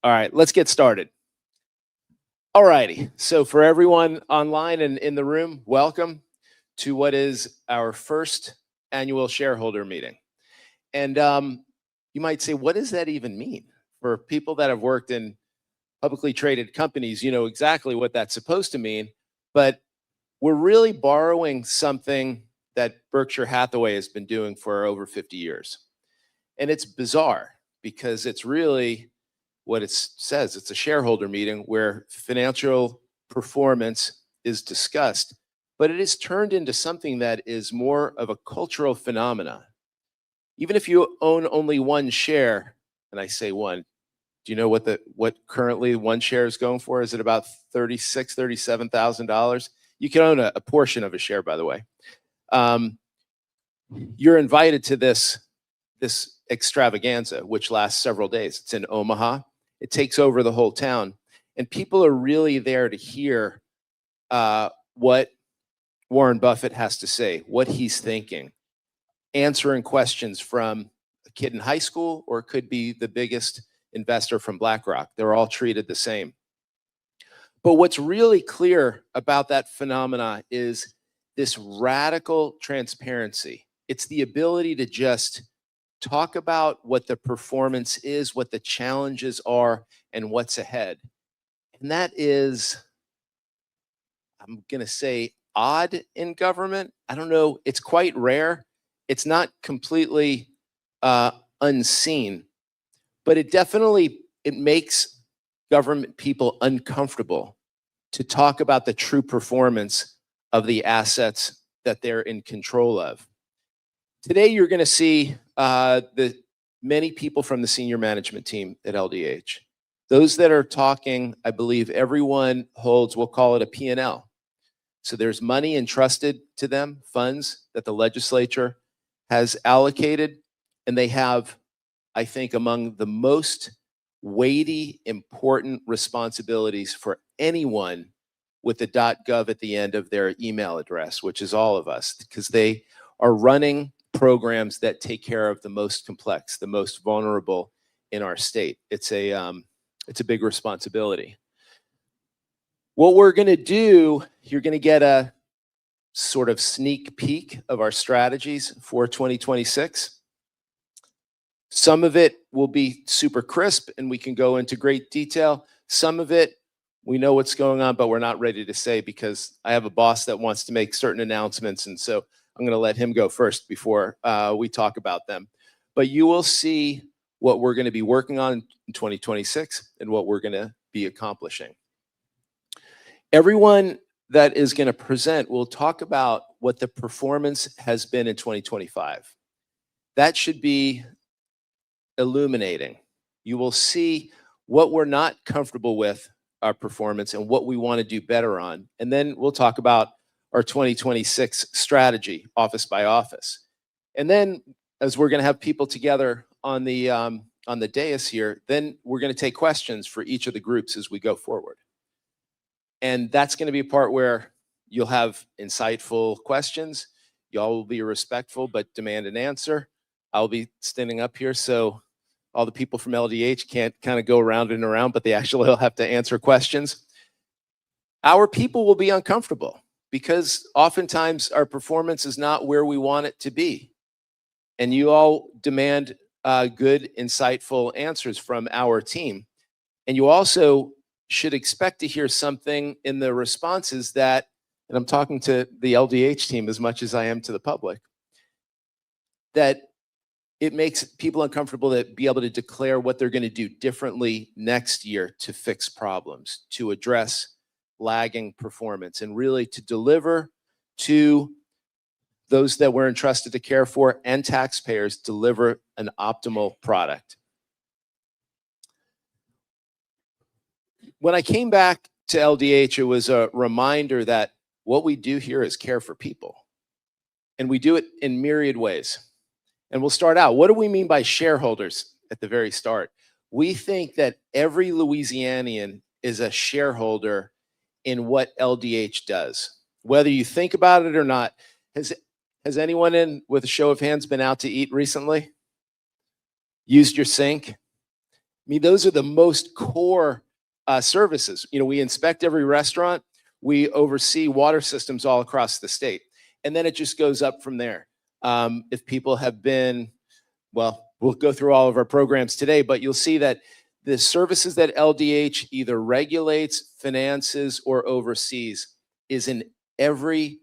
All right, let's get started. All righty, so for everyone online and in the room, welcome to what is our first annual shareholder meeting. And you might say, what does that even mean? For people that have worked in publicly traded companies, you know exactly what that's supposed to mean, but we're really borrowing something that Berkshire Hathaway has been doing for over 50 years. And it's bizarre because it's really what it says. It's a shareholder meeting where financial performance is discussed, but it is turned into something that is more of a cultural phenomenon. Even if you own only one share, and I say one, do you know what currently one share is going for? Is it about $36,000, $37,000? You can own a portion of a share, by the way. You're invited to this extravaganza, which lasts several days. It's in Omaha. It takes over the whole town, and people are really there to hear what Warren Buffett has to say, what he's thinking, answering questions from a kid in high school, or it could be the biggest investor from BlackRock. They're all treated the same. But what's really clear about that phenomena is this radical transparency. It's the ability to just talk about what the performance is, what the challenges are, and what's ahead. And that is, I'm going to say, odd in government. I don't know. It's quite rare. It's not completely unseen, but it makes government people uncomfortable to talk about the true performance of the assets that they're in control of. Today, you're going to see the many people from the senior management team at LDH. Those that are talking, I believe everyone holds, we'll call it a P&L. So there's money entrusted to them, funds that the legislature has allocated, and they have, I think, among the most weighty, important responsibilities for anyone with the .gov at the end of their email address, which is all of us, because they are running programs that take care of the most complex, the most vulnerable in our state. It's a big responsibility. What we're going to do, you're going to get a sort of sneak peek of our strategies for 2026. Some of it will be super crisp and we can go into great detail. Some of it, we know what's going on, but we're not ready to say because I have a boss that wants to make certain announcements. And so I'm going to let him go first before we talk about them. But you will see what we're going to be working on in 2026 and what we're going to be accomplishing. Everyone that is going to present will talk about what the performance has been in 2025. That should be illuminating. You will see what we're not comfortable with our performance and what we want to do better on. And then we'll talk about our 2026 strategy, office by office. And then as we're going to have people together on the dais here, then we're going to take questions for each of the groups as we go forward. And that's going to be a part where you'll have insightful questions. Y'all will be respectful, but demand an answer. I'll be standing up here, so all the people from LDH can't kind of go around and around, but they actually will have to answer questions. Our people will be uncomfortable because oftentimes our performance is not where we want it to be. And you all demand good, insightful answers from our team. And you also should expect to hear something in the responses that, and I'm talking to the LDH team as much as I am to the public, that it makes people uncomfortable to be able to declare what they're going to do differently next year to fix problems, to address lagging performance, and really to deliver to those that we're entrusted to care for and taxpayers, deliver an optimal product. When I came back to LDH, it was a reminder that what we do here is care for people. And we do it in myriad ways. And we'll start out. What do we mean by shareholders at the very start? We think that every Louisianian is a shareholder in what LDH does. Whether you think about it or not, has anyone with a show of hands been out to eat recently? Used your sink? mean, those are the most core services. You know, we inspect every restaurant, we oversee water systems all across the state, and then it just goes up from there. If people have been, well, we'll go through all of our programs today, but you'll see that the services that LDH either regulates, finances, or oversees is in every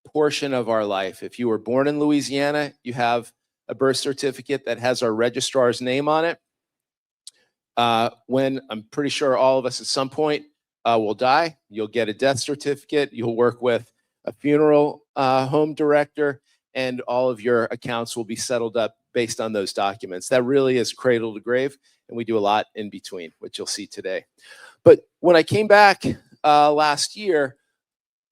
portion of our life. If you were born in Louisiana, you have a birth certificate that has our registrar's name on it. When I'm pretty sure all of us at some point will die, you'll get a death certificate, you'll work with a funeral home director, and all of your accounts will be settled up based on those documents. That really is cradle to grave, and we do a lot in between, which you'll see today. But when I came back last year,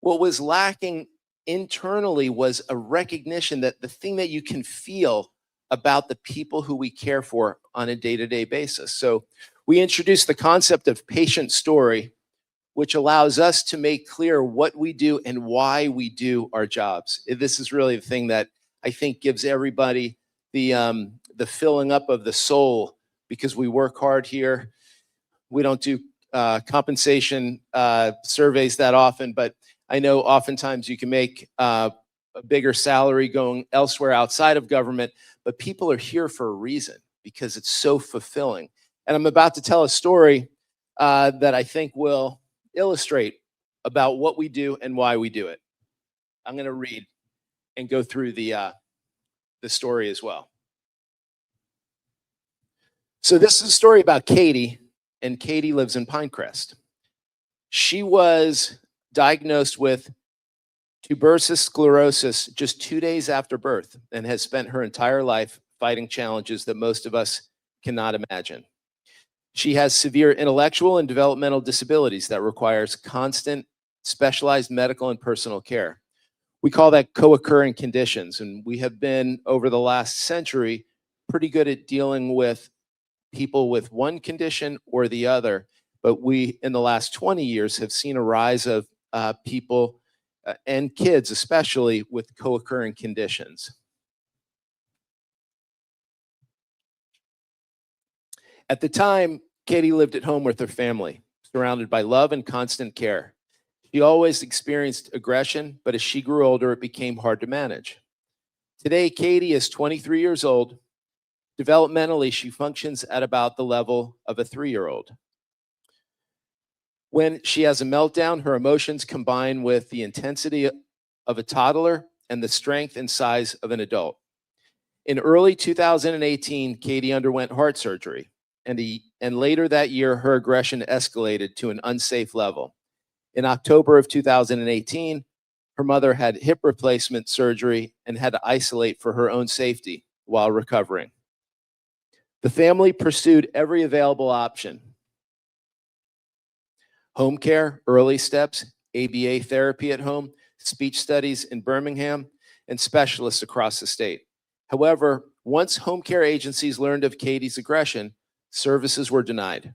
what was lacking internally was a recognition that the thing that you can feel about the people who we care for on a day-to-day basis. So we introduced the concept of patient story, which allows us to make clear what we do and why we do our jobs. This is really the thing that I think gives everybody the filling up of the soul, because we work hard here. We don't do compensation surveys that often, but I know oftentimes you can make a bigger salary going elsewhere outside of government, but people are here for a reason because it's so fulfilling. And I'm about to tell a story that I think will illustrate about what we do and why we do it. I'm going to read and go through the story as well. So this is a story about Katie, and Katie lives in Pinecrest. She was diagnosed with tuberous sclerosis just 2 days after birth and has spent her entire life fighting challenges that most of us cannot imagine. She has severe intellectual and developmental disabilities that requires constant specialized medical and personal care. We call that co-occurring conditions, and we have been, over the last century, pretty good at dealing with people with one condition or the other, but we, in the last 20 years, have seen a rise of people and kids especially with co-occurring conditions. At the time, Katie lived at home with her family, surrounded by love and constant care. She always experienced aggression, but as she grew older, it became hard to manage. Today, Katie is 23 years old. Developmentally, she functions at about the level of a 3-year-old. When she has a meltdown, her emotions combine with the intensity of a toddler and the strength and size of an adult. In early 2018, Katie underwent heart surgery, and later that year, her aggression escalated to an unsafe level. In October of 2018, her mother had hip replacement surgery and had to isolate for her own safety while recovering. The family pursued every available option: home care, early steps, ABA therapy at home, speech studies in Birmingham, and specialists across the state. However, once home care agencies learned of Katie's aggression, services were denied.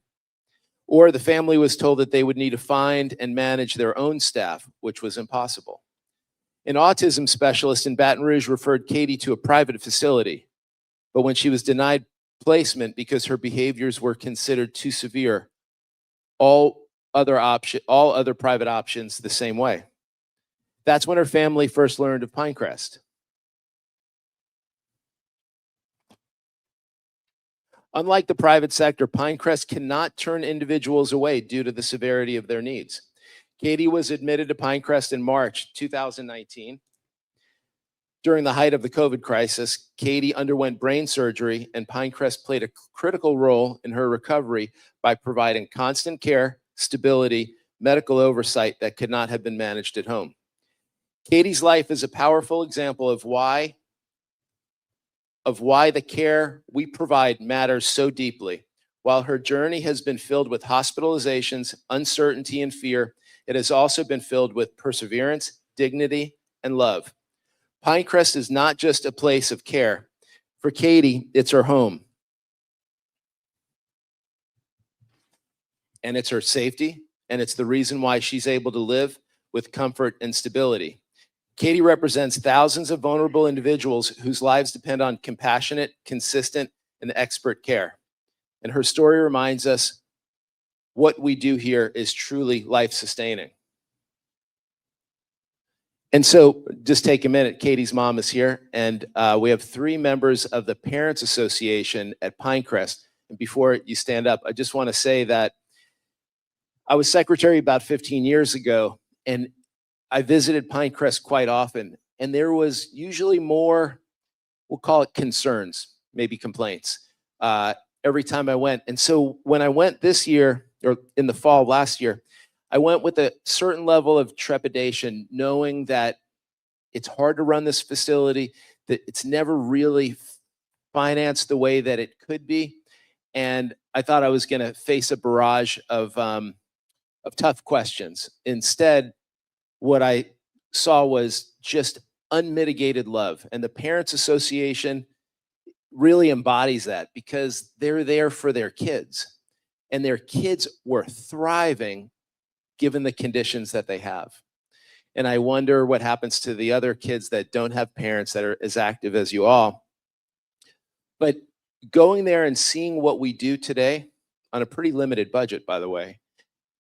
Or the family was told that they would need to find and manage their own staff, which was impossible. An autism specialist in Baton Rouge referred Katie to a private facility, but when she was denied placement because her behaviors were considered too severe, all other private options the same way. That's when her family first learned of Pinecrest. Unlike the private sector, Pinecrest cannot turn individuals away due to the severity of their needs. Katie was admitted to Pinecrest in March 2019. During the height of the COVID crisis, Katie underwent brain surgery, and Pinecrest played a critical role in her recovery by providing constant care, stability, medical oversight that could not have been managed at home. Katie's life is a powerful example of why the care we provide matters so deeply. While her journey has been filled with hospitalizations, uncertainty, and fear, it has also been filled with perseverance, dignity, and love. Pinecrest is not just a place of care. For Katie, it's her home. And it's her safety, and it's the reason why she's able to live with comfort and stability. Katie represents thousands of vulnerable individuals whose lives depend on compassionate, consistent, and expert care. And her story reminds us what we do here is truly life-sustaining. And so just take a minute. Katie's mom is here, and we have 3 members of the Parents Association at Pinecrest. And before you stand up, I just want to say that I was secretary about 15 years ago, and I visited Pinecrest quite often, and there was usually more, we'll call it concerns, maybe complaints, every time I went. And so when I went this year, or in the fall last year, I went with a certain level of trepidation, knowing that it's hard to run this facility, that it's never really financed the way that it could be. And I thought I was going to face a barrage of tough questions. Instead, what I saw was just unmitigated love. And the Parents Association really embodies that, because they're there for their kids. And their kids were thriving given the conditions that they have. And I wonder what happens to the other kids that don't have parents that are as active as you all. But going there and seeing what we do today, on a pretty limited budget, by the way,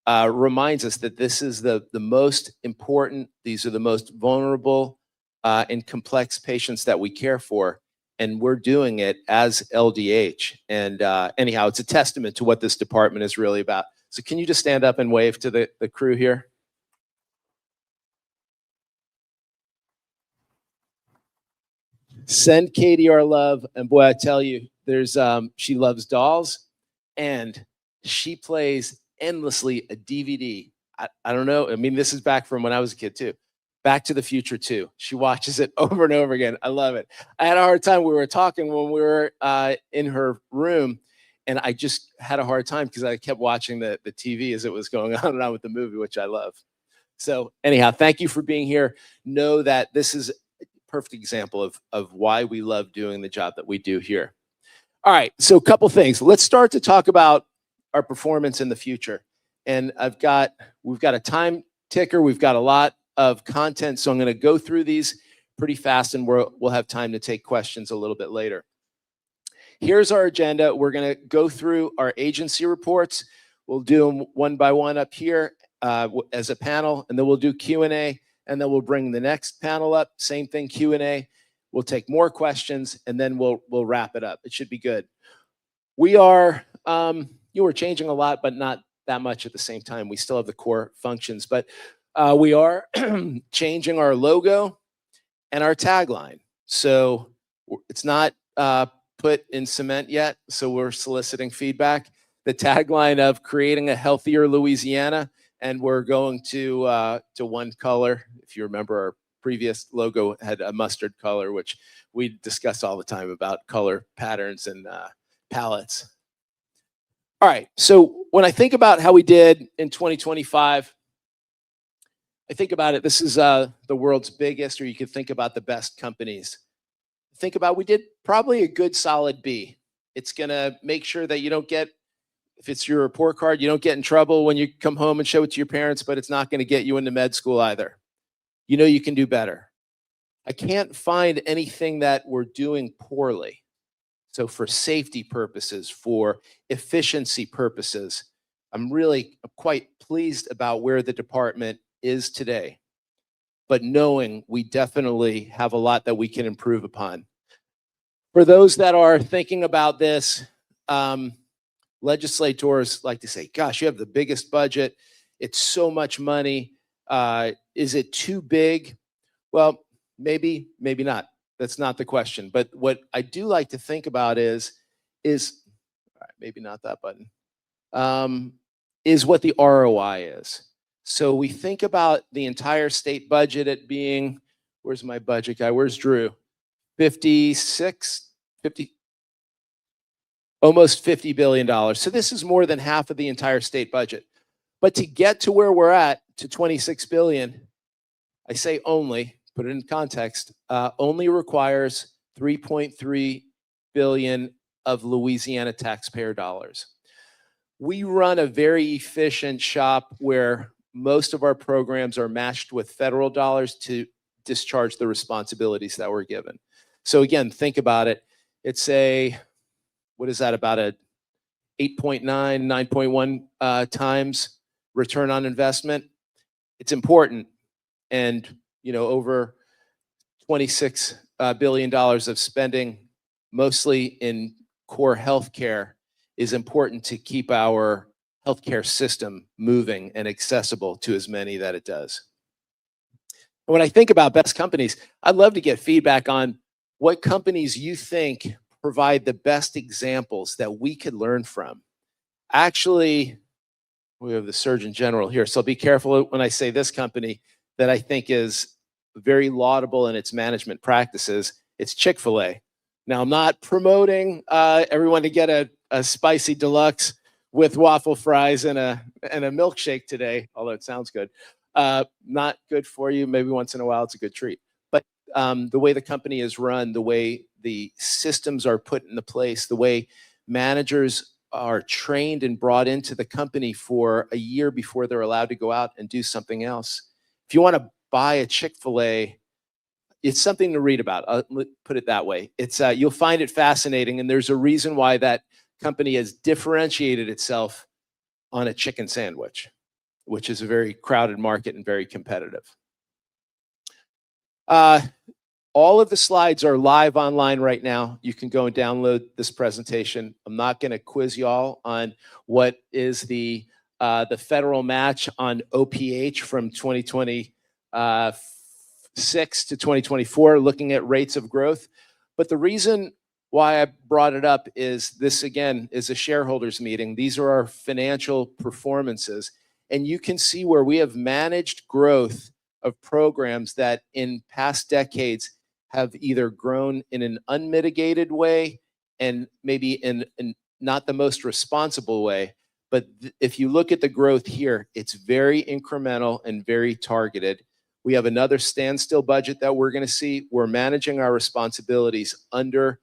reminds us that this is the most important, these are the most vulnerable and complex patients that we care for. And we're doing it as LDH. And anyhow, it's a testament to what this department is really about. So can you just stand up and wave to the crew here? Send Katie our love. And boy, I tell you, there's she loves dolls, and she plays endlessly a DVD. I don't know. I mean, this is back from when I was a kid too. Back to the Future 2. She watches it over and over again. I love it. I had a hard time. We were talking when we were in her room, and I just had a hard time because I kept watching the TV as it was going on and on with the movie, which I love. So anyhow, thank you for being here. Know that this is a perfect example of why we love doing the job that we do here. All right, so a couple things. Let's start to talk about our performance in the future. And we've got a time ticker. We've got a lot of content, so I'm going to go through these pretty fast, and we'll have time to take questions a little bit later. Here's our agenda. We're going to go through our agency reports. We'll do them one by one up here as a panel, and then we'll do Q&A, and then we'll bring the next panel up. Same thing, Q&A. We'll take more questions, and then we'll wrap it up. It should be good. We are we're changing a lot, but not that much at the same time. We still have the core functions, but we are changing our logo and our tagline. So it's not put in cement yet, so we're soliciting feedback. The tagline of creating a healthier Louisiana, and we're going to one color. If you remember, our previous logo had a mustard color, which we discuss all the time about color patterns and palettes. All right, so when I think about how we did in 2025, I think about it, this is the world's biggest, or you could think about the best companies. Think about, we did probably a good solid B. It's gonna make sure that you don't get, if it's your report card, you don't get in trouble when you come home and show it to your parents, but it's not gonna get you into med school either. You know you can do better. I can't find anything that we're doing poorly. So for safety purposes, for efficiency purposes, I'm really quite pleased about where the department is today, but knowing we definitely have a lot that we can improve upon. For those that are thinking about this, legislators like to say, gosh, you have the biggest budget. It's so much money. Is it too big? Well, maybe, maybe not. That's not the question. But what I do like to think about is all right, maybe not that button, is what the ROI is. So we think about the entire state budget at being, where's my budget guy? Where's Drew? 56, 50, almost $50 billion. So this is more than half of the entire state budget. But to get to where we're at, to 26 billion, I say only, put it in context, only requires 3.3 billion of Louisiana taxpayer dollars. We run a very efficient shop where most of our programs are matched with federal dollars to discharge the responsibilities that we're given. So again, think about it. It's what is that, about a 8.9, 9.1 times return on investment. It's important. And, over $26 billion of spending, mostly in core healthcare, is important to keep our healthcare system moving and accessible to as many that it does. When I think about best companies, I'd love to get feedback on what companies you think provide the best examples that we could learn from. Actually, we have the Surgeon General here, so be careful when I say this company that I think is very laudable in its management practices. It's Chick-fil-A. Now, I'm not promoting everyone to get a spicy deluxe with waffle fries and a milkshake today, although it sounds good. Not good for you. Maybe once in a while, it's a good treat. But the way the company is run, the way the systems are put into place, the way managers are trained and brought into the company for a year before they're allowed to go out and do something else. If you want to buy a Chick-fil-A, it's something to read about. I'll put it that way. It's you'll find it fascinating, and there's a reason why that company has differentiated itself on a chicken sandwich, which is a very crowded market and very competitive. All of the slides are live online right now. You can go and download this presentation. I'm not going to quiz y'all on what is the federal match on OPH from 2026 to 2024, looking at rates of growth. But the reason why I brought it up is this, again, is a shareholders meeting. These are our financial performances. And you can see where we have managed growth of programs that in past decades have either grown in an unmitigated way and maybe in not the most responsible way. But if you look at the growth here, it's very incremental and very targeted. We have another standstill budget that we're going to see. We're managing our responsibilities under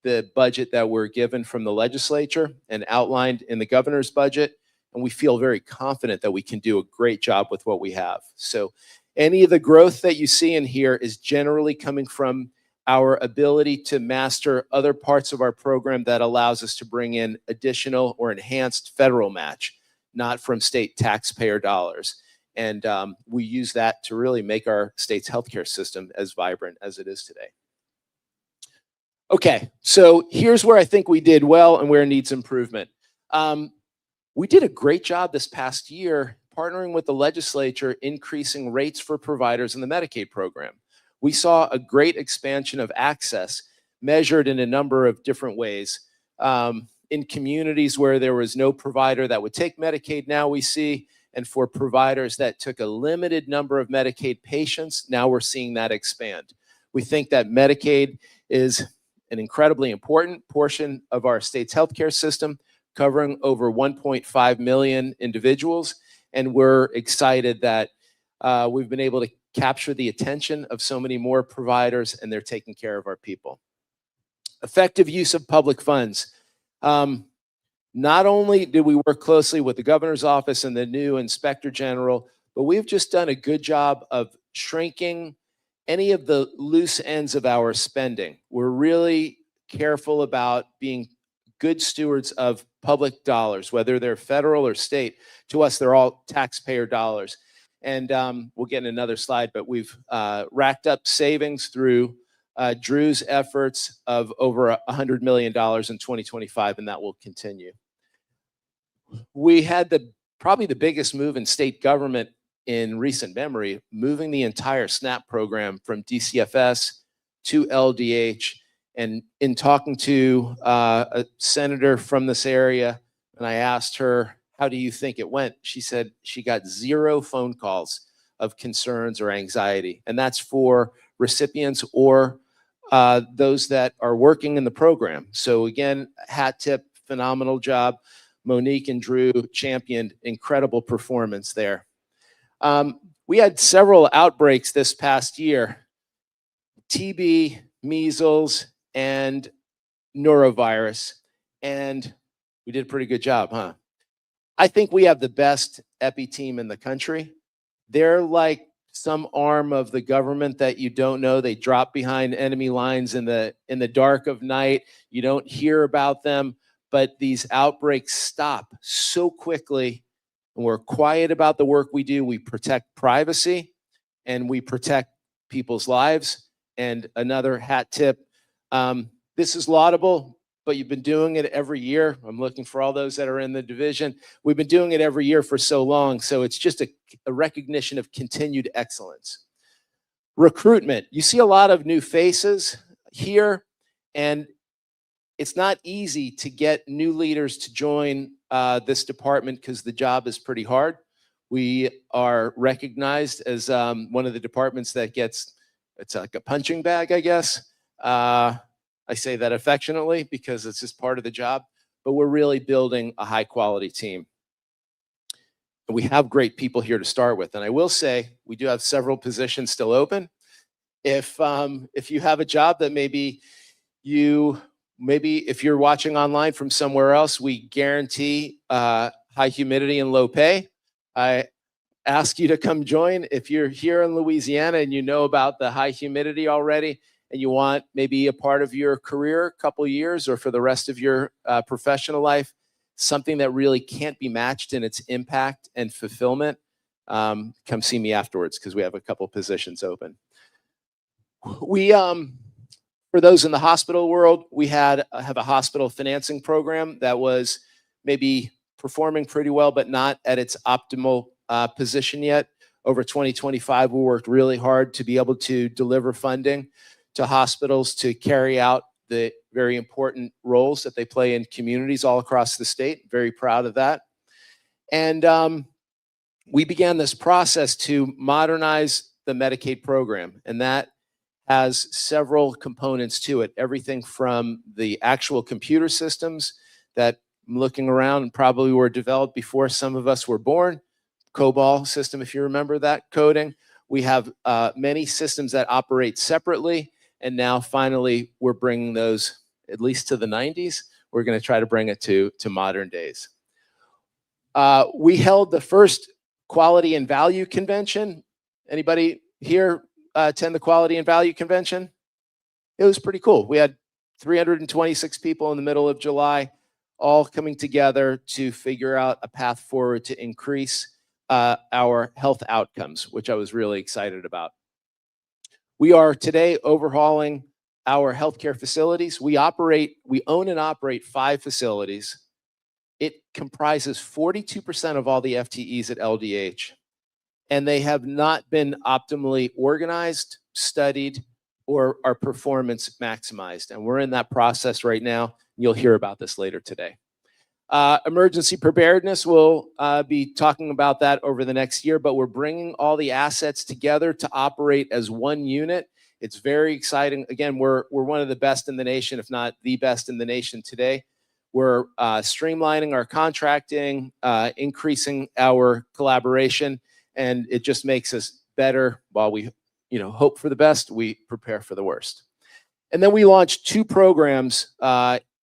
the budget that we're given from the legislature and outlined in the governor's budget. And we feel very confident that we can do a great job with what we have. So any of the growth that you see in here is generally coming from our ability to master other parts of our program that allows us to bring in additional or enhanced federal match, not from state taxpayer dollars. And we use that to really make our state's healthcare system as vibrant as it is today. Okay, so here's where I think we did well and where it needs improvement. We did a great job this past year partnering with the legislature, increasing rates for providers in the Medicaid program. We saw a great expansion of access measured in a number of different ways. In communities where there was no provider that would take Medicaid, now we see, and for providers that took a limited number of Medicaid patients, now we're seeing that expand. We think that Medicaid is an incredibly important portion of our state's healthcare system, covering over 1.5 million individuals. And we're excited that we've been able to capture the attention of so many more providers, and they're taking care of our people. Effective use of public funds. Not only did we work closely with the governor's office and the new inspector general, but we've just done a good job of shrinking any of the loose ends of our spending. We're really careful about being good stewards of public dollars, whether they're federal or state. To us, they're all taxpayer dollars. And we'll get in another slide, but we've racked up savings through Drew's efforts of over $100 million in 2025, and that will continue. We had probably the biggest move in state government in recent memory, moving the entire SNAP program from DCFS to LDH. And in talking to a senator from this area, and I asked her, how do you think it went? She said she got 0 phone calls of concerns or anxiety. And that's for recipients or those that are working in the program. So again, hat tip, phenomenal job. Monique and Drew championed incredible performance there. We had several outbreaks this past year: TB, measles, and norovirus. And we did a pretty good job, huh? I think we have the best epi team in the country. They're like some arm of the government that you don't know. They drop behind enemy lines in the dark of night. You don't hear about them, but these outbreaks stop so quickly, and we're quiet about the work we do. We protect privacy and we protect people's lives. And another hat tip, this is laudable, but you've been doing it every year. I'm looking for all those that are in the division. We've been doing it every year for so long, so it's just a recognition of continued excellence. Recruitment. You see a lot of new faces here, and it's not easy to get new leaders to join this department because the job is pretty hard. We are recognized as one of the departments that gets, it's like a punching bag, I guess. I say that affectionately because it's just part of the job, but we're really building a high quality team. And we have great people here to start with. And I will say, we do have several positions still open. If you have a job that maybe if you're watching online from somewhere else, we guarantee high humidity and low pay. I ask you to come join. If you're here in Louisiana and you know about the high humidity already, and you want maybe a part of your career, a couple years, or for the rest of your professional life, something that really can't be matched in its impact and fulfillment, come see me afterwards because we have a couple positions open. We, for those in the hospital world, we have a hospital financing program that was maybe performing pretty well, but not at its optimal position yet. Over 2025, we worked really hard to be able to deliver funding to hospitals to carry out the very important roles that they play in communities all across the state. Very proud of that. And we began this process to modernize the Medicaid program, and that has several components to it. Everything from the actual computer systems that I'm looking around and probably were developed before some of us were born. COBOL system, if you remember that coding. We have many systems that operate separately, and now finally we're bringing those at least to the 90s. We're going to try to bring it to modern days. We held the first Quality and Value Convention. Anybody here attend the Quality and Value Convention? It was pretty cool. We had 326 people in the middle of July, all coming together to figure out a path forward to increase our health outcomes, which I was really excited about. We are today overhauling our healthcare facilities. We own and operate 5 facilities. It comprises 42% of all the FTEs at LDH, and they have not been optimally organized, studied, or our performance maximized. And we're in that process right now. You'll hear about this later today. Emergency preparedness, we'll be talking about that over the next year, but we're bringing all the assets together to operate as one unit. It's very exciting. Again, we're one of the best in the nation, if not the best in the nation today. We're streamlining our contracting, increasing our collaboration, and it just makes us better. While we hope for the best, we prepare for the worst. And then we launched 2 programs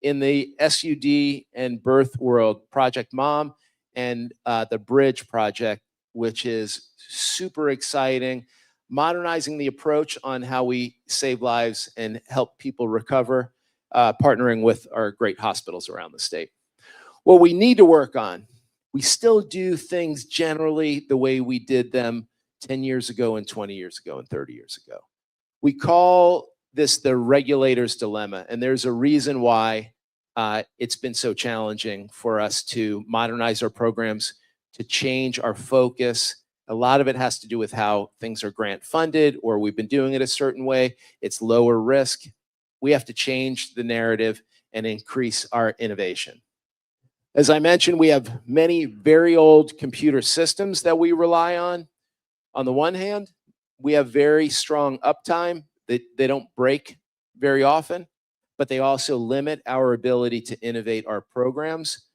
in the SUD and birth world, Project Mom and the Bridge Project, which is super exciting, modernizing the approach on how we save lives and help people recover, partnering with our great hospitals around the state. What we need to work on, we still do things generally the way we did them 10 years ago and 20 years ago and 30 years ago. We call this the regulator's dilemma, and there's a reason why it's been so challenging for us to modernize our programs, to change our focus. A lot of it has to do with how things are grant funded, or we've been doing it a certain way. It's lower risk. We have to change the narrative and increase our innovation. As I mentioned, we have many very old computer systems that we rely on. On the one hand, we have very strong uptime. They don't break very often, but they also limit our ability to innovate our programs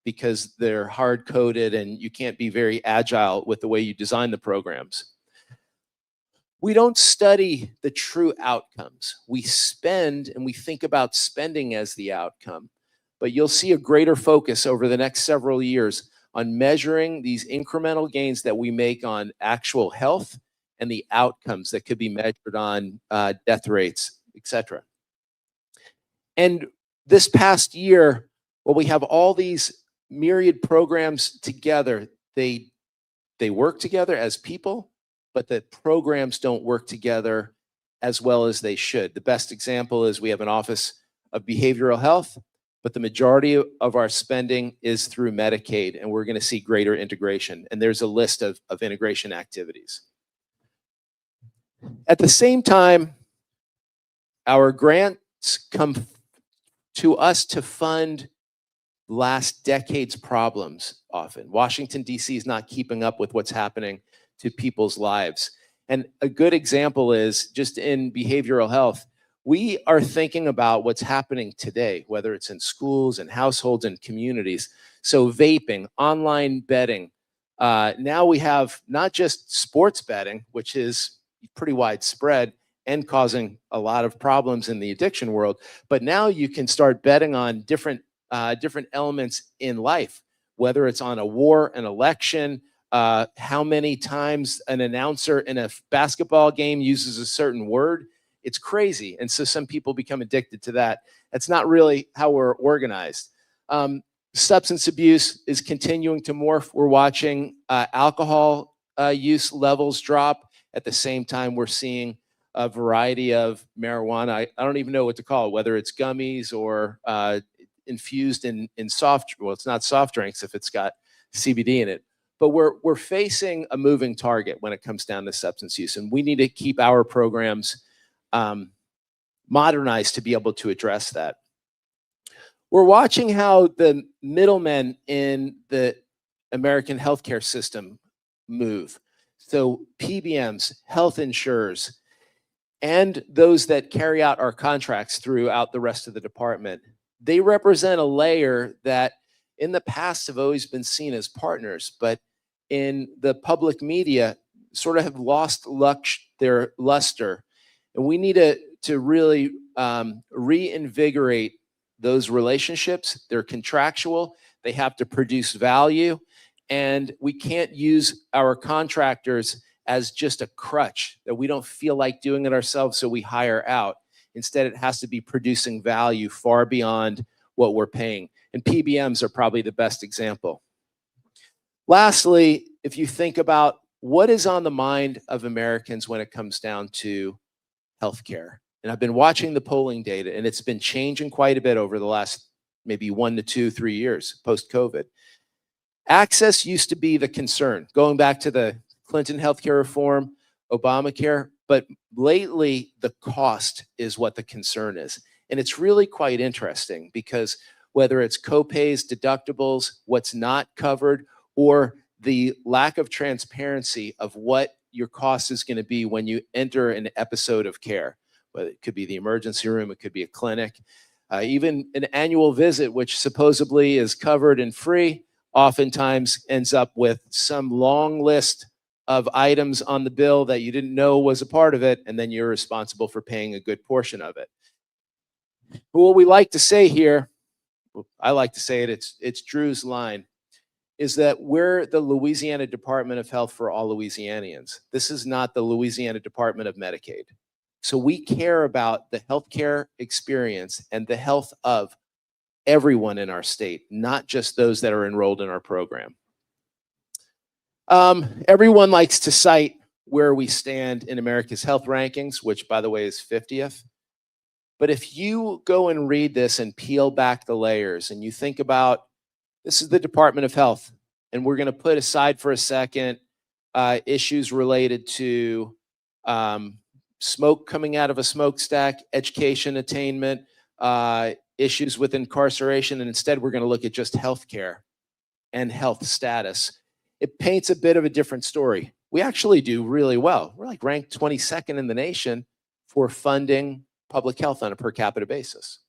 because they're hard-coded and you can't be very agile with the way you design the programs. We don't study the true outcomes. We spend and we think about spending as the outcome, but you'll see a greater focus over the next several years on measuring these incremental gains that we make on actual health and the outcomes that could be measured on death rates, et cetera. And this past year, Well, we have all these myriad programs together. They work together as people, but the programs don't work together as well as they should. The best example is we have an Office of Behavioral Health, but the majority of our spending is through Medicaid, and we're going to see greater integration. And there's a list of integration activities. At the same time, our grants come to us to fund last decade's problems often. Washington, D.C. is not keeping up with what's happening to people's lives. And a good example is just in behavioral health, we are thinking about what's happening today, whether it's in schools and households and communities. So vaping, online betting. Now we have not just sports betting, which is pretty widespread and causing a lot of problems in the addiction world, but now you can start betting on different elements in life, whether it's on a war, an election, how many times an announcer in a basketball game uses a certain word. It's crazy. And so some people become addicted to that. That's not really how we're organized. Substance abuse is continuing to morph. We're watching alcohol use levels drop. At the same time, we're seeing a variety of marijuana. I don't even know what to call it, whether it's gummies or infused in soft, well, it's not soft drinks if it's got CBD in it. But we're facing a moving target when it comes down to substance use, and we need to keep our programs modernized to be able to address that. We're watching how the middlemen in the American healthcare system move. So PBMs, health insurers, and those that carry out our contracts throughout the rest of the department, they represent a layer that in the past have always been seen as partners, but in the public media sort of have lost their luster. And we need to really reinvigorate those relationships. They're contractual, they have to produce value, and we can't use our contractors as just a crutch that we don't feel like doing it ourselves, so we hire out. Instead, it has to be producing value far beyond what we're paying. And PBMs are probably the best example. Lastly, if you think about what is on the mind of Americans when it comes down to healthcare, and I've been watching the polling data, and it's been changing quite a bit over the last maybe 1 to 2, 3 years post-COVID. Access used to be the concern, going back to the Clinton healthcare reform, Obamacare, but lately the cost is what the concern is. And it's really quite interesting because whether it's copays, deductibles, what's not covered, or the lack of transparency of what your cost is going to be when you enter an episode of care, whether it could be the emergency room, it could be a clinic, even an annual visit, which supposedly is covered and free, oftentimes ends up with some long list of items on the bill that you didn't know was a part of it, and then you're responsible for paying a good portion of it. But what we like to say here, I like to say it, it's Drew's line, is that we're the Louisiana Department of Health for all Louisianians. This is not the Louisiana Department of Medicaid. So we care about the healthcare experience and the health of everyone in our state, not just those that are enrolled in our program. Everyone likes to cite where we stand in America's health rankings, which by the way is 50th. But if you go and read this and peel back the layers and you think about, this is the Department of Health, and we're going to put aside for a second issues related to smoke coming out of a smokestack, education attainment, issues with incarceration, and instead we're going to look at just healthcare and health status. It paints a bit of a different story. We actually do really well. We're like ranked 22nd in the nation for funding public health on a per capita basis.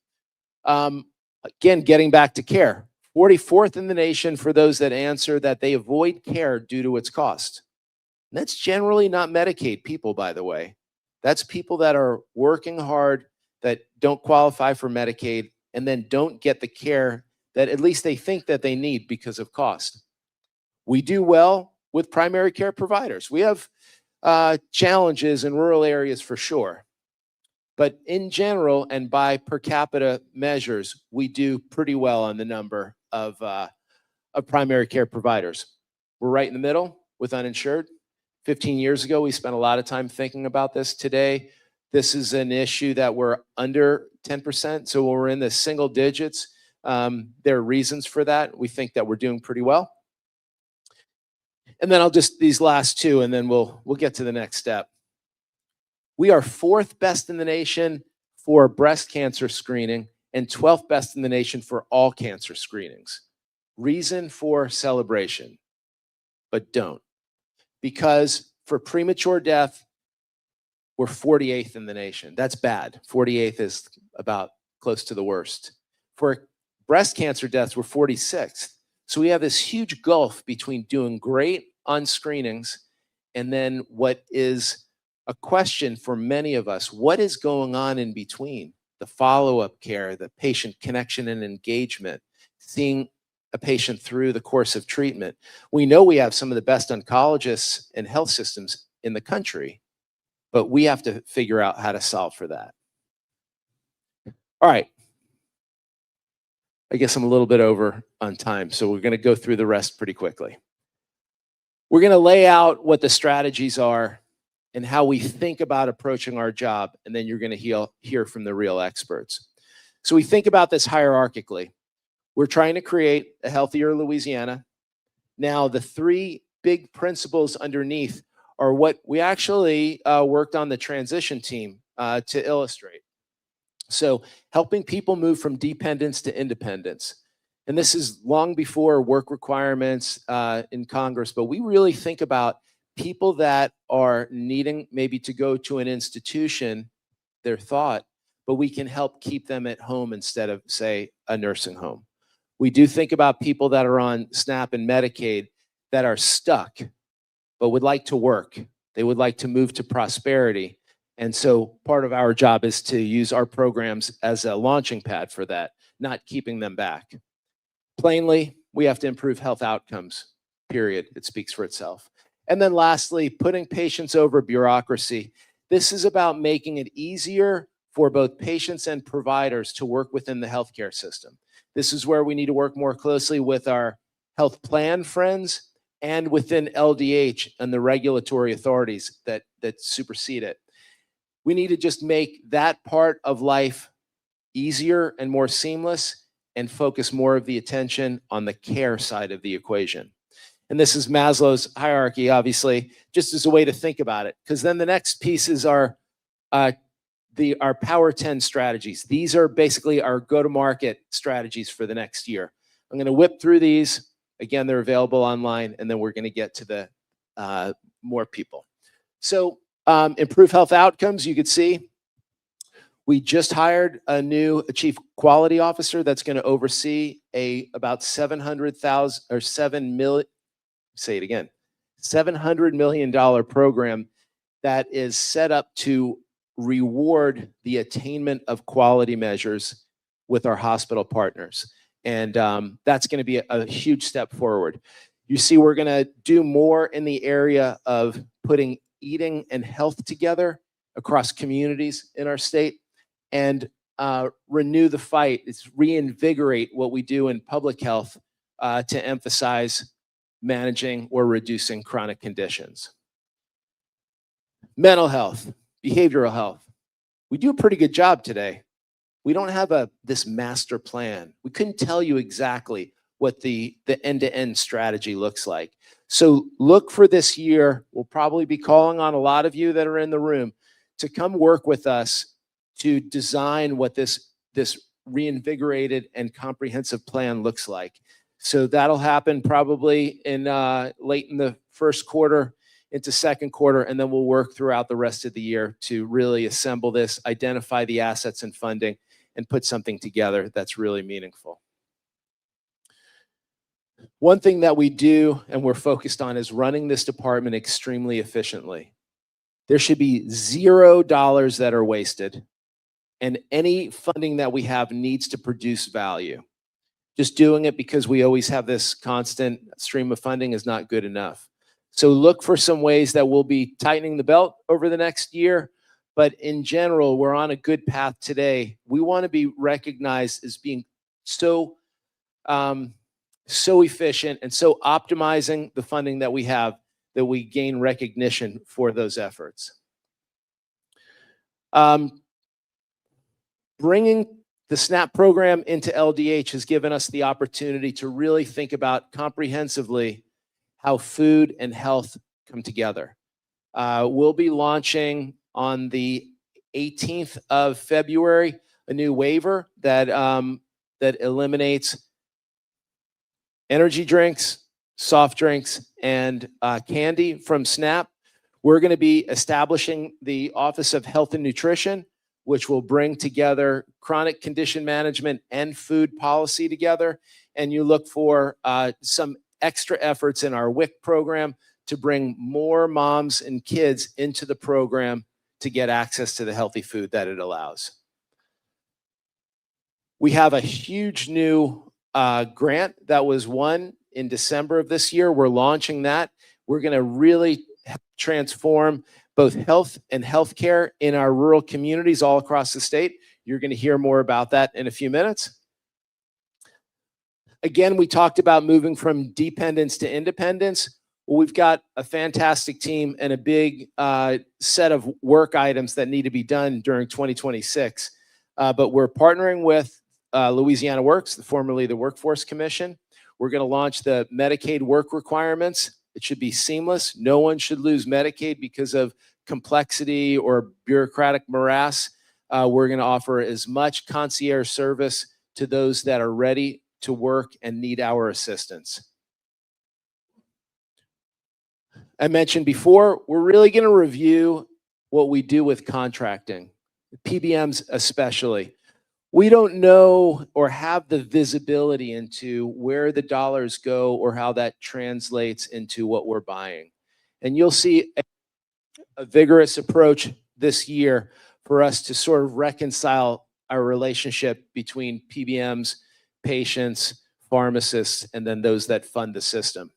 Again, getting back to care, 44th in the nation for those that answer that they avoid care due to its cost. And that's generally not Medicaid people, by the way. That's people that are working hard, that don't qualify for Medicaid, and then don't get the care that at least they think that they need because of cost. We do well with primary care providers. We have challenges in rural areas for sure. But in general and by per capita measures, we do pretty well on the number of primary care providers. We're right in the middle with uninsured. 15 years ago, we spent a lot of time thinking about this. Today, this is an issue that we're under 10%. So when we're in the single digits, there are reasons for that. We think that we're doing pretty well. And then I'll just, these last two, and then we'll get to the next step. We are 4th best in the nation for breast cancer screening and 12th best in the nation for all cancer screenings. Reason for celebration, but don't. Because for premature death, we're 48th in the nation. That's bad. 48th is about close to the worst. For breast cancer deaths, we're 46th. So we have this huge gulf between doing great on screenings and then what is a question for many of us: what is going on in between? The follow-up care, the patient connection and engagement, seeing a patient through the course of treatment. We know we have some of the best oncologists and health systems in the country, but we have to figure out how to solve for that. All right. I guess I'm a little bit over on time, so we're going to go through the rest pretty quickly. We're going to lay out what the strategies are and how we think about approaching our job, and then you're going to hear from the real experts. So we think about this hierarchically. We're trying to create a healthier Louisiana. Now, the 3 big principles underneath are what we actually worked on the transition team to illustrate. So helping people move from dependence to independence. And this is long before work requirements in Congress, but we really think about people that are needing maybe to go to an institution, their thought, but we can help keep them at home instead of, say, a nursing home. We do think about people that are on SNAP and Medicaid that are stuck, but would like to work. They would like to move to prosperity. And so part of our job is to use our programs as a launching pad for that, not keeping them back. Plainly, we have to improve health outcomes, period. It speaks for itself. And then lastly, putting patients over bureaucracy. This is about making it easier for both patients and providers to work within the healthcare system. This is where we need to work more closely with our health plan friends and within LDH and the regulatory authorities that supersede it. We need to just make that part of life easier and more seamless and focus more of the attention on the care side of the equation. And this is Maslow's hierarchy, obviously, just as a way to think about it. Because then the next pieces are our Power 10 strategies. These are basically our go-to-market strategies for the next year. I'm going to whip through these. Again, they're available online, and then we're going to get to the more people. So improve health outcomes, you could see. We just hired a new chief quality officer that's going to oversee about $700 million program that is set up to reward the attainment of quality measures with our hospital partners. And that's going to be a huge step forward. You see, we're going to do more in the area of putting eating and health together across communities in our state and renew the fight. It's reinvigorate what we do in public health to emphasize managing or reducing chronic conditions. Mental health, behavioral health. We do a pretty good job today. We don't have this master plan. We couldn't tell you exactly what the end-to-end strategy looks like. So look for this year. We'll probably be calling on a lot of you that are in the room to come work with us to design what this reinvigorated and comprehensive plan looks like. So that'll happen probably in late in the first quarter into second quarter, and then we'll work throughout the rest of the year to really assemble this, identify the assets and funding, and put something together that's really meaningful. One thing that we do and we're focused on is running this department extremely efficiently. There should be $0 that are wasted, and any funding that we have needs to produce value. Just doing it because we always have this constant stream of funding is not good enough. So look for some ways that we'll be tightening the belt over the next year, but in general, we're on a good path today. We want to be recognized as being so so efficient and so optimizing the funding that we have that we gain recognition for those efforts. Bringing the SNAP program into LDH has given us the opportunity to really think about comprehensively how food and health come together. We'll be launching on the 18th of February a new waiver that that eliminates energy drinks, soft drinks, and candy from SNAP. We're going to be establishing the Office of Health and Nutrition, which will bring together chronic condition management and food policy together. And you look for some extra efforts in our WIC program to bring more moms and kids into the program to get access to the healthy food that it allows. We have a huge new grant that was won in December of this year. We're launching that. We're going to really transform both health and healthcare in our rural communities all across the state. You're going to hear more about that in a few minutes. Again, we talked about moving from dependence to independence. Well, we've got a fantastic team and a big set of work items that need to be done during 2026. But we're partnering with Louisiana Works, formerly the Workforce Commission. We're going to launch the Medicaid work requirements. It should be seamless. No one should lose Medicaid because of complexity or bureaucratic morass. We're going to offer as much concierge service to those that are ready to work and need our assistance. I mentioned before, we're really going to review what we do with contracting, PBMs especially. We don't know or have the visibility into where the dollars go or how that translates into what we're buying. And you'll see a vigorous approach this year for us to sort of reconcile our relationship between PBMs, patients, pharmacists, and then those that fund the system.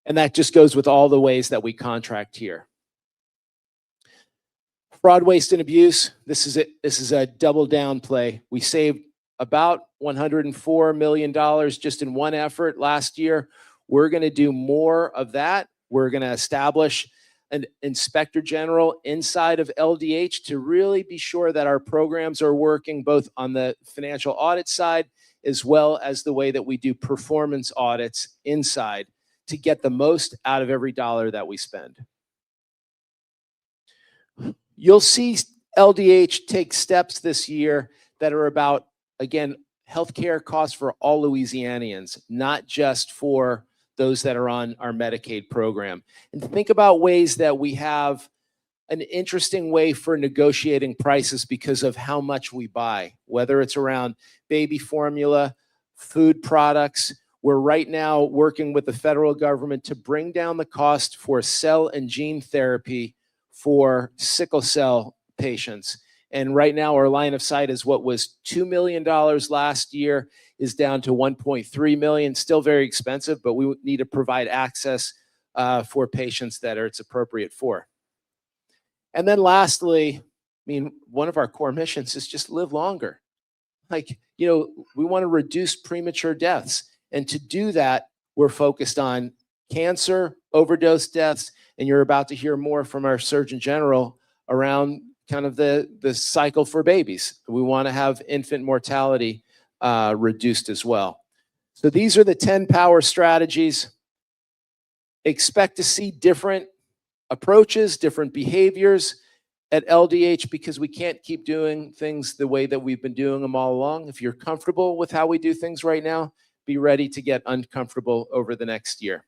And that just goes with all the ways that we contract here. Fraud, waste, and abuse. This is a double down play. We saved about $104 million just in one effort last year. We're going to do more of that. We're going to establish an inspector general inside of LDH to really be sure that our programs are working both on the financial audit side as well as the way that we do performance audits inside to get the most out of every dollar that we spend. You'll see LDH take steps this year that are about, again, healthcare costs for all Louisianians, not just for those that are on our Medicaid program. And think about ways that we have an interesting way for negotiating prices because of how much we buy, whether it's around baby formula, food products. We're right now working with the federal government to bring down the cost for cell and gene therapy for sickle cell patients. And right now our line of sight is what was $2 million last year is down to 1.3 million, still very expensive, but we need to provide access for patients that it's appropriate for. And then lastly, I mean, one of our core missions is just live longer. Like, you know, we want to reduce premature deaths. And to do that, we're focused on cancer, overdose deaths, and you're about to hear more from our Surgeon General around kind of the cycle for babies. We want to have infant mortality reduced as well. So these are the 10 power strategies. Expect to see different approaches, different behaviors at LDH because we can't keep doing things the way that we've been doing them all along. If you're comfortable with how we do things right now, be ready to get uncomfortable over the next year.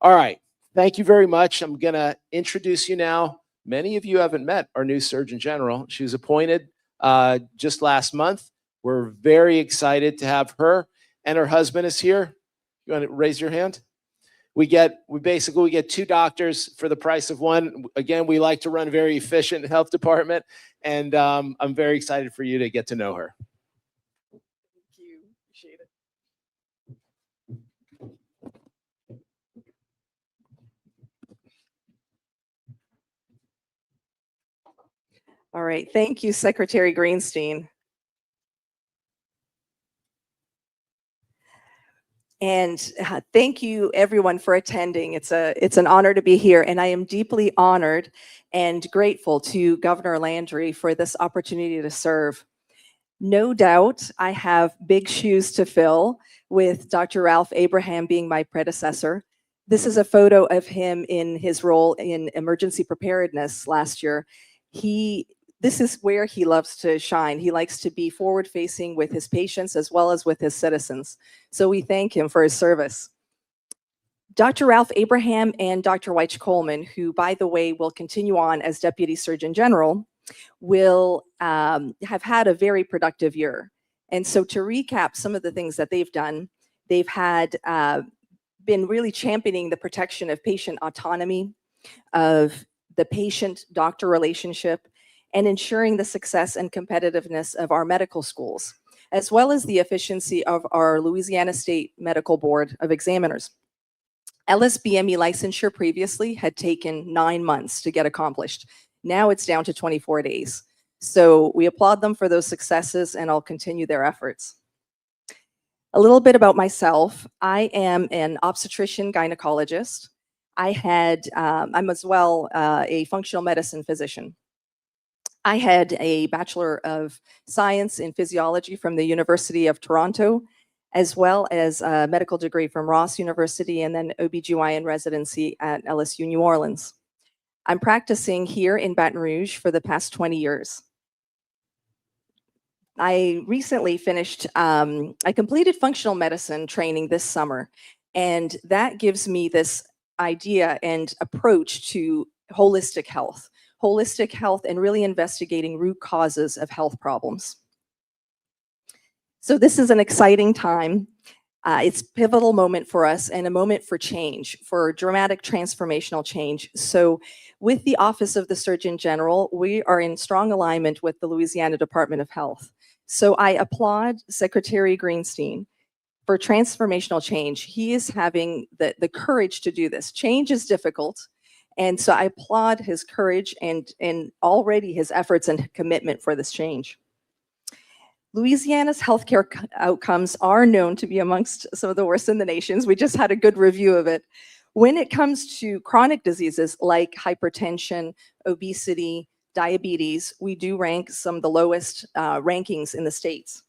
All right. Thank you very much. I'm going to introduce you now. Many of you haven't met our new Surgeon General. She was appointed just last month. We're very excited to have her, and her husband is here. You want to raise your hand? We basically get two doctors for the price of one. Again, we like to run a very efficient health department, and I'm very excited for you to get to know her. Thank you. Appreciate it. All right, thank you, Secretary Greenstein. And thank you everyone for attending. It's an honor to be here, and I am deeply honored and grateful to Governor Landry for this opportunity to serve. No doubt I have big shoes to fill with Dr. Ralph Abraham being my predecessor. This is a photo of him in his role in emergency preparedness last year. This is where he loves to shine. He likes to be forward facing with his patients as well as with his citizens. So we thank him for his service. Dr. Ralph Abraham and Dr. Weich Coleman, who, by the way, will continue on as Deputy Surgeon General, will have had a very productive year. And so to recap some of the things that they've done, they've had been really championing the protection of patient autonomy, of the patient-doctor relationship, and ensuring the success and competitiveness of our medical schools, as well as the efficiency of our Louisiana State Medical Board of Examiners. LSBME licensure previously had taken 9 months to get accomplished. Now it's down to 24 days. So we applaud them for those successes, and I'll continue their efforts. A little bit about myself. I am an obstetrician gynecologist. I'm as well a functional medicine physician. I had a Bachelor of Science in Physiology from the University of Toronto, as well as a medical degree from Ross University, and then OBGYN residency at LSU New Orleans. I'm practicing here in Baton Rouge for the past 20 years. I recently finished, I completed functional medicine training this summer, and that gives me this idea and approach to holistic health and really investigating root causes of health problems. So this is an exciting time. It's a pivotal moment for us and a moment for change, for dramatic transformational change. So with the Office of the Surgeon General, we are in strong alignment with the Louisiana Department of Health. So I applaud Secretary Greenstein for transformational change. He is having the courage to do this. Change is difficult. And so I applaud his courage and already his efforts and commitment for this change. Louisiana's healthcare outcomes are known to be amongst some of the worst in the nations. We just had a good review of it. When it comes to chronic diseases like hypertension, obesity, diabetes, we do rank some of the lowest rankings in the states.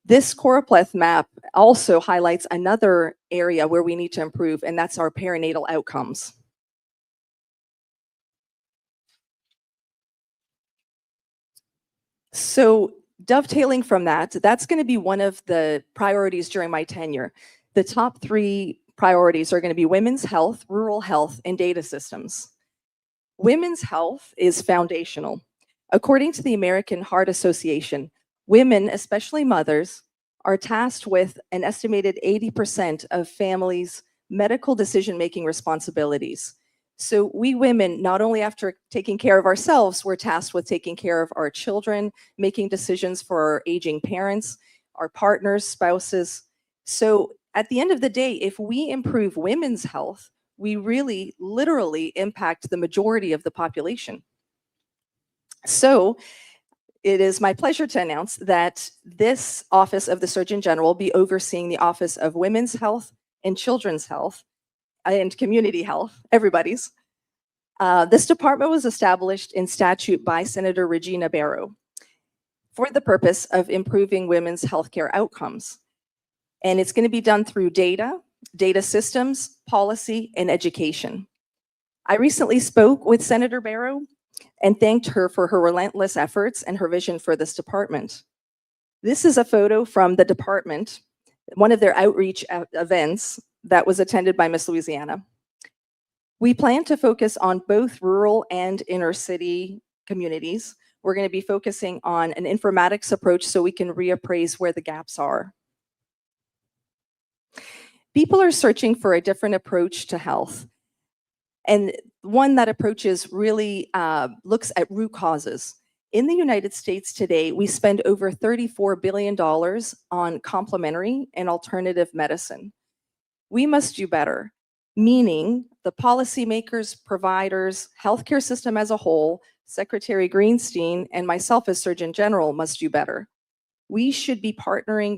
This choropleth map also highlights another area where we need to improve, and that's our perinatal outcomes. So dovetailing from that, that's going to be one of the priorities during my tenure. The top 3 priorities are going to be women's health, rural health, and data systems. Women's health is foundational. According to the American Heart Association, women, especially mothers, are tasked with an estimated 80% of families' medical decision-making responsibilities. So we women, not only after taking care of ourselves, we're tasked with taking care of our children, making decisions for our aging parents, our partners, spouses. So at the end of the day, if we improve women's health, we really literally impact the majority of the population. So it is my pleasure to announce that this Office of the Surgeon General will be overseeing the Office of Women's Health and Children's Health and Community Health, everybody's. This department was established in statute by Senator Regina Barrow for the purpose of improving women's healthcare outcomes. And it's going to be done through data systems, policy, and education. I recently spoke with Senator Barrow and thanked her for her relentless efforts and her vision for this department. This is a photo from the department, one of their outreach events that was attended by Miss Louisiana. We plan to focus on both rural and inner city communities. We're going to be focusing on an informatics approach so we can reappraise where the gaps are. People are searching for a different approach to health. And one that approaches really looks at root causes. In the United States today, we spend over $34 billion on complementary and alternative medicine. We must do better, meaning the policymakers, providers, healthcare system as a whole, Secretary Greenstein, and myself as Surgeon General must do better. We should be partnering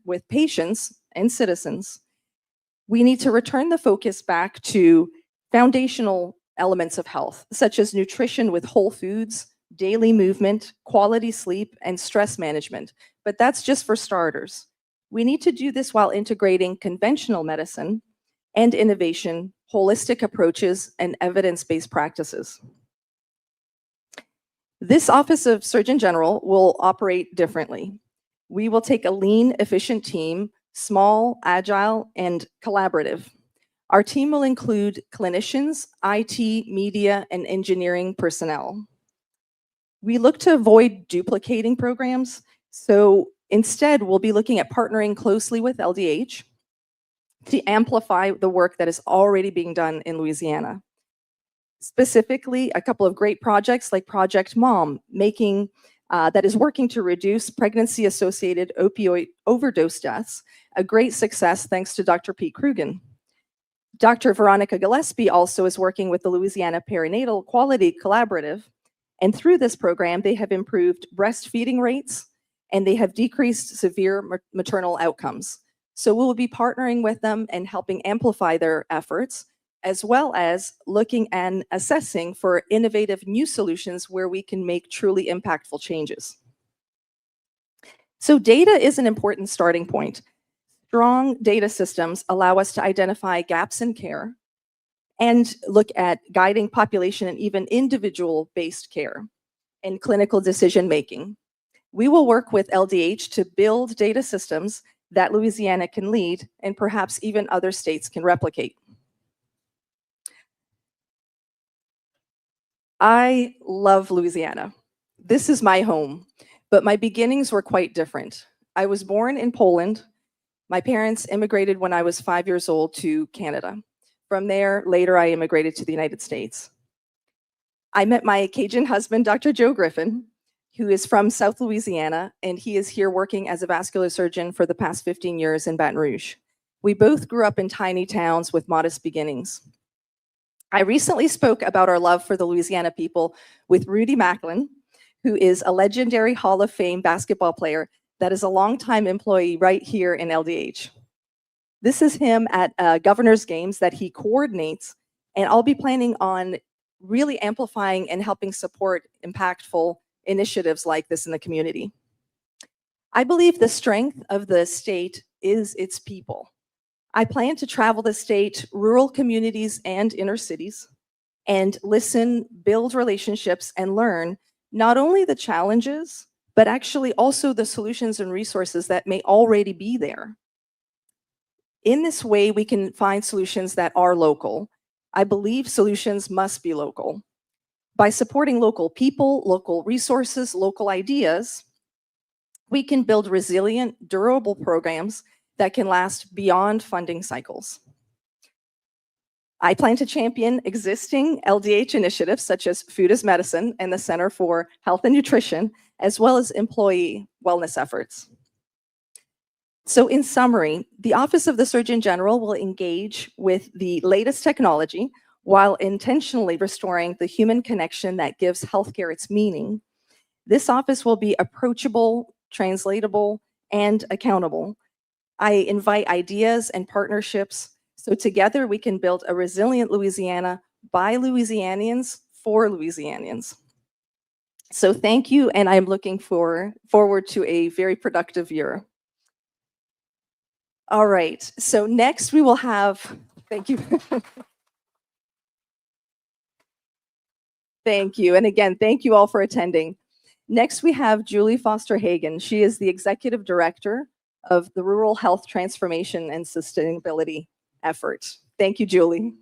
with patients and citizens. We need to return the focus back to foundational elements of health, such as nutrition with whole foods, daily movement, quality sleep, and stress management. But that's just for starters. We need to do this while integrating conventional medicine and innovation, holistic approaches, and evidence-based practices. This Office of Surgeon General will operate differently. We will take a lean, efficient team, small, agile, and collaborative. Our team will include clinicians, IT, media, and engineering personnel. We look to avoid duplicating programs, so instead we'll be looking at partnering closely with LDH to amplify the work that is already being done in Louisiana. Specifically, a couple of great projects like Project Mom, that is working to reduce pregnancy-associated opioid overdose deaths, a great success thanks to Dr. Pete Crugen. Dr. Veronica Gillespie also is working with the Louisiana Perinatal Quality Collaborative, and through this program, they have improved breastfeeding rates, and they have decreased severe maternal outcomes. So we'll be partnering with them and helping amplify their efforts, as well as looking and assessing for innovative new solutions where we can make truly impactful changes. So data is an important starting point. Strong data systems allow us to identify gaps in care and look at guiding population and even individual-based care and clinical decision-making. We will work with LDH to build data systems that Louisiana can lead and perhaps even other states can replicate. I love Louisiana. This is my home, but my beginnings were quite different. I was born in Poland. My parents immigrated when I was 5 years old to Canada. From there, later I immigrated to the United States. I met my Cajun husband, Dr. Joe Griffin, who is from South Louisiana, and he is here working as a vascular surgeon for the past 15 years in Baton Rouge. We both grew up in tiny towns with modest beginnings. I recently spoke about our love for the Louisiana people with Rudy Macklin, who is a legendary Hall of Fame basketball player that is a longtime employee right here in LDH. This is him at governor's games that he coordinates, and I'll be planning on really amplifying and helping support impactful initiatives like this in the community. I believe the strength of the state is its people. I plan to travel the state, rural communities, and inner cities, and listen, build relationships, and learn not only the challenges, but actually also the solutions and resources that may already be there. In this way, we can find solutions that are local. I believe solutions must be local. By supporting local people, local resources, local ideas, we can build resilient, durable programs that can last beyond funding cycles. I plan to champion existing LDH initiatives such as Food as Medicine and the Center for Health and Nutrition, as well as employee wellness efforts. So in summary, the Office of the Surgeon General will engage with the latest technology while intentionally restoring the human connection that gives healthcare its meaning. This office will be approachable, translatable, and accountable. I invite ideas and partnerships so together we can build a resilient Louisiana by Louisianians for Louisianians. So thank you, and I'm looking forward to a very productive year. All right, so next we will have, thank you. Thank you, and again, thank you all for attending. Next we have Julie Foster Hagan. She is the Executive Director of the Rural Health Transformation and Sustainability Effort. Thank you, Julie.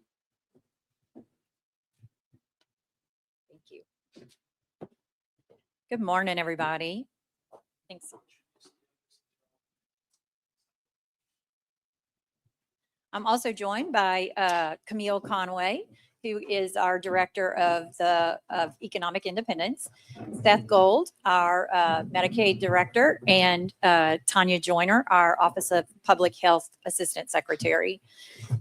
Thank you. Good morning, everybody. Thanks. I'm also joined by Camille Conway, who is our Director of Economic Independence, Seth Gold, our Medicaid Director, and Tanya Joyner, our Office of Public Health Assistant Secretary.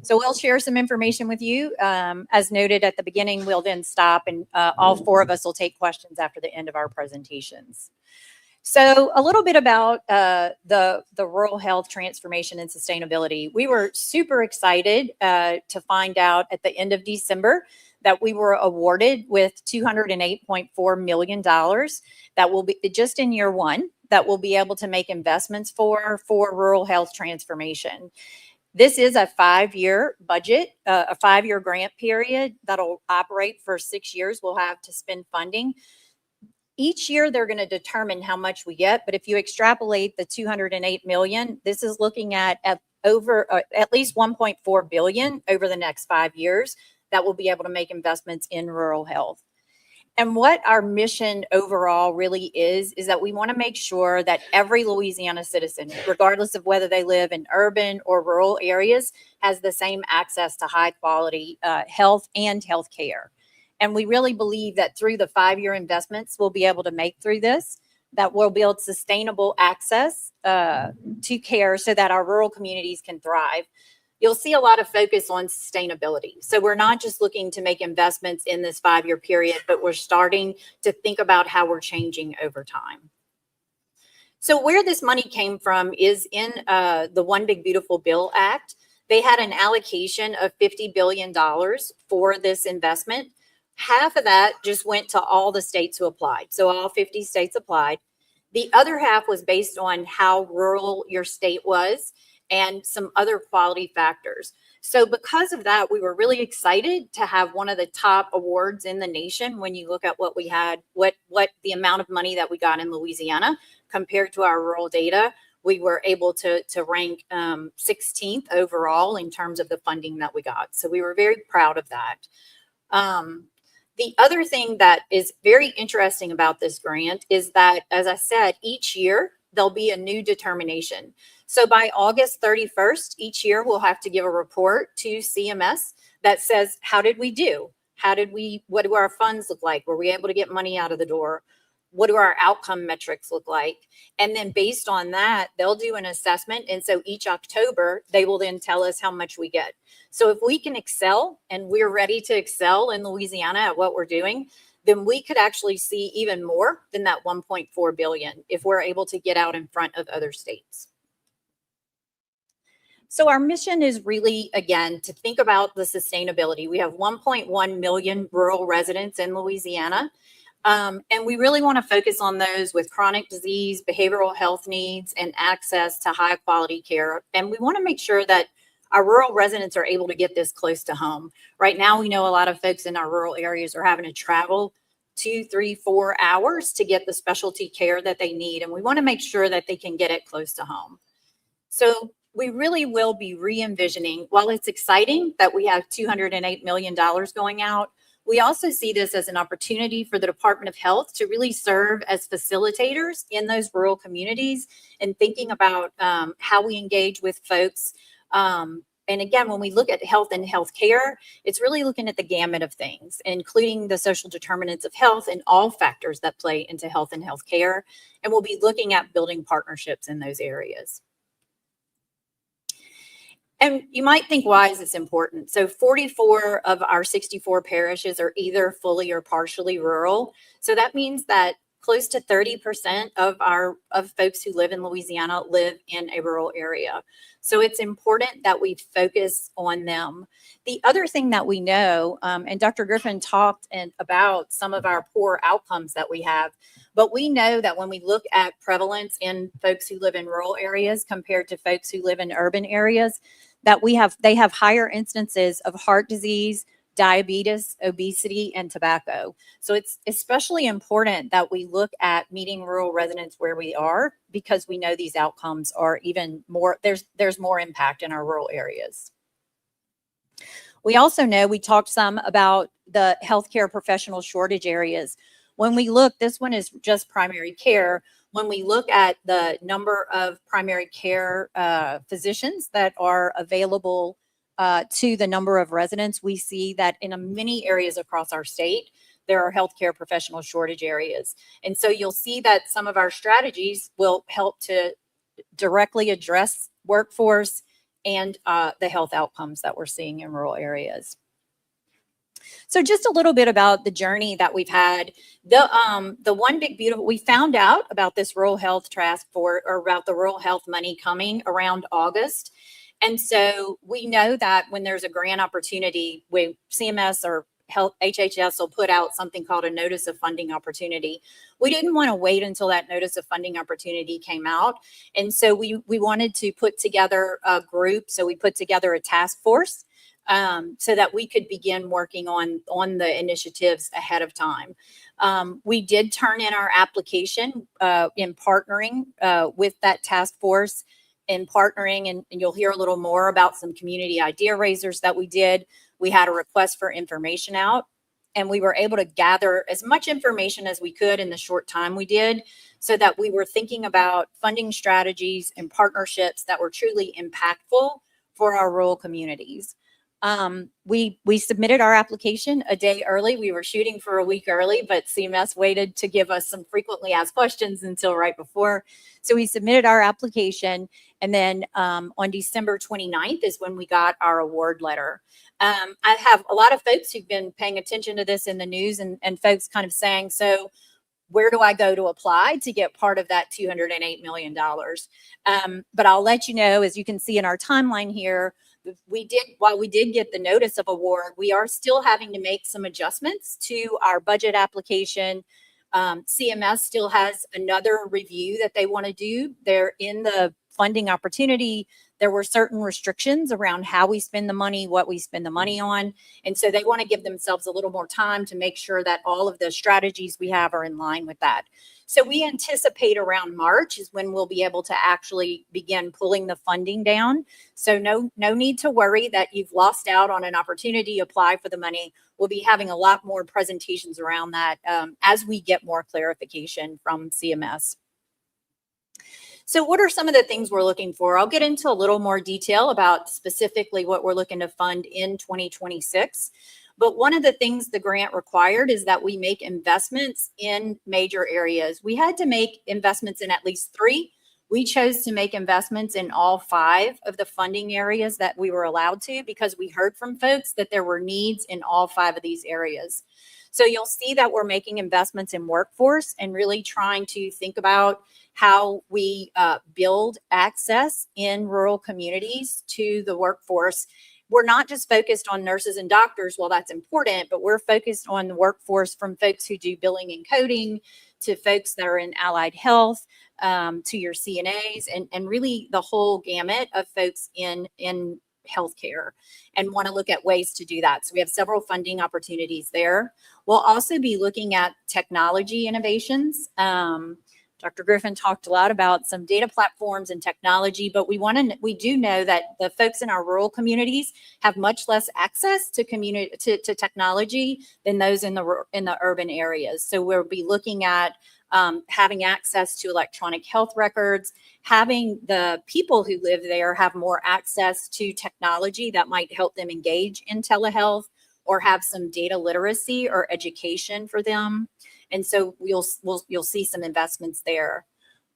So we'll share some information with you. As noted at the beginning, we'll then stop and all four of us will take questions after the end of our presentations. So a little bit about the rural health transformation and sustainability. We were super excited to find out at the end of December that we were awarded with $208.4 million that will be just in year one that we'll be able to make investments for rural health transformation. This is a 5-year budget, a 5-year grant period that'll operate for 6 years. We'll have to spend funding. Each year they're going to determine how much we get, but if you extrapolate the 208 million, this is looking at over at least 1.4 billion over the next 5 years that will be able to make investments in rural health. And what our mission overall really is that we want to make sure that every Louisiana citizen, regardless of whether they live in urban or rural areas, has the same access to high quality health and health care. And we really believe that through the 5-year investments we'll be able to make through this, that we'll build sustainable access to care so that our rural communities can thrive. You'll see a lot of focus on sustainability. So we're not just looking to make investments in this 5-year period, but we're starting to think about how we're changing over time. So where this money came from is in the One Big Beautiful Bill Act. They had an allocation of $50 billion for this investment. Half of that just went to all the states who applied. So all 50 states applied. The other half was based on how rural your state was and some other quality factors. So because of that, we were really excited to have one of the top awards in the nation when you look at what we had, what the amount of money that we got in Louisiana compared to our rural data. We were able to rank 16th overall in terms of the funding that we got. So we were very proud of that. The other thing that is very interesting about this grant is that, as I said, each year there'll be a new determination. So by August 31st, each year we'll have to give a report to CMS that says, how did we do? What do our funds look like? Were we able to get money out of the door? What do our outcome metrics look like? And then based on that, they'll do an assessment. And so each October, they will then tell us how much we get. So if we can excel and we're ready to excel in Louisiana at what we're doing, then we could actually see even more than that 1.4 billion if we're able to get out in front of other states. So our mission is really, again, to think about the sustainability. We have 1.1 million rural residents in Louisiana. And we really want to focus on those with chronic disease, behavioral health needs, and access to high quality care. And we want to make sure that our rural residents are able to get this close to home. Right now, we know a lot of folks in our rural areas are having to travel 2, 3, 4 hours to get the specialty care that they need. And we want to make sure that they can get it close to home. So we really will be re-envisioning, while it's exciting that we have $208 million going out, we also see this as an opportunity for the Department of Health to really serve as facilitators in those rural communities and thinking about how we engage with folks. And again, when we look at health and healthcare, it's really looking at the gamut of things, including the social determinants of health and all factors that play into health and healthcare. And we'll be looking at building partnerships in those areas. And you might think, why is this important? So 44 of our 64 parishes are either fully or partially rural. So that means that close to 30% of folks who live in Louisiana live in a rural area. So it's important that we focus on them. The other thing that we know, and Dr. Griffin talked about some of our poor outcomes that we have, but we know that when we look at prevalence in folks who live in rural areas compared to folks who live in urban areas, that they have higher instances of heart disease, diabetes, obesity, and tobacco. So it's especially important that we look at meeting rural residents where we are, because we know these outcomes are even more, there's more impact in our rural areas. We also know, we talked some about the healthcare professional shortage areas. When we look, this one is just primary care. When we look at the number of primary care physicians that are available to the number of residents, we see that in many areas across our state, there are healthcare professional shortage areas. And so you'll see that some of our strategies will help to directly address workforce and the health outcomes that we're seeing in rural areas. So just a little bit about the journey that we've had. The one big beautiful, we found out about this rural health task force, or about the rural health money coming around August. And so we know that when there's a grant opportunity, when CMS or HHS will put out something called a notice of funding opportunity. We didn't want to wait until that notice of funding opportunity came out. And so we wanted to put together a group. So we put together a task force so that we could begin working on the initiatives ahead of time. We did turn in our application in partnering with that task force, in partnering, and you'll hear a little more about some community idea raisers that we did. We had a request for information out, and we were able to gather as much information as we could in the short time we did, so that we were thinking about funding strategies and partnerships that were truly impactful for our rural communities. We submitted our application a day early. We were shooting for a week early, but CMS waited to give us some frequently asked questions until right before. So we submitted our application, and then on December 29th is when we got our award letter. I have a lot of folks who've been paying attention to this in the news, and folks kind of saying, so where do I go to apply to get part of that $208 million? But I'll let you know, as you can see in our timeline here, while we did get the notice of award, we are still having to make some adjustments to our budget application. CMS still has another review that they want to do. They're in the funding opportunity. There were certain restrictions around how we spend the money, what we spend the money on. And so they want to give themselves a little more time to make sure that all of the strategies we have are in line with that. So we anticipate around March is when we'll be able to actually begin pulling the funding down. So no need to worry that you've lost out on an opportunity to apply for the money. We'll be having a lot more presentations around that as we get more clarification from CMS. So what are some of the things we're looking for? I'll get into a little more detail about specifically what we're looking to fund in 2026. But one of the things the grant required is that we make investments in major areas. We had to make investments in at least 3. We chose to make investments in all 5 of the funding areas that we were allowed to, because we heard from folks that there were needs in all 5 of these areas. So you'll see that we're making investments in workforce and really trying to think about how we build access in rural communities to the workforce. We're not just focused on nurses and doctors, well, that's important, but we're focused on the workforce, from folks who do billing and coding to folks that are in allied health, to your CNAs, and really the whole gamut of folks in healthcare, and want to look at ways to do that. So we have several funding opportunities there. We'll also be looking at technology innovations. Dr. Griffin talked a lot about some data platforms and technology, but we do know that the folks in our rural communities have much less access to technology than those in the urban areas. So we'll be looking at having access to electronic health records, having the people who live there have more access to technology that might help them engage in telehealth, or have some data literacy or education for them. And so you'll see some investments there.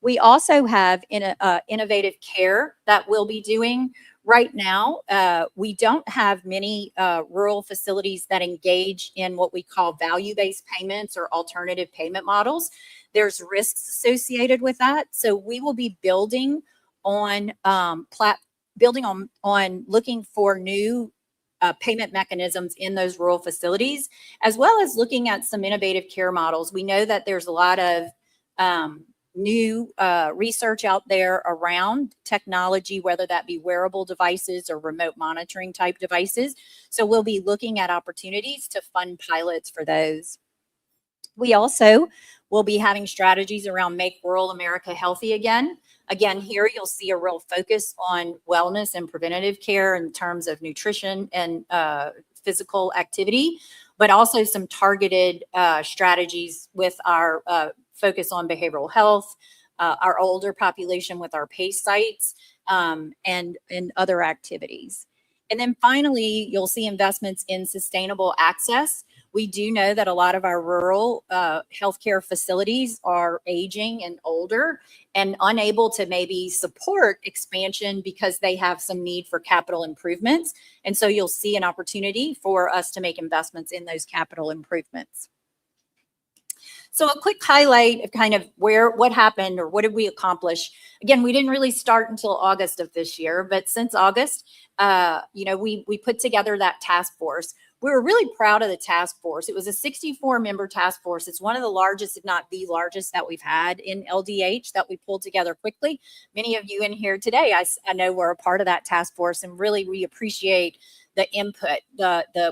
We also have innovative care that we'll be doing. Right now, we don't have many rural facilities that engage in what we call value-based payments or alternative payment models. There's risks associated with that. So we will be building on looking for new payment mechanisms in those rural facilities, as well as looking at some innovative care models. We know that there's a lot of new research out there around technology, whether that be wearable devices or remote monitoring type devices. So we'll be looking at opportunities to fund pilots for those. We also will be having strategies around Make Rural America Healthy Again. Again, here you'll see a real focus on wellness and preventative care in terms of nutrition and physical activity, but also some targeted strategies with our focus on behavioral health, our older population with our PACE sites, and other activities. And then finally, you'll see investments in sustainable access. We do know that a lot of our rural healthcare facilities are aging and older and unable to maybe support expansion because they have some need for capital improvements. And so you'll see an opportunity for us to make investments in those capital improvements. So a quick highlight of kind of what happened or what did we accomplish. Again, we didn't really start until August of this year, but since August, we put together that task force. We were really proud of the task force. It was a 64-member task force. It's one of the largest, if not the largest, that we've had in LDH that we pulled together quickly. Many of you in here today, I know were a part of that task force, and really we appreciate the input.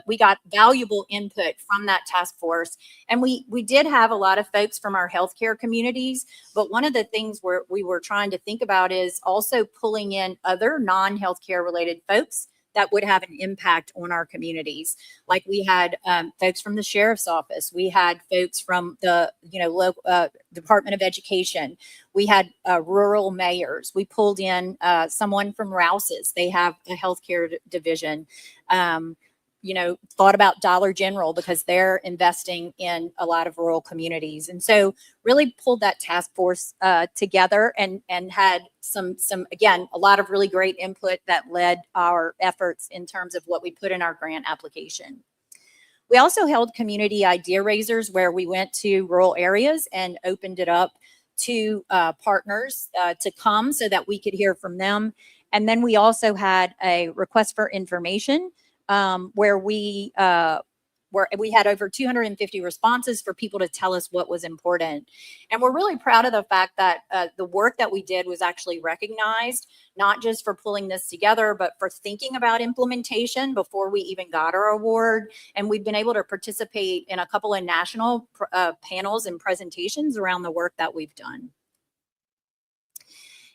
We got valuable input from that task force, and we did have a lot of folks from our healthcare communities. But one of the things we were trying to think about is also pulling in other non-healthcare related folks that would have an impact on our communities. Like we had folks from the sheriff's office. We had folks from the local Department of Education. We had rural mayors. We pulled in someone from Rouse's. They have a healthcare division. Thought about Dollar General because they're investing in a lot of rural communities. And so really pulled that task force together and had again, a lot of really great input that led our efforts in terms of what we put in our grant application. We also held community idea raisers where we went to rural areas and opened it up to partners to come so that we could hear from them. And then we also had a request for information where we had over 250 responses for people to tell us what was important. And we're really proud of the fact that the work that we did was actually recognized, not just for pulling this together, but for thinking about implementation before we even got our award. And we've been able to participate in a couple of national panels and presentations around the work that we've done.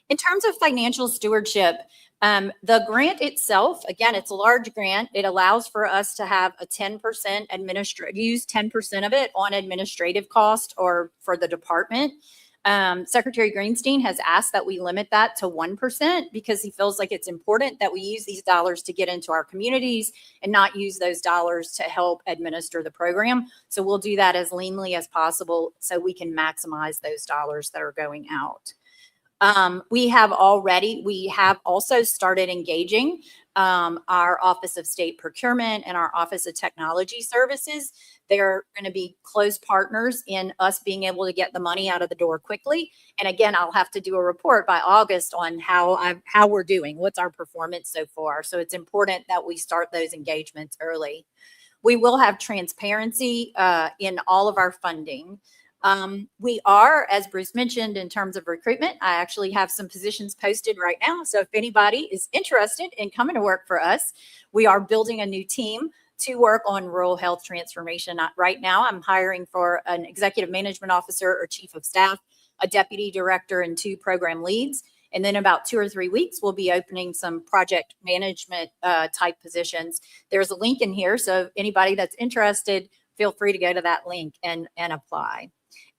In terms of financial stewardship, the grant itself, again, it's a large grant. It allows for us to have a 10% use 10% of it on administrative cost or for the department. Secretary Greenstein has asked that we limit that to 1% because he feels like it's important that we use these dollars to get into our communities and not use those dollars to help administer the program. So we'll do that as leanly as possible so we can maximize those dollars that are going out. We have also started engaging our Office of State Procurement and our Office of Technology Services. They're going to be close partners in us being able to get the money out of the door quickly. And again, I'll have to do a report by August on how we're doing, what's our performance so far. So it's important that we start those engagements early. We will have transparency in all of our funding. We are, as Bruce mentioned, in terms of recruitment, I actually have some positions posted right now. So if anybody is interested in coming to work for us, we are building a new team to work on rural health transformation. Right now, I'm hiring for an executive management officer or chief of staff, a deputy director, and 2 program leads. And then about 2 or 3 weeks, we'll be opening some project management type positions. There's a link in here. So if anybody that's interested, feel free to go to that link and apply.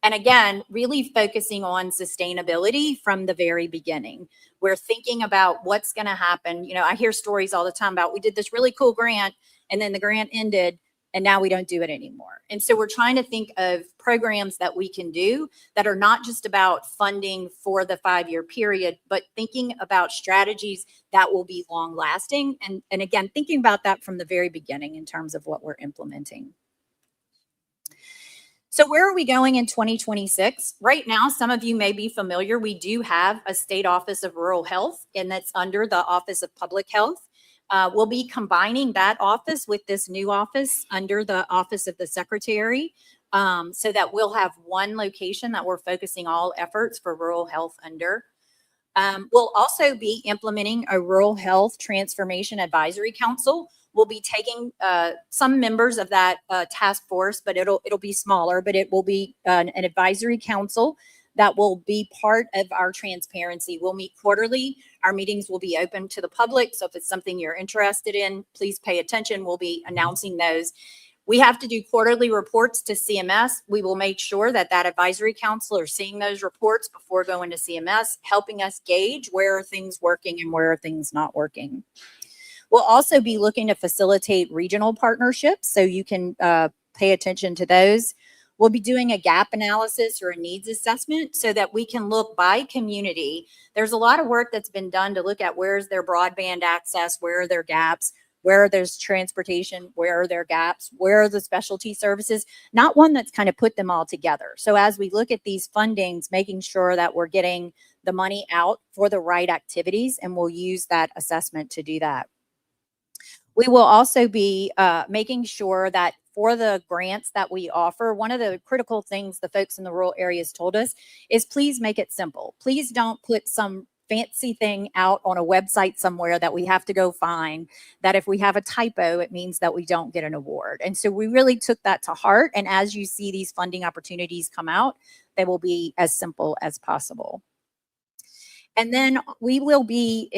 And again, really focusing on sustainability from the very beginning. We're thinking about what's going to happen. I hear stories all the time about we did this really cool grant and then the grant ended and now we don't do it anymore. And so we're trying to think of programs that we can do that are not just about funding for the 5-year period, but thinking about strategies that will be long lasting. And again, thinking about that from the very beginning in terms of what we're implementing. So where are we going in 2026? Right now, some of you may be familiar. We do have a state office of rural health, and that's under the Office of Public Health. We'll be combining that office with this new office under the Office of the Secretary, so that we'll have one location that we're focusing all efforts for rural health under. We'll also be implementing a Rural Health Transformation Advisory Council. We'll be taking some members of that task force, but it'll be smaller, but it will be an advisory council that will be part of our transparency. We'll meet quarterly. Our meetings will be open to the public. So if it's something you're interested in, please pay attention. We'll be announcing those. We have to do quarterly reports to CMS. We will make sure that advisory council are seeing those reports before going to CMS, helping us gauge where are things working and where are things not working. We'll also be looking to facilitate regional partnerships so you can pay attention to those. We'll be doing a gap analysis or a needs assessment so that we can look by community. There's a lot of work that's been done to look at where's their broadband access, where are their gaps, where there's transportation, where are their gaps, where are the specialty services, not one that's kind of put them all together. So as we look at these fundings, making sure that we're getting the money out for the right activities, and we'll use that assessment to do that. We will also be making sure that for the grants that we offer, one of the critical things the folks in the rural areas told us is please make it simple. Please don't put some fancy thing out on a website somewhere that we have to go find, that if we have a typo, it means that we don't get an award. And so we really took that to heart. And as you see these funding opportunities come out, they will be as simple as possible. And then we will be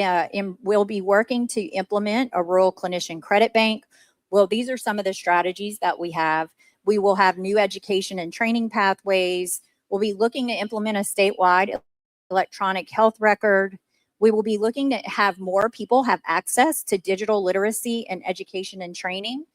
working to implement a rural clinician credit bank. Well, these are some of the strategies that we have. We will have new education and training pathways. We'll be looking to implement a statewide electronic health record. We will be looking to have more people have access to digital literacy and education and training,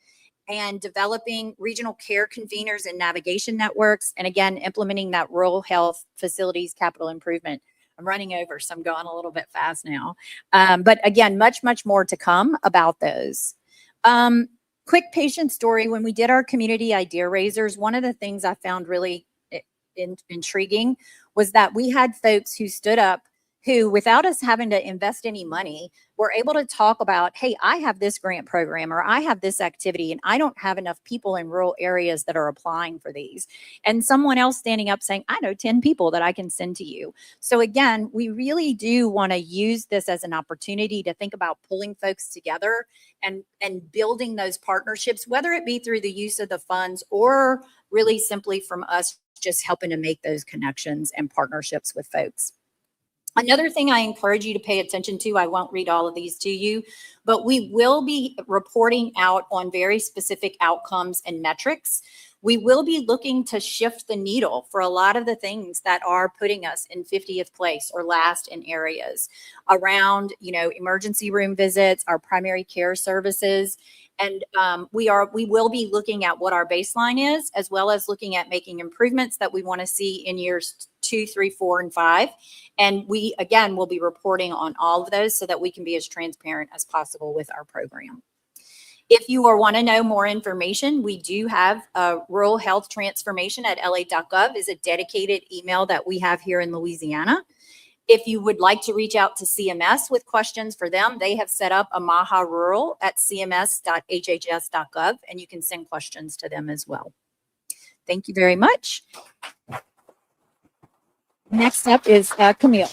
and developing regional care conveners and navigation networks. And again, implementing that rural health facilities capital improvement. I'm running over, so I'm going a little bit fast now. But again, much, much more to come about those. Quick patient story. When we did our community idea raisers, one of the things I found really intriguing was that we had folks who stood up who, without us having to invest any money, were able to talk about, hey, I have this grant program or I have this activity and I don't have enough people in rural areas that are applying for these. And someone else standing up saying, I know 10 people that I can send to you. So again, we really do want to use this as an opportunity to think about pulling folks together and building those partnerships, whether it be through the use of the funds or really simply from us just helping to make those connections and partnerships with folks. Another thing I encourage you to pay attention to, I won't read all of these to you, but we will be reporting out on very specific outcomes and metrics. We will be looking to shift the needle for a lot of the things that are putting us in 50th place or last in areas around, emergency room visits, our primary care services. And we will be looking at what our baseline is, as well as looking at making improvements that we want to see in years 2, 3, 4, and 5. And we, again, will be reporting on all of those so that we can be as transparent as possible with our program. If you want to know more information, we do have a rural health transformation at la.gov is a dedicated email that we have here in Louisiana. If you would like to reach out to CMS with questions for them, they have set up a Maha Rural at cms.hhs.gov, and you can send questions to them as well. Thank you very much. Next up is Camille.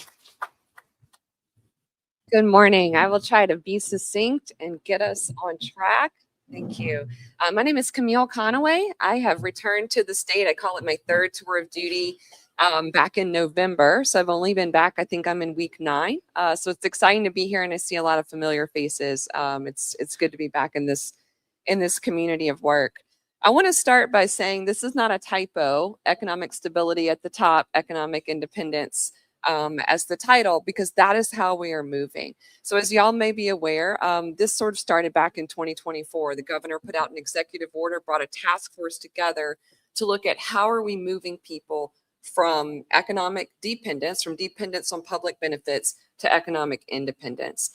Good morning. I will try to be succinct and get us on track. Thank you. My name is Camille Conaway. I have returned to the state. I call it my third tour of duty back in November. So I've only been back, I think I'm in week 9. So it's exciting to be here and I see a lot of familiar faces. It's good to be back in this community of work. I want to start by saying this is not a typo, economic stability at the top, economic independence as the title, because that is how we are moving. So as y'all may be aware, this sort of started back in 2024. The governor put out an executive order, brought a task force together to look at how are we moving people from economic dependence, from dependence on public benefits to economic independence.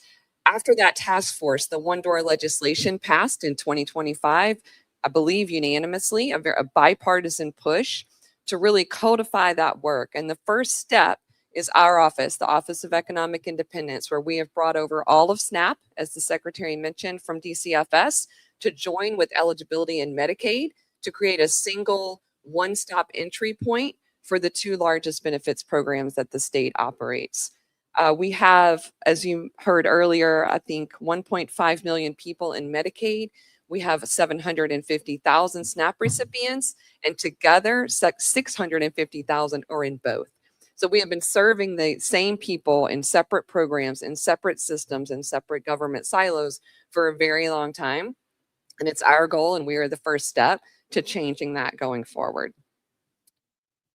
After that task force, the one-door legislation passed in 2025, I believe unanimously, a bipartisan push to really codify that work. And the first step is our office, the Office of Economic Independence, where we have brought over all of SNAP, as the Secretary mentioned, from DCFS to join with eligibility and Medicaid to create a single one-stop entry point for the 2 largest benefits programs that the state operates. We have, as you heard earlier, I think 1.5 million people in Medicaid. We have 750,000 SNAP recipients, and together 650,000 are in both. So we have been serving the same people in separate programs, in separate systems, in separate government silos for a very long time. And it's our goal, and we are the first step to changing that going forward.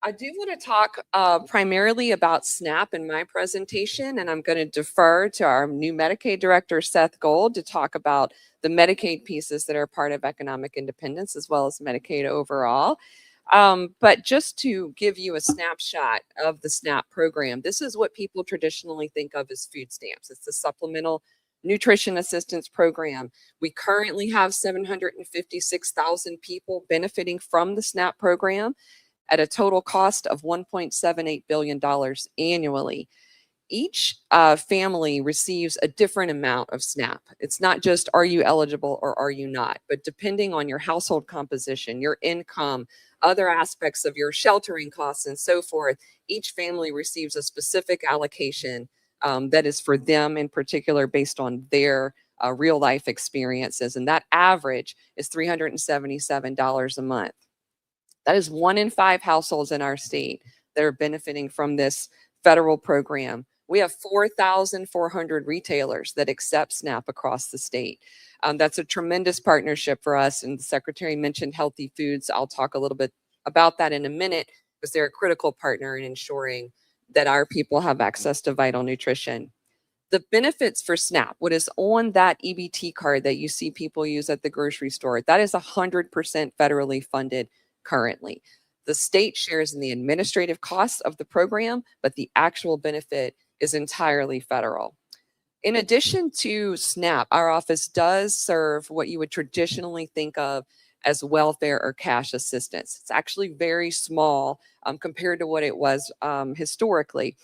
I do want to talk primarily about SNAP in my presentation, and I'm going to defer to our new Medicaid director, Seth Gold, to talk about the Medicaid pieces that are part of economic independence as well as Medicaid overall. But just to give you a snapshot of the SNAP program, this is what people traditionally think of as food stamps. It's the Supplemental Nutrition Assistance Program. We currently have 756,000 people benefiting from the SNAP program at a total cost of $1.78 billion annually. Each family receives a different amount of SNAP. It's not just are you eligible or are you not, but depending on your household composition, your income, other aspects of your sheltering costs and so forth, each family receives a specific allocation that is for them in particular based on their real life experiences. And that average is $377 a month. That is 1 in 5 households in our state that are benefiting from this federal program. We have 4,400 retailers that accept SNAP across the state. That's a tremendous partnership for us. And the Secretary mentioned healthy foods. I'll talk a little bit about that in a minute because they're a critical partner in ensuring that our people have access to vital nutrition. The benefits for SNAP, what is on that EBT card that you see people use at the grocery store, that is 100% federally funded currently. The state shares in the administrative costs of the program, but the actual benefit is entirely federal. In addition to SNAP, our office does serve what you would traditionally think of as welfare or cash assistance. It's actually very small compared to what it was historically.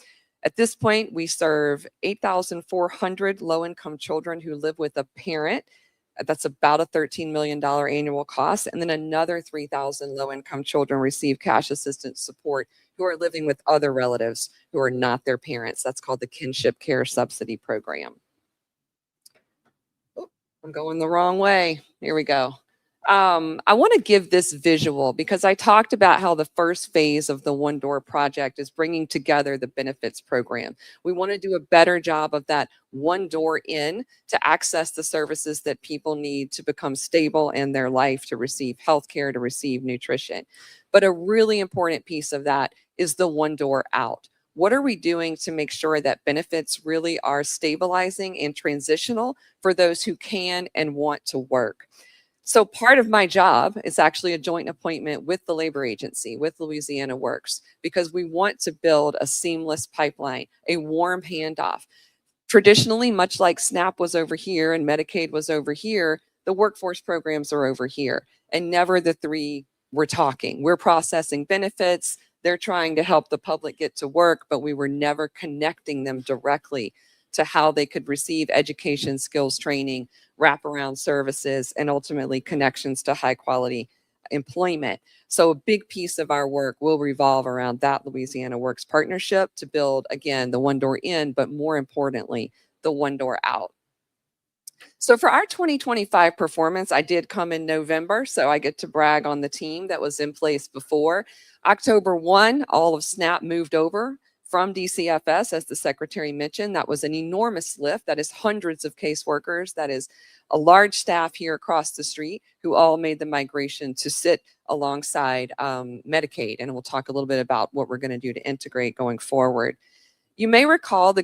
At this point, we serve 8,400 low-income children who live with a parent. That's about a $13 million annual cost. And then another 3,000 low-income children receive cash assistance support who are living with other relatives who are not their parents. That's called the Kinship Care Subsidy Program. Oh, I'm going the wrong way. Here we go. I want to give this visual because I talked about how the first phase of the One Door project is bringing together the benefits program. We want to do a better job of that one door in to access the services that people need to become stable in their life, to receive health care, to receive nutrition. But a really important piece of that is the one door out. What are we doing to make sure that benefits really are stabilizing and transitional for those who can and want to work? So part of my job is actually a joint appointment with the labor agency, with Louisiana Works, because we want to build a seamless pipeline, a warm handoff. Traditionally, much like SNAP was over here and Medicaid was over here, the workforce programs are over here, and never the three were talking. We're processing benefits. They're trying to help the public get to work, but we were never connecting them directly to how they could receive education, skills training, wraparound services, and ultimately connections to high quality employment. So a big piece of our work will revolve around that Louisiana Works partnership to build, again, the one door in, but more importantly, the one door out. So for our 2025 performance, I did come in November, so I get to brag on the team that was in place before. October 1, all of SNAP moved over from DCFS, as the Secretary mentioned. That was an enormous lift. That is hundreds of caseworkers. That is a large staff here across the street who all made the migration to sit alongside Medicaid. And we'll talk a little bit about what we're going to do to integrate going forward. You may recall the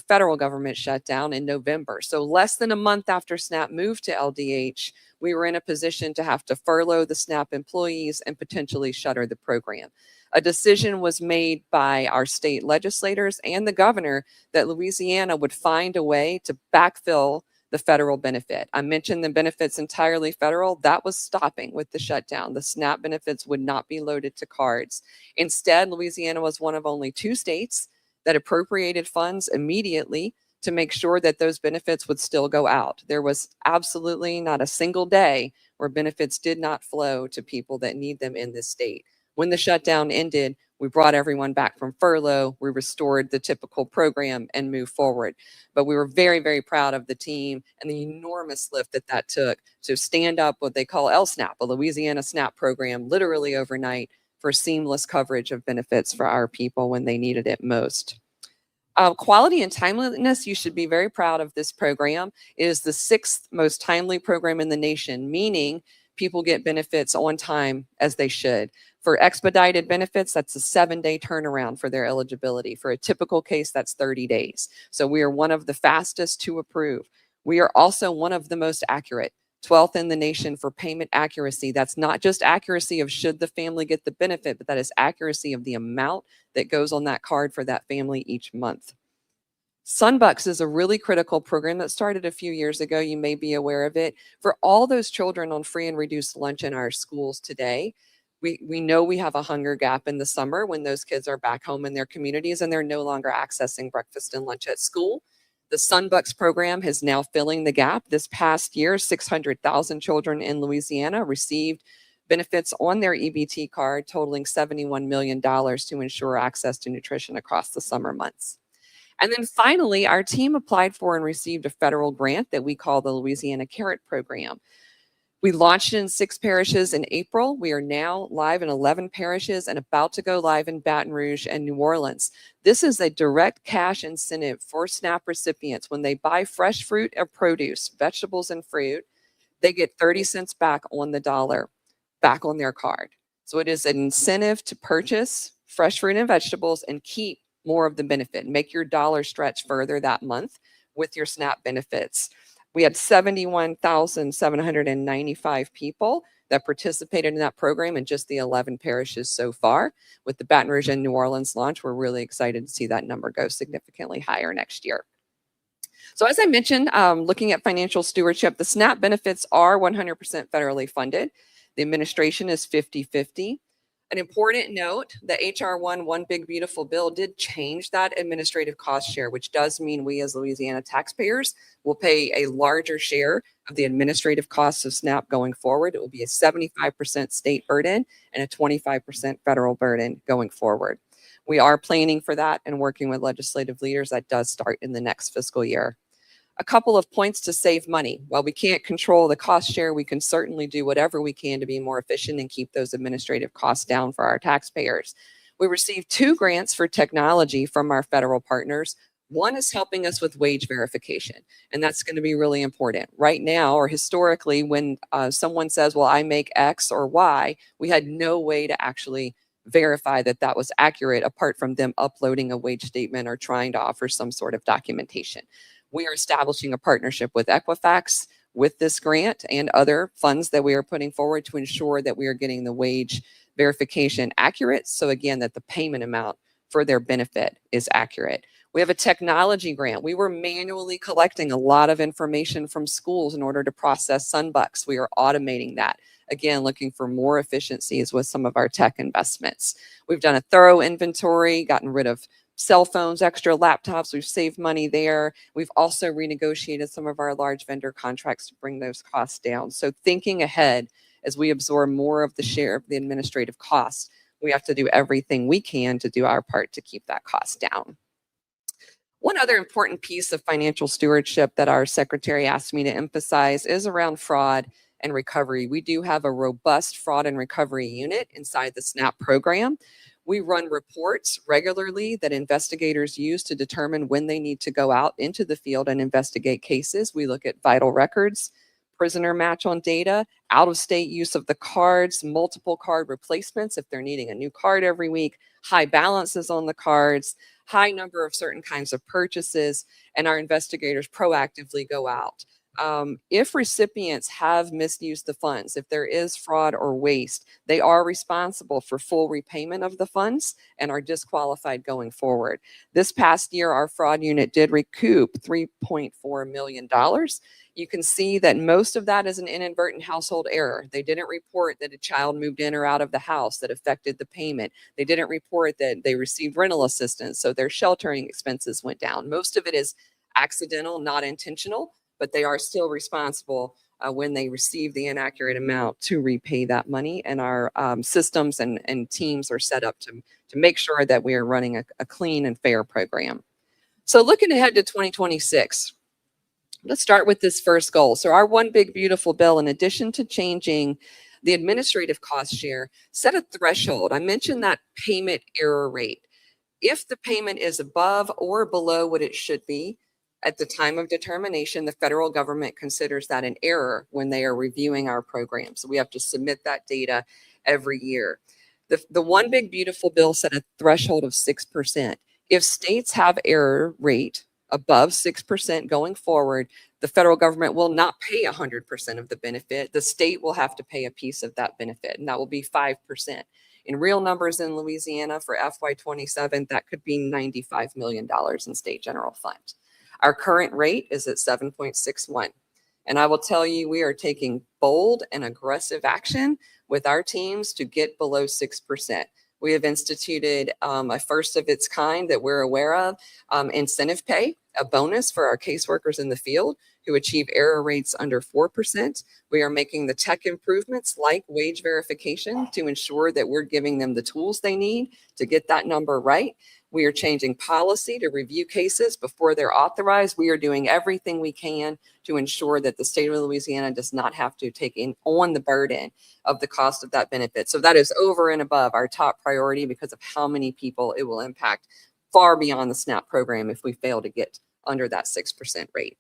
federal government shut down in November. So less than a month after SNAP moved to LDH, we were in a position to have to furlough the SNAP employees and potentially shutter the program. A decision was made by our state legislators and the governor that Louisiana would find a way to backfill the federal benefit. I mentioned the benefits entirely federal. That was stopping with the shutdown. The SNAP benefits would not be loaded to cards. Instead, Louisiana was one of only 2 states that appropriated funds immediately to make sure that those benefits would still go out. There was absolutely not a single day where benefits did not flow to people that need them in this state. When the shutdown ended, we brought everyone back from furlough, we restored the typical program and moved forward. But we were very, very proud of the team and the enormous lift that took to stand up what they call LSNAP, a Louisiana SNAP program, literally overnight, for seamless coverage of benefits for our people when they needed it most. Quality and timeliness, you should be very proud of this program. It is the 6th most timely program in the nation, meaning people get benefits on time as they should. For expedited benefits, that's a 7-day turnaround for their eligibility. For a typical case, that's 30 days. So we are one of the fastest to approve. We are also one of the most accurate, 12th in the nation for payment accuracy. That's not just accuracy of should the family get the benefit, but that is accuracy of the amount that goes on that card for that family each month. Sunbucks is a really critical program that started a few years ago. You may be aware of it. For all those children on free and reduced lunch in our schools today, we know we have a hunger gap in the summer when those kids are back home in their communities and they're no longer accessing breakfast and lunch at school. The Sunbucks program is now filling the gap. This past year, 600,000 children in Louisiana received benefits on their EBT card, totaling $71 million to ensure access to nutrition across the summer months. And then finally, our team applied for and received a federal grant that we call the Louisiana Carrot Program. We launched it in 6 parishes in April. We are now live in 11 parishes and about to go live in Baton Rouge and New Orleans. This is a direct cash incentive for SNAP recipients. When they buy fresh fruit or produce, vegetables and fruit, they get 30 cents back on the dollar, back on their card. So it is an incentive to purchase fresh fruit and vegetables and keep more of the benefit. Make your dollar stretch further that month with your SNAP benefits. We had 71,795 people that participated in that program in just the 11 parishes so far. With the Baton Rouge and New Orleans launch, we're really excited to see that number go significantly higher next year. So as I mentioned, looking at financial stewardship, the SNAP benefits are 100% federally funded. The administration is 50-50. An important note, the HR 1 One Big Beautiful Bill did change that administrative cost share, which does mean we as Louisiana taxpayers will pay a larger share of the administrative costs of SNAP going forward. It will be a 75% state burden and a 25% federal burden going forward. We are planning for that and working with legislative leaders. That does start in the next fiscal year. A couple of points to save money. While we can't control the cost share, we can certainly do whatever we can to be more efficient and keep those administrative costs down for our taxpayers. We received 2 grants for technology from our federal partners. One is helping us with wage verification, and that's going to be really important. Right now, or historically, when someone says, well, I make X or Y, we had no way to actually verify that that was accurate apart from them uploading a wage statement or trying to offer some sort of documentation. We are establishing a partnership with Equifax with this grant and other funds that we are putting forward to ensure that we are getting the wage verification accurate. So again, that the payment amount for their benefit is accurate. We have a technology grant. We were manually collecting a lot of information from schools in order to process Sunbucks. We are automating that. Again, looking for more efficiencies with some of our tech investments. We've done a thorough inventory, gotten rid of cell phones, extra laptops. We've saved money there. We've also renegotiated some of our large vendor contracts to bring those costs down. So thinking ahead as we absorb more of the share of the administrative costs, we have to do everything we can to do our part to keep that cost down. One other important piece of financial stewardship that our secretary asked me to emphasize is around fraud and recovery. We do have a robust fraud and recovery unit inside the SNAP program. We run reports regularly that investigators use to determine when they need to go out into the field and investigate cases. We look at vital records, prisoner match on data, out-of-state use of the cards, multiple card replacements if they're needing a new card every week, high balances on the cards, high number of certain kinds of purchases, and our investigators proactively go out. If recipients have misused the funds, if there is fraud or waste, they are responsible for full repayment of the funds and are disqualified going forward. This past year, our fraud unit did recoup $3.4 million. You can see that most of that is an inadvertent household error. They didn't report that a child moved in or out of the house that affected the payment. They didn't report that they received rental assistance, so their sheltering expenses went down. Most of it is accidental, not intentional, but they are still responsible when they receive the inaccurate amount to repay that money. And our systems and teams are set up to make sure that we are running a clean and fair program. So looking ahead to 2026, let's start with this first goal. So our One Big Beautiful Bill, in addition to changing the administrative cost share, set a threshold. I mentioned that payment error rate. If the payment is above or below what it should be, at the time of determination, the federal government considers that an error when they are reviewing our program. So we have to submit that data every year. The one big beautiful bill set a threshold of 6%. If states have error rate above 6% going forward, the federal government will not pay 100% of the benefit. The state will have to pay a piece of that benefit, and that will be 5%. In real numbers in Louisiana for FY27, that could be $95 million in state general fund. Our current rate is at 7.61. And I will tell you, we are taking bold and aggressive action with our teams to get below 6%. We have instituted a first of its kind that we're aware of, incentive pay, a bonus for our caseworkers in the field who achieve error rates under 4%. We are making the tech improvements like wage verification to ensure that we're giving them the tools they need to get that number right. We are changing policy to review cases before they're authorized. We are doing everything we can to ensure that the state of Louisiana does not have to take on the burden of the cost of that benefit. So that is over and above our top priority because of how many people it will impact, far beyond the SNAP program if we fail to get under that 6% rate.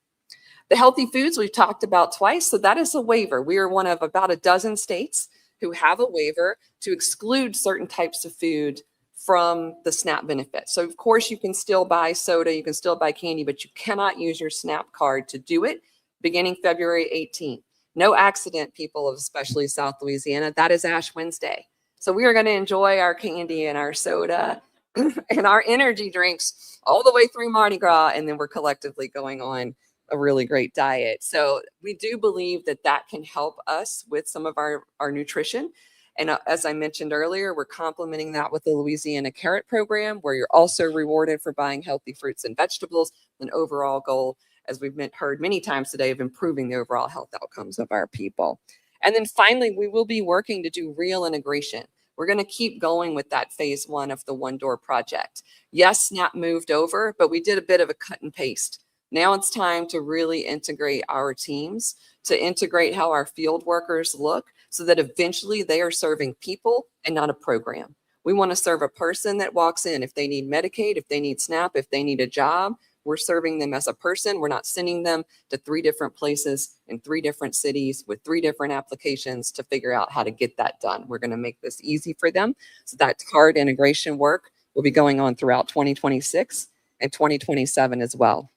The healthy foods we've talked about twice. So that is a waiver. We are one of about a dozen states who have a waiver to exclude certain types of food from the SNAP benefit. So of course you can still buy soda, you can still buy candy, but you cannot use your SNAP card to do it beginning February 18th. No accident, people of especially South Louisiana. That is Ash Wednesday. So we are going to enjoy our candy and our soda and our energy drinks all the way through Mardi Gras, and then we're collectively going on a really great diet. So we do believe that that can help us with some of our nutrition. And as I mentioned earlier, we're complementing that with the Louisiana Carrot Program, where you're also rewarded for buying healthy fruits and vegetables, an overall goal, as we've heard many times today, of improving the overall health outcomes of our people. And then finally, we will be working to do real integration. We're going to keep going with that phase 1 of the One Door project. Yes, SNAP moved over, but we did a bit of a cut and paste. Now it's time to really integrate our teams, to integrate how our field workers look so that eventually they are serving people and not a program. We want to serve a person that walks in. If they need Medicaid, if they need SNAP, if they need a job, we're serving them as a person. We're not sending them to 3 different places in 3 different cities with 3 different applications to figure out how to get that done. We're going to make this easy for them. So that card integration work will be going on throughout 2026 and 2027 as well.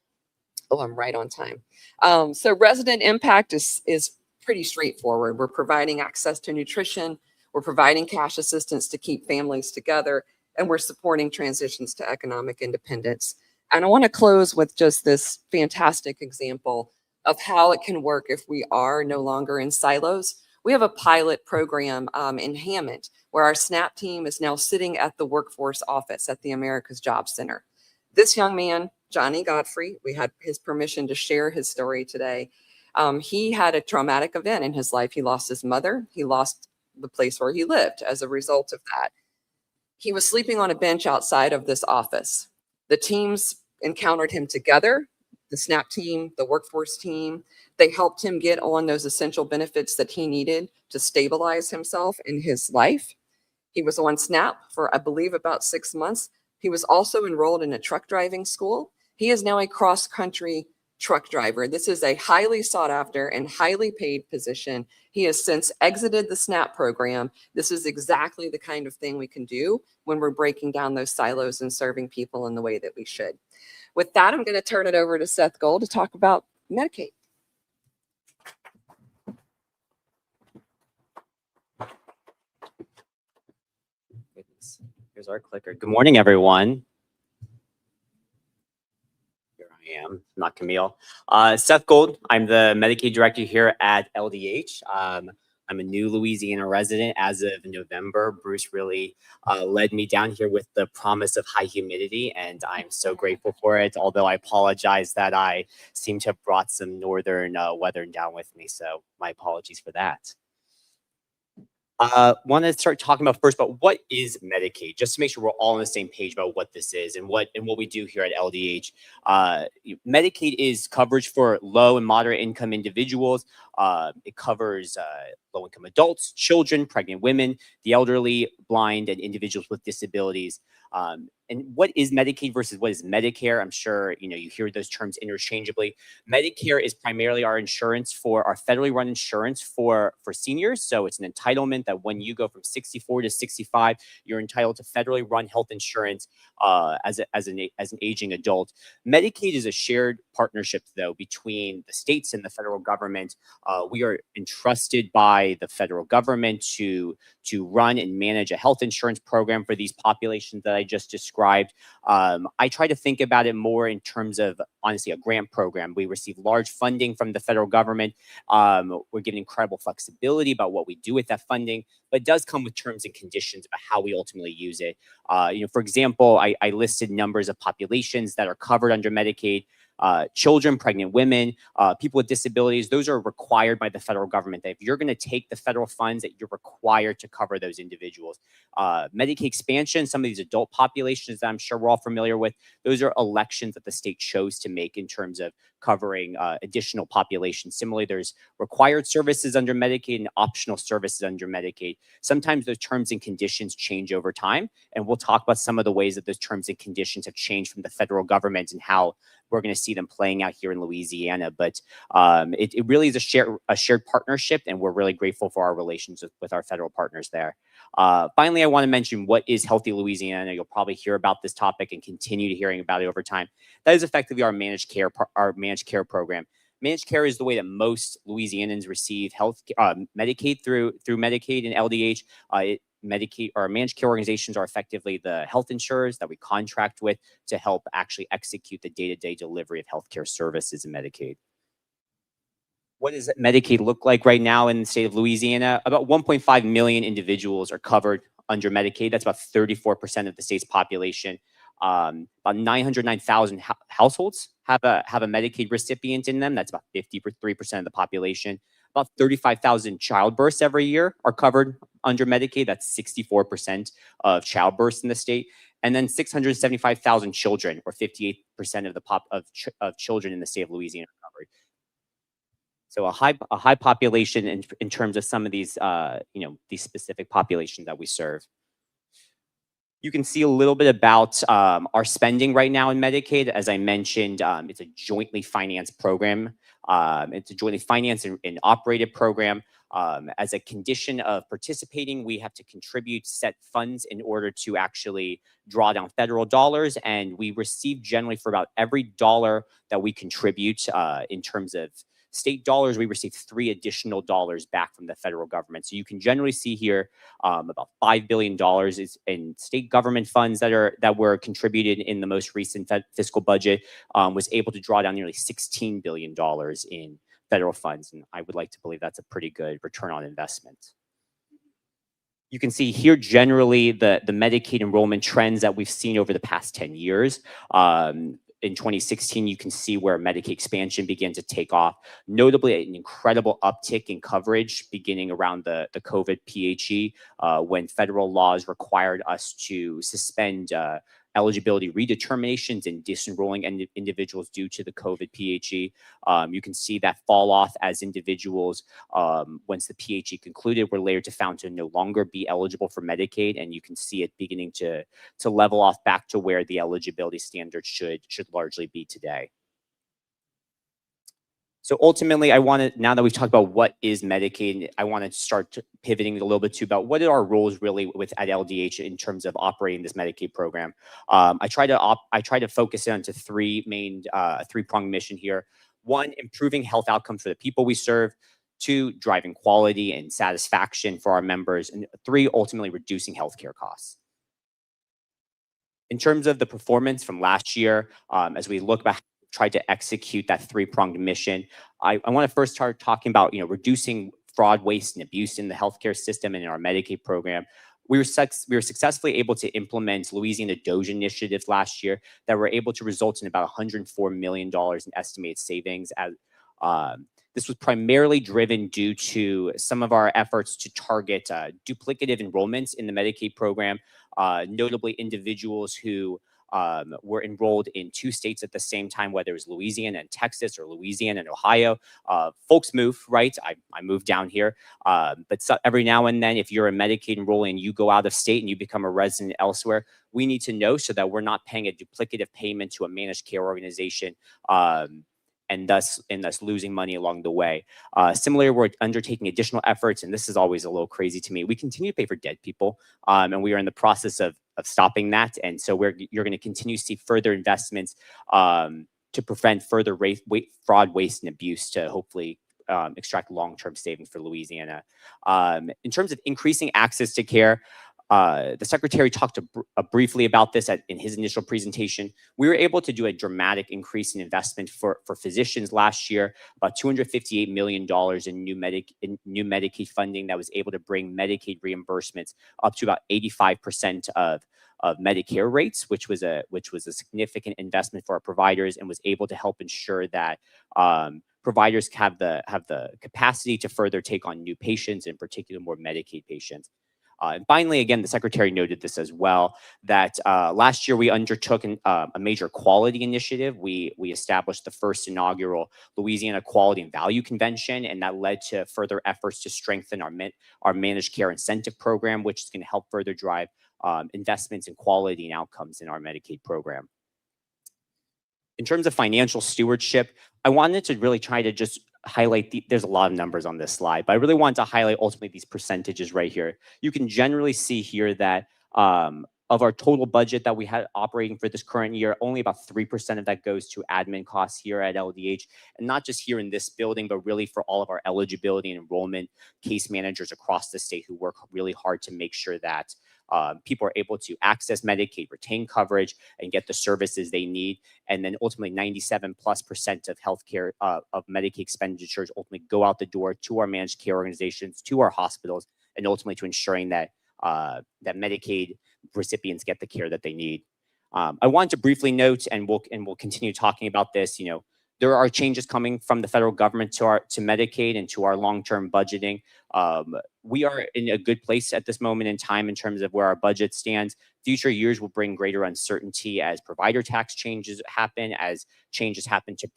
Oh, I'm right on time. So resident impact is pretty straightforward. We're providing access to nutrition. We're providing cash assistance to keep families together, and we're supporting transitions to economic independence. And I want to close with just this fantastic example of how it can work if we are no longer in silos. We have a pilot program in Hammond where our SNAP team is now sitting at the workforce office at the America's Job Center. This young man, Johnny Godfrey, we had his permission to share his story today. He had a traumatic event in his life. He lost his mother. He lost the place where he lived as a result of that. He was sleeping on a bench outside of this office. The teams encountered him together, the SNAP team, the workforce team. They helped him get on those essential benefits that he needed to stabilize himself in his life. He was on SNAP for, I believe, about 6 months. He was also enrolled in a truck driving school. He is now a cross-country truck driver. This is a highly sought after and highly paid position. He has since exited the SNAP program. This is exactly the kind of thing we can do when we're breaking down those silos and serving people in the way that we should. With that, I'm going to turn it over to Seth Gold to talk about Medicaid. Goodness. Here's our clicker. Good morning, everyone. Here I am, not Camille. Seth Gold. I'm the Medicaid director here at LDH. I'm a new Louisiana resident as of November. Bruce really led me down here with the promise of high humidity, and I'm so grateful for it, although I apologize that I seem to have brought some northern weather down with me, so my apologies for that. Want to start talking about first about what is Medicaid, just to make sure we're all on the same page about what this is and what we do here at LDH. Medicaid is coverage for low and moderate income individuals. It covers low-income adults, children, pregnant women, the elderly, blind, and individuals with disabilities. And what is Medicaid versus what is Medicare? I'm sure you hear those terms interchangeably. Medicare is primarily our insurance for our federally run insurance for seniors. So it's an entitlement that when you go from 64 to 65, you're entitled to federally run health insurance as an aging adult. Medicaid is a shared partnership, though, between the states and the federal government. We are entrusted by the federal government to run and manage a health insurance program for these populations that I just described. I try to think about it more in terms of, honestly, a grant program. We receive large funding from the federal government. We're given incredible flexibility about what we do with that funding, but it does come with terms and conditions about how we ultimately use it. For example, I listed numbers of populations that are covered under Medicaid. Children, pregnant women, people with disabilities, those are required by the federal government. That if you're going to take the federal funds, that you're required to cover those individuals. Medicaid expansion, some of these adult populations that I'm sure we're all familiar with, those are elections that the state chose to make in terms of covering additional populations. Similarly, there's required services under Medicaid and optional services under Medicaid. Sometimes those terms and conditions change over time, and we'll talk about some of the ways that those terms and conditions have changed from the federal government and how we're going to see them playing out here in Louisiana. But it really is a shared partnership, and we're really grateful for our relations with our federal partners there. Finally, I want to mention what is Healthy Louisiana. You'll probably hear about this topic and continue to hearing about it over time. That is effectively our managed care program. Managed care is the way that most Louisianans receive Medicaid through Medicaid and LDH. Medicaid or managed care organizations are effectively the health insurers that we contract with to help actually execute the day-to-day delivery of healthcare services in Medicaid. What does Medicaid look like right now in the state of Louisiana? About 1.5 million individuals are covered under Medicaid. That's about 34% of the state's population. About 909,000 households have a Medicaid recipient in them. That's about 53% of the population. About 35,000 childbirths every year are covered under Medicaid. That's 64% of childbirths in the state. And then 675,000 children, or 58% of the of children in the state of Louisiana are covered. So a high population in terms of some of these these specific populations that we serve. You can see a little bit about our spending right now in Medicaid. As I mentioned, it's a jointly financed program. It's a jointly financed and operated program. As a condition of participating, we have to contribute set funds in order to actually draw down federal dollars. And we receive generally for about every dollar that we contribute in terms of state dollars, we receive 3 additional dollars back from the federal government. So you can generally see here about $5 billion is in state government funds that were contributed in the most recent fiscal budget, was able to draw down nearly $16 billion in federal funds. And I would like to believe that's a pretty good return on investment. You can see here generally the Medicaid enrollment trends that we've seen over the past 10 years. In 2016, you can see where Medicaid expansion began to take off, notably an incredible uptick in coverage beginning around the COVID PHE, when federal laws required us to suspend eligibility redeterminations and disenrolling individuals due to the COVID PHE. You can see that fall off as individuals, once the PHE concluded, were later found to no longer be eligible for Medicaid, and you can see it beginning to level off back to where the eligibility standards should largely be today. So ultimately, now that we've talked about what is Medicaid, I want to start pivoting a little bit too about what are our roles really at LDH in terms of operating this Medicaid program. I try to focus on to 3 main three-pronged mission here. 1, improving health outcomes for the people we serve. 2, driving quality and satisfaction for our members. And 3, ultimately reducing healthcare costs. In terms of the performance from last year, as we look back, tried to execute that 3-pronged mission, I want to first start talking about reducing fraud, waste, and abuse in the healthcare system and in our Medicaid program. We were successfully able to implement Louisiana DOGE initiatives last year that were able to result in about $104 million in estimated savings. This was primarily driven due to some of our efforts to target duplicative enrollments in the Medicaid program, notably individuals who were enrolled in 2 states at the same time, whether it was Louisiana and Texas or Louisiana and Ohio. Folks move, right? I moved down here. But every now and then, if you're a Medicaid enrollee and you go out of state and you become a resident elsewhere, we need to know so that we're not paying a duplicative payment to a managed care organization, and thus losing money along the way. Similarly, we're undertaking additional efforts, and this is always a little crazy to me. We continue to pay for dead people, and we are in the process of stopping that. And so you're going to continue to see further investments to prevent further fraud, waste, and abuse to hopefully extract long-term savings for Louisiana. In terms of increasing access to care, the Secretary talked briefly about this in his initial presentation. We were able to do a dramatic increase in investment for physicians last year, about $258 million in new Medicaid funding that was able to bring Medicaid reimbursements up to about 85% of Medicare rates, which was a significant investment for our providers and was able to help ensure that providers have the capacity to further take on new patients, in particular more Medicaid patients. And finally, again, the Secretary noted this as well, that last year we undertook a major quality initiative. We established the first inaugural Louisiana Quality and Value Convention, and that led to further efforts to strengthen our managed care incentive program, which is going to help further drive investments in quality and outcomes in our Medicaid program. In terms of financial stewardship, I wanted to really try to just highlight there's a lot of numbers on this slide, but I really wanted to highlight ultimately these percentages right here. You can generally see here that of our total budget that we had operating for this current year, only about 3% of that goes to admin costs here at LDH, and not just here in this building, but really for all of our eligibility and enrollment case managers across the state who work really hard to make sure that people are able to access Medicaid, retain coverage, and get the services they need. And then ultimately 97+% of healthcare, of Medicaid expenditures ultimately go out the door to our managed care organizations, to our hospitals, and ultimately to ensuring that that Medicaid recipients get the care that they need. I want to briefly note, and we'll continue talking about this, there are changes coming from the federal government to Medicaid and to our long-term budgeting. We are in a good place at this moment in time in terms of where our budget stands. Future years will bring greater uncertainty as provider tax changes happen, as changes happen to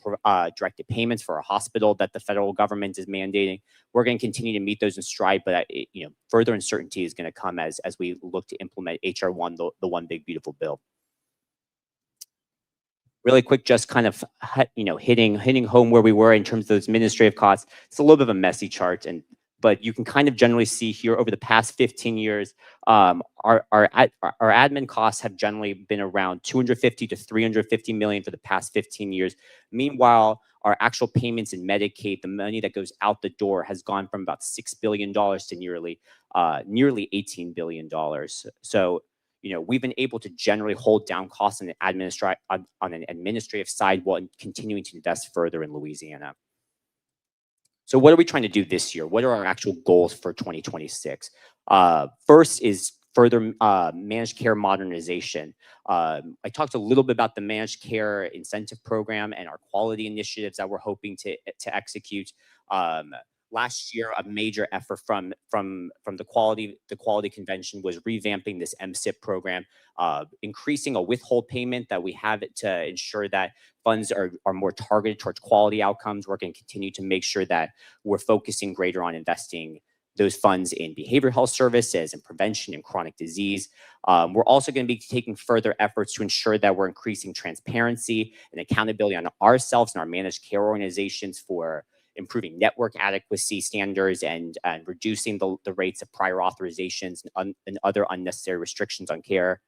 directed payments for a hospital that the federal government is mandating. We're going to continue to meet those in stride, but further uncertainty is going to come as we look to implement HR 1, the One Big Beautiful Bill. Really quick, just kind of hitting home where we were in terms of those administrative costs. It's a little bit of a messy chart, but you can kind of generally see here over the past 15 years, our admin costs have generally been around $250 to $350 million for the past 15 years. Meanwhile, our actual payments in Medicaid, the money that goes out the door, has gone from about $6 billion to nearly $18 billion. So we've been able to generally hold down costs on an administrative side while continuing to invest further in Louisiana. So what are we trying to do this year? What are our actual goals for 2026? First is further managed care modernization. I talked a little bit about the managed care incentive program and our quality initiatives that we're hoping to execute. Last year, a major effort from the quality convention was revamping this MSIP program, increasing a withhold payment that we have to ensure that funds are more targeted towards quality outcomes. We're going to continue to make sure that we're focusing greater on investing those funds in behavioral health services and prevention and chronic disease. We're also going to be taking further efforts to ensure that we're increasing transparency and accountability on ourselves and our managed care organizations for improving network adequacy standards and reducing the rates of prior authorizations and other unnecessary restrictions on care.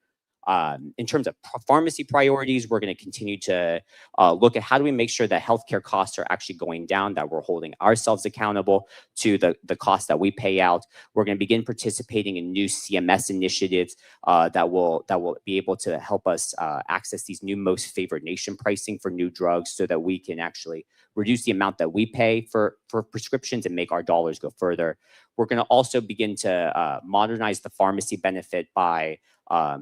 In terms of pharmacy priorities, we're going to continue to look at how do we make sure that healthcare costs are actually going down, that we're holding ourselves accountable to the costs that we pay out. We're going to begin participating in new CMS initiatives that will be able to help us access these new most favored nation pricing for new drugs so that we can actually reduce the amount that we pay for prescriptions and make our dollars go further. We're going to also begin to modernize the pharmacy benefit by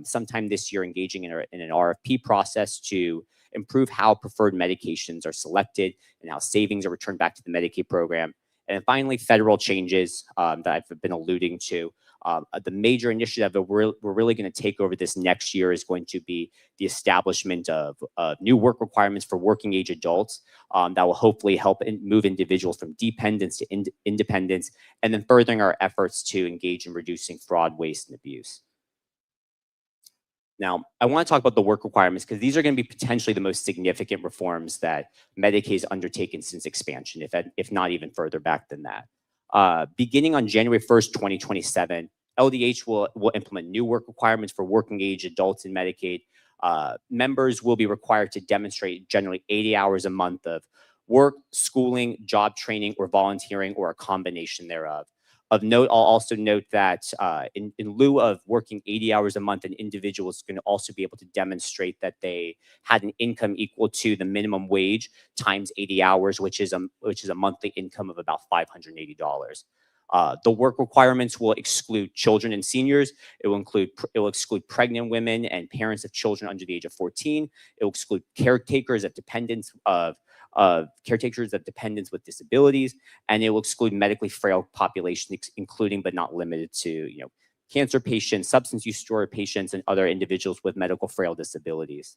sometime this year engaging in an RFP process to improve how preferred medications are selected and how savings are returned back to the Medicaid program. And finally, federal changes that I've been alluding to. The major initiative that we're really going to take over this next year is going to be the establishment of new work requirements for working age adults that will hopefully help move individuals from dependence to independence, and then furthering our efforts to engage in reducing fraud, waste, and abuse. Now, I want to talk about the work requirements because these are going to be potentially the most significant reforms that Medicaid has undertaken since expansion, if not even further back than that. Beginning on January 1st, 2027, LDH will implement new work requirements for working age adults in Medicaid. Members will be required to demonstrate generally 80 hours a month of work, schooling, job training, or volunteering, or a combination thereof. Of note, I'll also note that in lieu of working 80 hours a month, an individual is going to also be able to demonstrate that they had an income equal to the minimum wage times 80 hours, which is a monthly income of about $580. The work requirements will exclude children and seniors. It will exclude pregnant women and parents of children under the age of 14. It will exclude caretakers of dependents with disabilities, and it will exclude medically frail population, including but not limited to, cancer patients, substance use disorder patients, and other individuals with medical frail disabilities.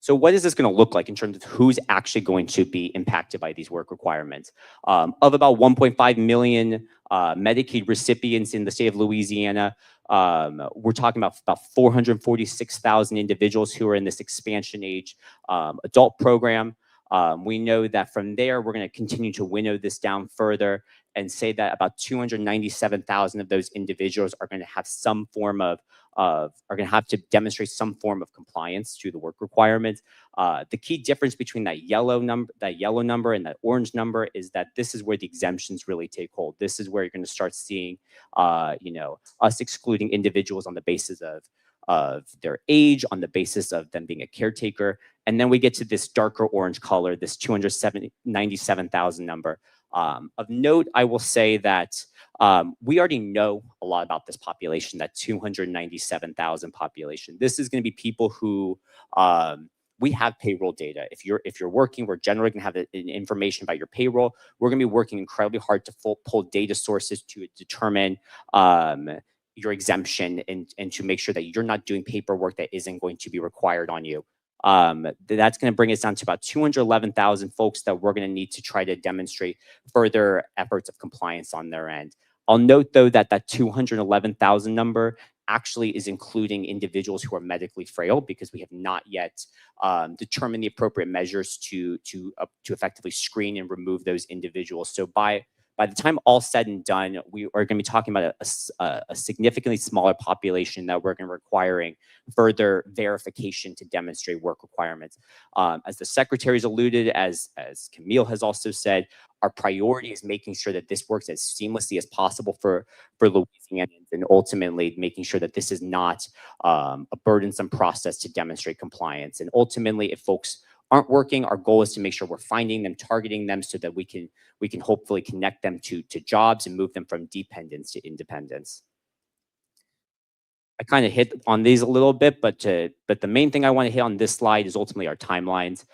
So what is this going to look like in terms of who's actually going to be impacted by these work requirements? Of about 1.5 million Medicaid recipients in the state of Louisiana, we're talking about 446,000 individuals who are in this expansion age adult program. We know that from there, we're going to continue to winnow this down further and say that about 297,000 of those individuals are going to have some form are going to have to demonstrate some form of compliance to the work requirements. The key difference between that yellow number and that orange number is that this is where the exemptions really take hold. This is where you're going to start seeing, us excluding individuals on the basis of their age, on the basis of them being a caretaker. And then we get to this darker orange color, this 297,000 number. Of note, I will say that we already know a lot about this population, that 297,000 population. This is going to be people who we have payroll data. If you're working, we're generally going to have information about your payroll. We're going to be working incredibly hard to pull data sources to determine your exemption and to make sure that you're not doing paperwork that isn't going to be required on you. That's going to bring us down to about 211,000 folks that we're going to need to try to demonstrate further efforts of compliance on their end. I'll note, though, that 211,000 number actually is including individuals who are medically frail, because we have not yet determined the appropriate measures to effectively screen and remove those individuals. So by the time all said and done, we are going to be talking about a significantly smaller population that we're going to be requiring further verification to demonstrate work requirements. As the secretary's alluded, as Camille has also said, our priority is making sure that this works as seamlessly as possible for Louisianans, and ultimately making sure that this is not a burdensome process to demonstrate compliance. And ultimately, if folks aren't working, our goal is to make sure we're finding them, targeting them, so that we can hopefully connect them to jobs and move them from dependence to independence. I kind of hit on these a little bit, but the main thing I want to hit on this slide is ultimately our timelines.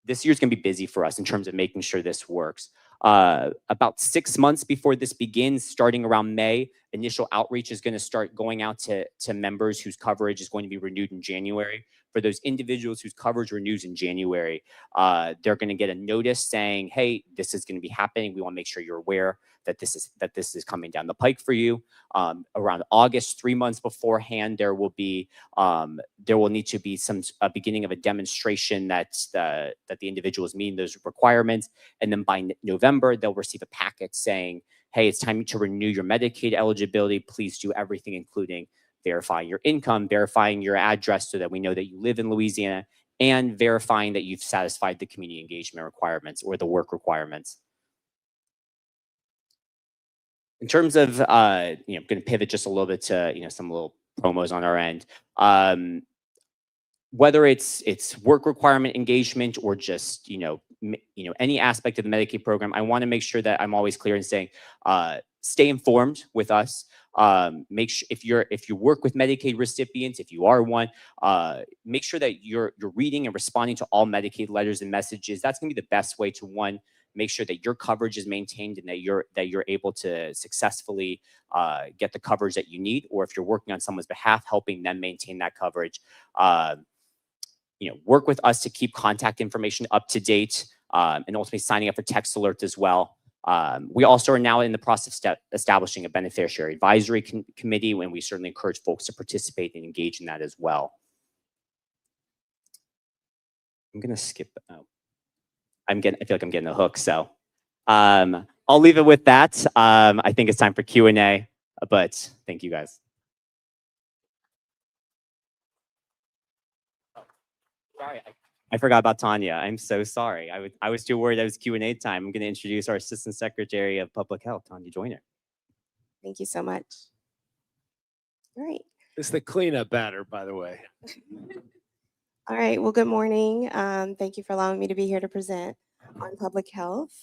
This year's going to be busy for us in terms of making sure this works. About 6 months before this begins, starting around May, initial outreach is going to start going out to members whose coverage is going to be renewed in January. For those individuals whose coverage renews in January, they're going to get a notice saying, hey, this is going to be happening. We want to make sure you're aware that this is coming down the pike for you. Around August, 3 months beforehand, there will need to be a beginning of a demonstration that the individual is meeting those requirements. And then by November, they'll receive a packet saying, hey, it's time to renew your Medicaid eligibility. Please do everything, including verifying your income, verifying your address so that we know that you live in Louisiana, and verifying that you've satisfied the community engagement requirements or the work requirements. In terms of, going to pivot just a little bit to, some little promos on our end. Whether it's work requirement engagement or just, any aspect of the Medicaid program, I want to make sure that I'm always clear in saying, stay informed with us. Make sure if you work with Medicaid recipients, if you are one, make sure that you're reading and responding to all Medicaid letters and messages. That's going to be the best way to, one, make sure that your coverage is maintained and that you're able to successfully get the coverage that you need, or if you're working on someone's behalf, helping them maintain that coverage. Work with us to keep contact information up to date, and ultimately signing up for text alerts as well. We also are now in the process of establishing a beneficiary advisory committee, and we certainly encourage folks to participate and engage in that as well. I'm gonna skip. I feel like I'm getting the hook, so I'll leave it with that. I think it's time for Q&A, but thank you guys. Sorry, I forgot about Tanya. I'm so sorry. I was too worried that it was Q&A time. I'm going to introduce our Assistant Secretary of Public Health, Tanya Joyner. Thank you so much. All right. It's the cleanup batter, by the way. All right. Well, good morning. Thank you for allowing me to be here to present on public health.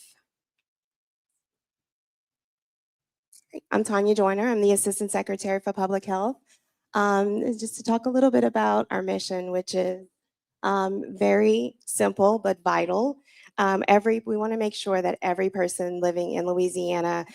I'm Tanya Joyner. I'm the Assistant Secretary for Public Health. Just to talk a little bit about our mission, which is very simple but vital. We want to make sure that every person living in Louisiana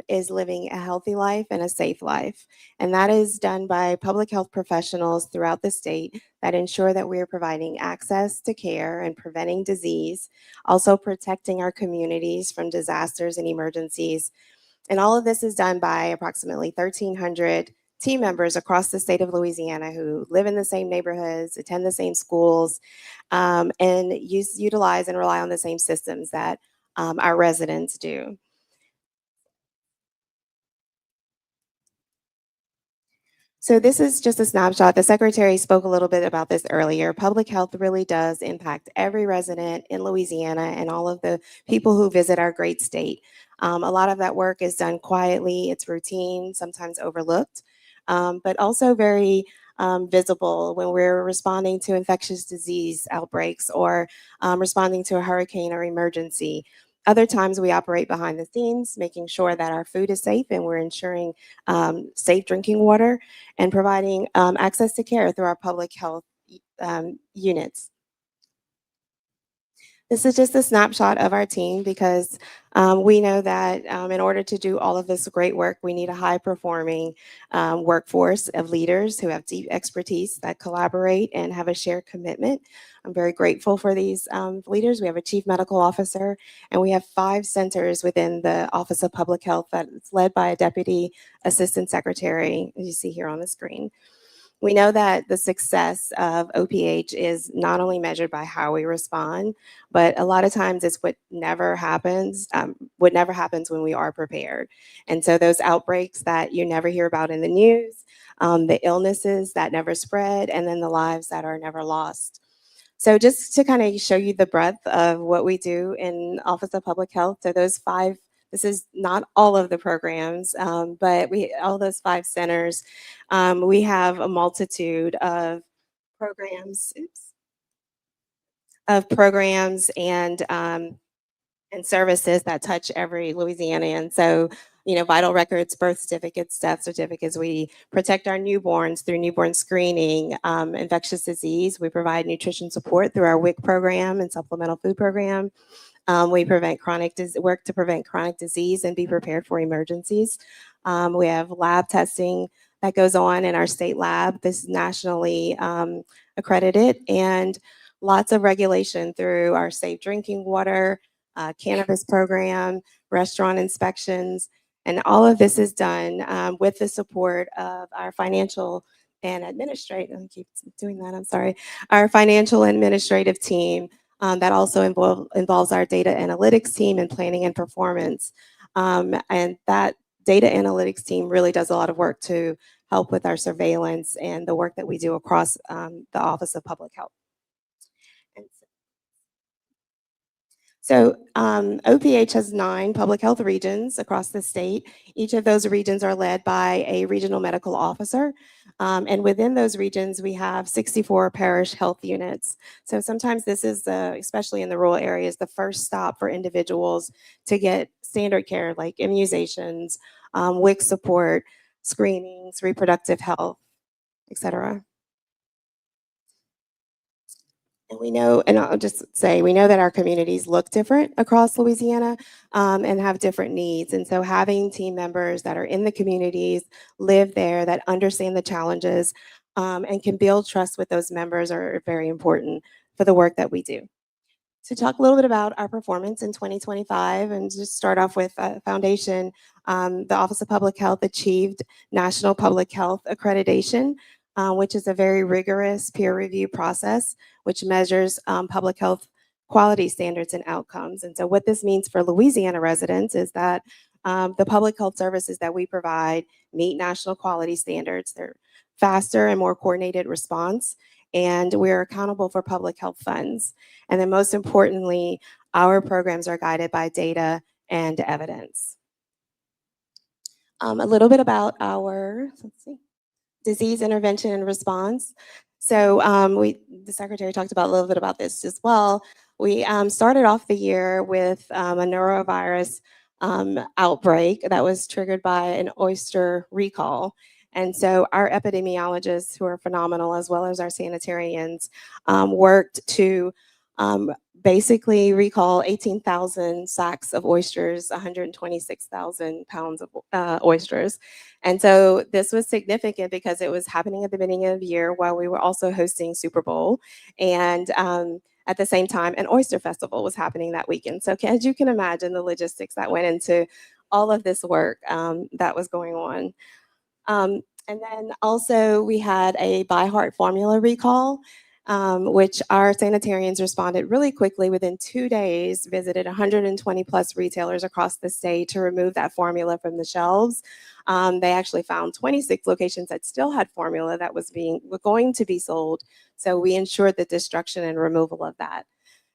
is living a healthy life and a safe life. And that is done by public health professionals throughout the state that ensure that we are providing access to care and preventing disease, also protecting our communities from disasters and emergencies. And all of this is done by approximately 1,300 team members across the state of Louisiana who live in the same neighborhoods, attend the same schools, and utilize and rely on the same systems that our residents do. So this is just a snapshot. The Secretary spoke a little bit about this earlier. Public health really does impact every resident in Louisiana and all of the people who visit our great state. A lot of that work is done quietly. It's routine, sometimes overlooked, but also very visible when we're responding to infectious disease outbreaks or responding to a hurricane or emergency. Other times we operate behind the scenes, making sure that our food is safe and we're ensuring safe drinking water and providing access to care through our public health units. This is just a snapshot of our team because we know that in order to do all of this great work, we need a high-performing workforce of leaders who have deep expertise that collaborate and have a shared commitment. I'm very grateful for these leaders. We have a chief medical officer, and we have 5 centers within the Office of Public Health that is led by a deputy assistant secretary, as you see here on the screen. We know that the success of OPH is not only measured by how we respond, but a lot of times it's what never happens when we are prepared. And so those outbreaks that you never hear about in the news, the illnesses that never spread, and then the lives that are never lost. So just to kind of show you the breadth of what we do in Office of Public Health, so those 5, this is not all of the programs, but all those 5 centers, we have a multitude of programs, and services that touch every Louisianian. So, vital records, birth certificates, death certificates. We protect our newborns through newborn screening, infectious disease. We provide nutrition support through our WIC program and supplemental food program. We work to prevent chronic disease and be prepared for emergencies. We have lab testing that goes on in our state lab. This is nationally accredited, and lots of regulation through our safe drinking water, cannabis program, restaurant inspections, and all of this is done with the support of our financial and administrative, I keep doing that, I'm sorry, our financial and administrative team that also involves our data analytics team and planning and performance. And that data analytics team really does a lot of work to help with our surveillance and the work that we do across the Office of Public Health. So OPH has 9 public health regions across the state. Each of those regions are led by a regional medical officer. And within those regions, we have 64 parish health units. So sometimes this is, especially in the rural areas, the first stop for individuals to get standard care like immunizations, WIC support, screenings, reproductive health, et cetera. And we know, and I'll just say, we know that our communities look different across Louisiana and have different needs. And so having team members that are in the communities, live there, that understand the challenges and can build trust with those members are very important for the work that we do. To talk a little bit about our performance in 2025 and just start off with foundation, the Office of Public Health achieved National Public Health Accreditation, which is a very rigorous peer review process, which measures public health quality standards and outcomes. And so what this means for Louisiana residents is that the public health services that we provide meet national quality standards. They're faster and more coordinated response, and we're accountable for public health funds. And then most importantly, our programs are guided by data and evidence. A little bit about our, let's see, disease intervention and response. So the secretary talked about a little bit about this as well. We started off the year with a norovirus outbreak that was triggered by an oyster recall. And so our epidemiologists, who are phenomenal, as well as our sanitarians, worked to basically recall 18,000 sacks of oysters, 126,000 pounds of oysters. And so this was significant because it was happening at the beginning of the year while we were also hosting Super Bowl. And at the same time, an oyster festival was happening that weekend. So as you can imagine, the logistics that went into all of this work that was going on. And then also we had a By Heart formula recall, which our sanitarians responded really quickly. Within 2 days, visited 120 plus retailers across the state to remove that formula from the shelves. They actually found 26 locations that still had formula that was going to be sold. So we ensured the destruction and removal of that.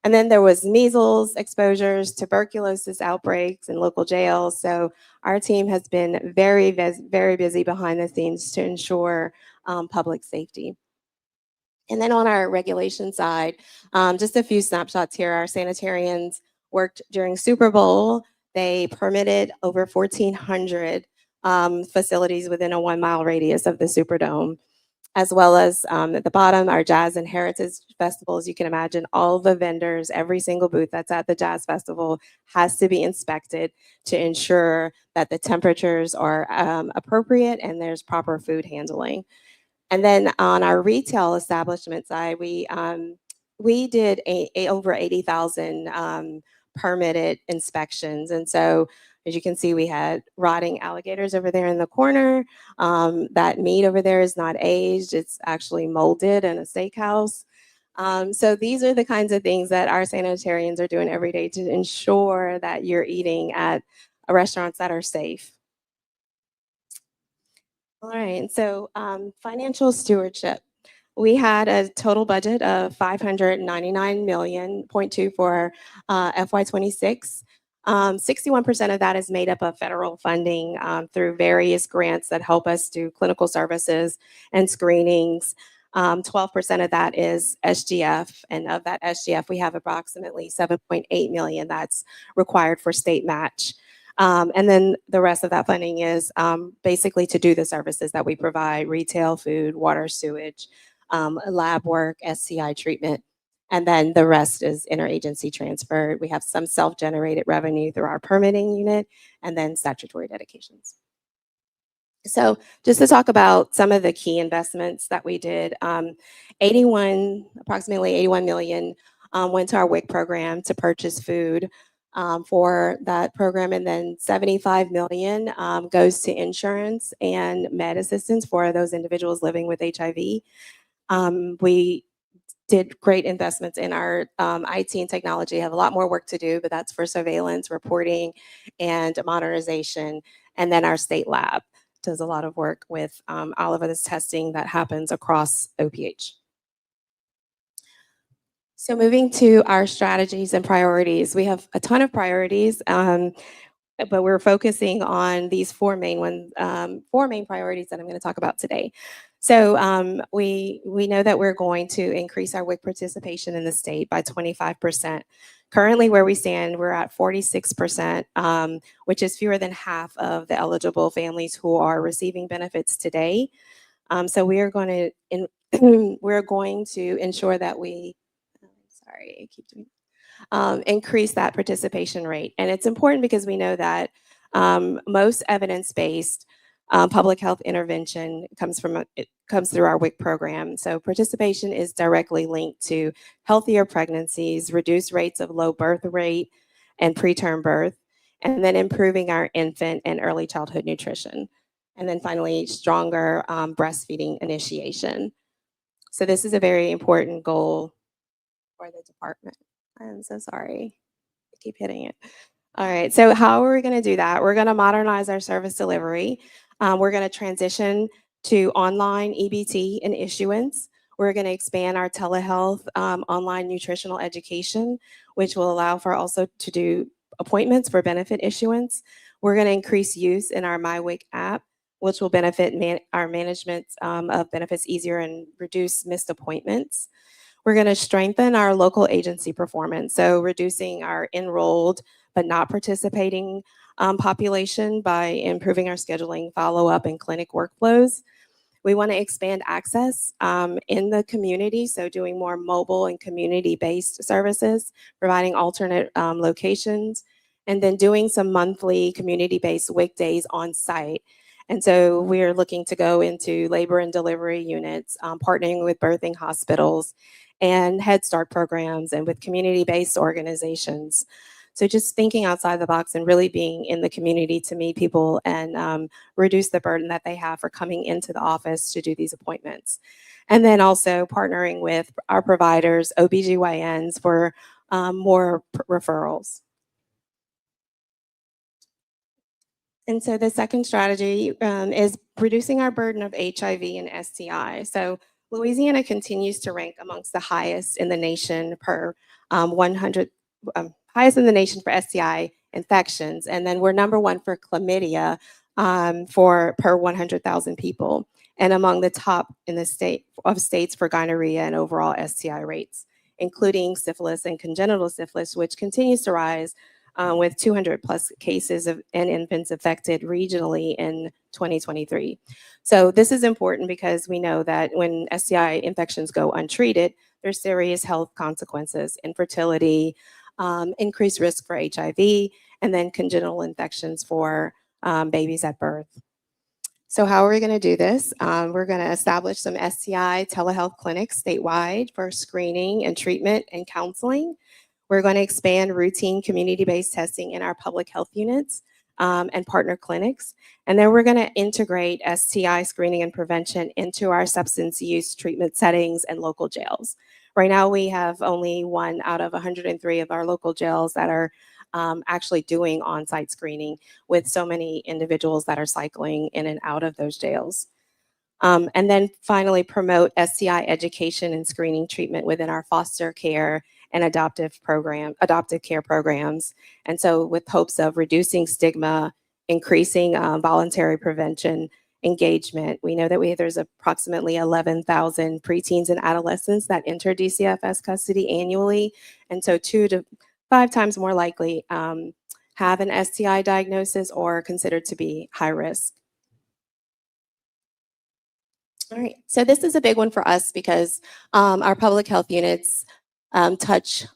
And then there was measles exposures, tuberculosis outbreaks in local jails. So our team has been very, very busy behind the scenes to ensure public safety. And then on our regulation side, just a few snapshots here. Our sanitarians worked during Super Bowl. They permitted over 1,400 facilities within a 1 mile radius of the Superdome, as well as at the bottom, our Jazz and Heritage Festivals. You can imagine all the vendors, every single booth that's at the Jazz Festival has to be inspected to ensure that the temperatures are appropriate and there's proper food handling. And then on our retail establishment side, we did over 80,000 permitted inspections. And so as you can see, we had rotting alligators over there in the corner. That meat over there is not aged. It's actually molded in a steakhouse. So these are the kinds of things that our sanitarians are doing every day to ensure that you're eating at restaurants that are safe. All right, so financial stewardship. We had a total budget of $599.2 million for FY26. 61% of that is made up of federal funding through various grants that help us do clinical services and screenings. 12% of that is SGF, and of that SGF, we have approximately $7.8 million that's required for state match. And then the rest of that funding is basically to do the services that we provide: retail, food, water, sewage, lab work, SCI treatment. And then the rest is interagency transfer. We have some self-generated revenue through our permitting unit and then statutory dedications. So just to talk about some of the key investments that we did, approximately 81 million went to our WIC program to purchase food for that program, and then 75 million goes to insurance and med assistance for those individuals living with HIV. We did great investments in our IT and technology. Have a lot more work to do, but that's for surveillance, reporting, and modernization. And then our state lab does a lot of work with all of this testing that happens across OPH. So moving to our strategies and priorities, we have a ton of priorities, but we're focusing on these four main priorities that I'm going to talk about today. So we know that we're going to increase our WIC participation in the state by 25%. Currently, where we stand, we're at 46%, which is fewer than half of the eligible families who are receiving benefits today. So we are going to we're going to ensure that we sorry, I keep doing, increase that participation rate. And it's important because we know that most evidence-based public health intervention it comes through our WIC program. So participation is directly linked to healthier pregnancies, reduced rates of low birth rate and preterm birth, and then improving our infant and early childhood nutrition. And then finally, stronger breastfeeding initiation. So this is a very important goal for the department. I'm so sorry. I keep hitting it. All right, so how are we going to do that? We're going to modernize our service delivery. We're going to transition to online EBT and issuance. We're going to expand our telehealth online nutritional education, which will allow for also to do appointments for benefit issuance. We're going to increase use in our MyWIC app, which will benefit our management of benefits easier and reduce missed appointments. We're going to strengthen our local agency performance, so reducing our enrolled but not participating population by improving our scheduling, follow-up, and clinic workflows. We want to expand access in the community, so doing more mobile and community-based services, providing alternate locations, and then doing some monthly community-based WIC days on site. And so we're looking to go into labor and delivery units, partnering with birthing hospitals and Head Start programs and with community-based organizations. So just thinking outside the box and really being in the community to meet people and reduce the burden that they have for coming into the office to do these appointments. And then also partnering with our providers, OBGYNs, for more referrals. And so the second strategy is reducing our burden of HIV and STI. So Louisiana continues to rank amongst the highest in the nation per 100, highest in the nation for STI infections. And then we're number one for chlamydia for per 100,000 people, and among the top in the states for gonorrhea and overall STI rates, including syphilis and congenital syphilis, which continues to rise with 200 plus cases and infants affected regionally in 2023. So this is important because we know that when STI infections go untreated, there's serious health consequences: infertility, increased risk for HIV, and then congenital infections for babies at birth. So how are we going to do this? We're going to establish some STI telehealth clinics statewide for screening and treatment and counseling. We're going to expand routine community-based testing in our public health units and partner clinics. And then we're going to integrate STI screening and prevention into our substance use treatment settings and local jails. Right now, we have only 1 out of 103 of our local jails that are actually doing on-site screening, with so many individuals that are cycling in and out of those jails. And then finally, promote STI education and screening treatment within our foster care and adoptive care programs. And so with hopes of reducing stigma, increasing voluntary prevention engagement. We know that there's approximately 11,000 preteens and adolescents that enter DCFS custody annually. And so 2 to 5 times more likely have an STI diagnosis or are considered to be high risk. All right, so this is a big one for us because our public health units touch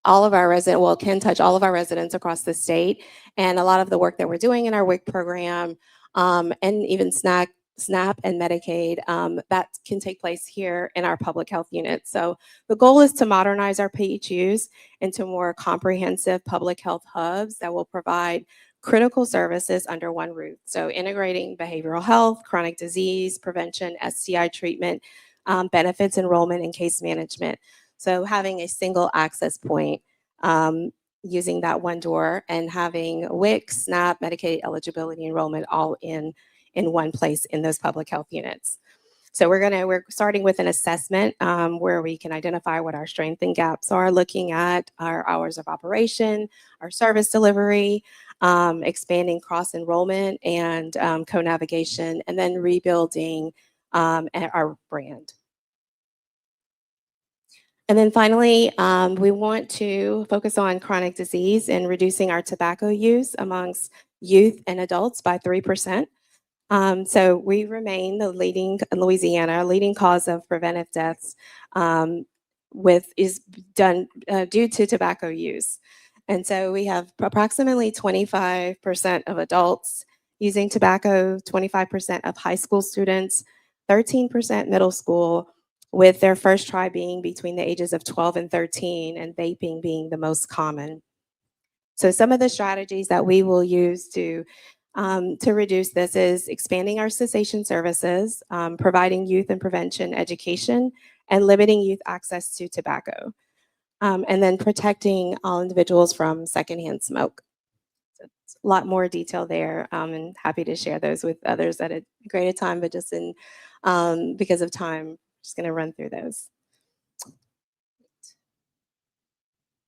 all of our can touch all of our residents across the state. And a lot of the work that we're doing in our WIC program and even SNAP and Medicaid, that can take place here in our public health units. So the goal is to modernize our PHUs into more comprehensive public health hubs that will provide critical services under one roof. So integrating behavioral health, chronic disease prevention, STI treatment, benefits enrollment, and case management. So having a single access point, using that one door, and having WIC, SNAP, Medicaid eligibility enrollment all in one place in those public health units. So we're starting with an assessment where we can identify what our strengths and gaps are, looking at our hours of operation, our service delivery, expanding cross enrollment and co-navigation, and then rebuilding our brand. And then finally, we want to focus on chronic disease and reducing our tobacco use amongst youth and adults by 3%. So we remain the leading cause of preventive deaths is done due to tobacco use. And so we have approximately 25% of adults using tobacco, 25% of high school students, 13% middle school, with their first try being between the ages of 12 and 13, and vaping being the most common. So some of the strategies that we will use to reduce this is expanding our cessation services, providing youth and prevention education, and limiting youth access to tobacco, and then protecting all individuals from secondhand smoke. So it's a lot more detail there, and happy to share those with others at a greater time, but just because of time, I'm just going to run through those.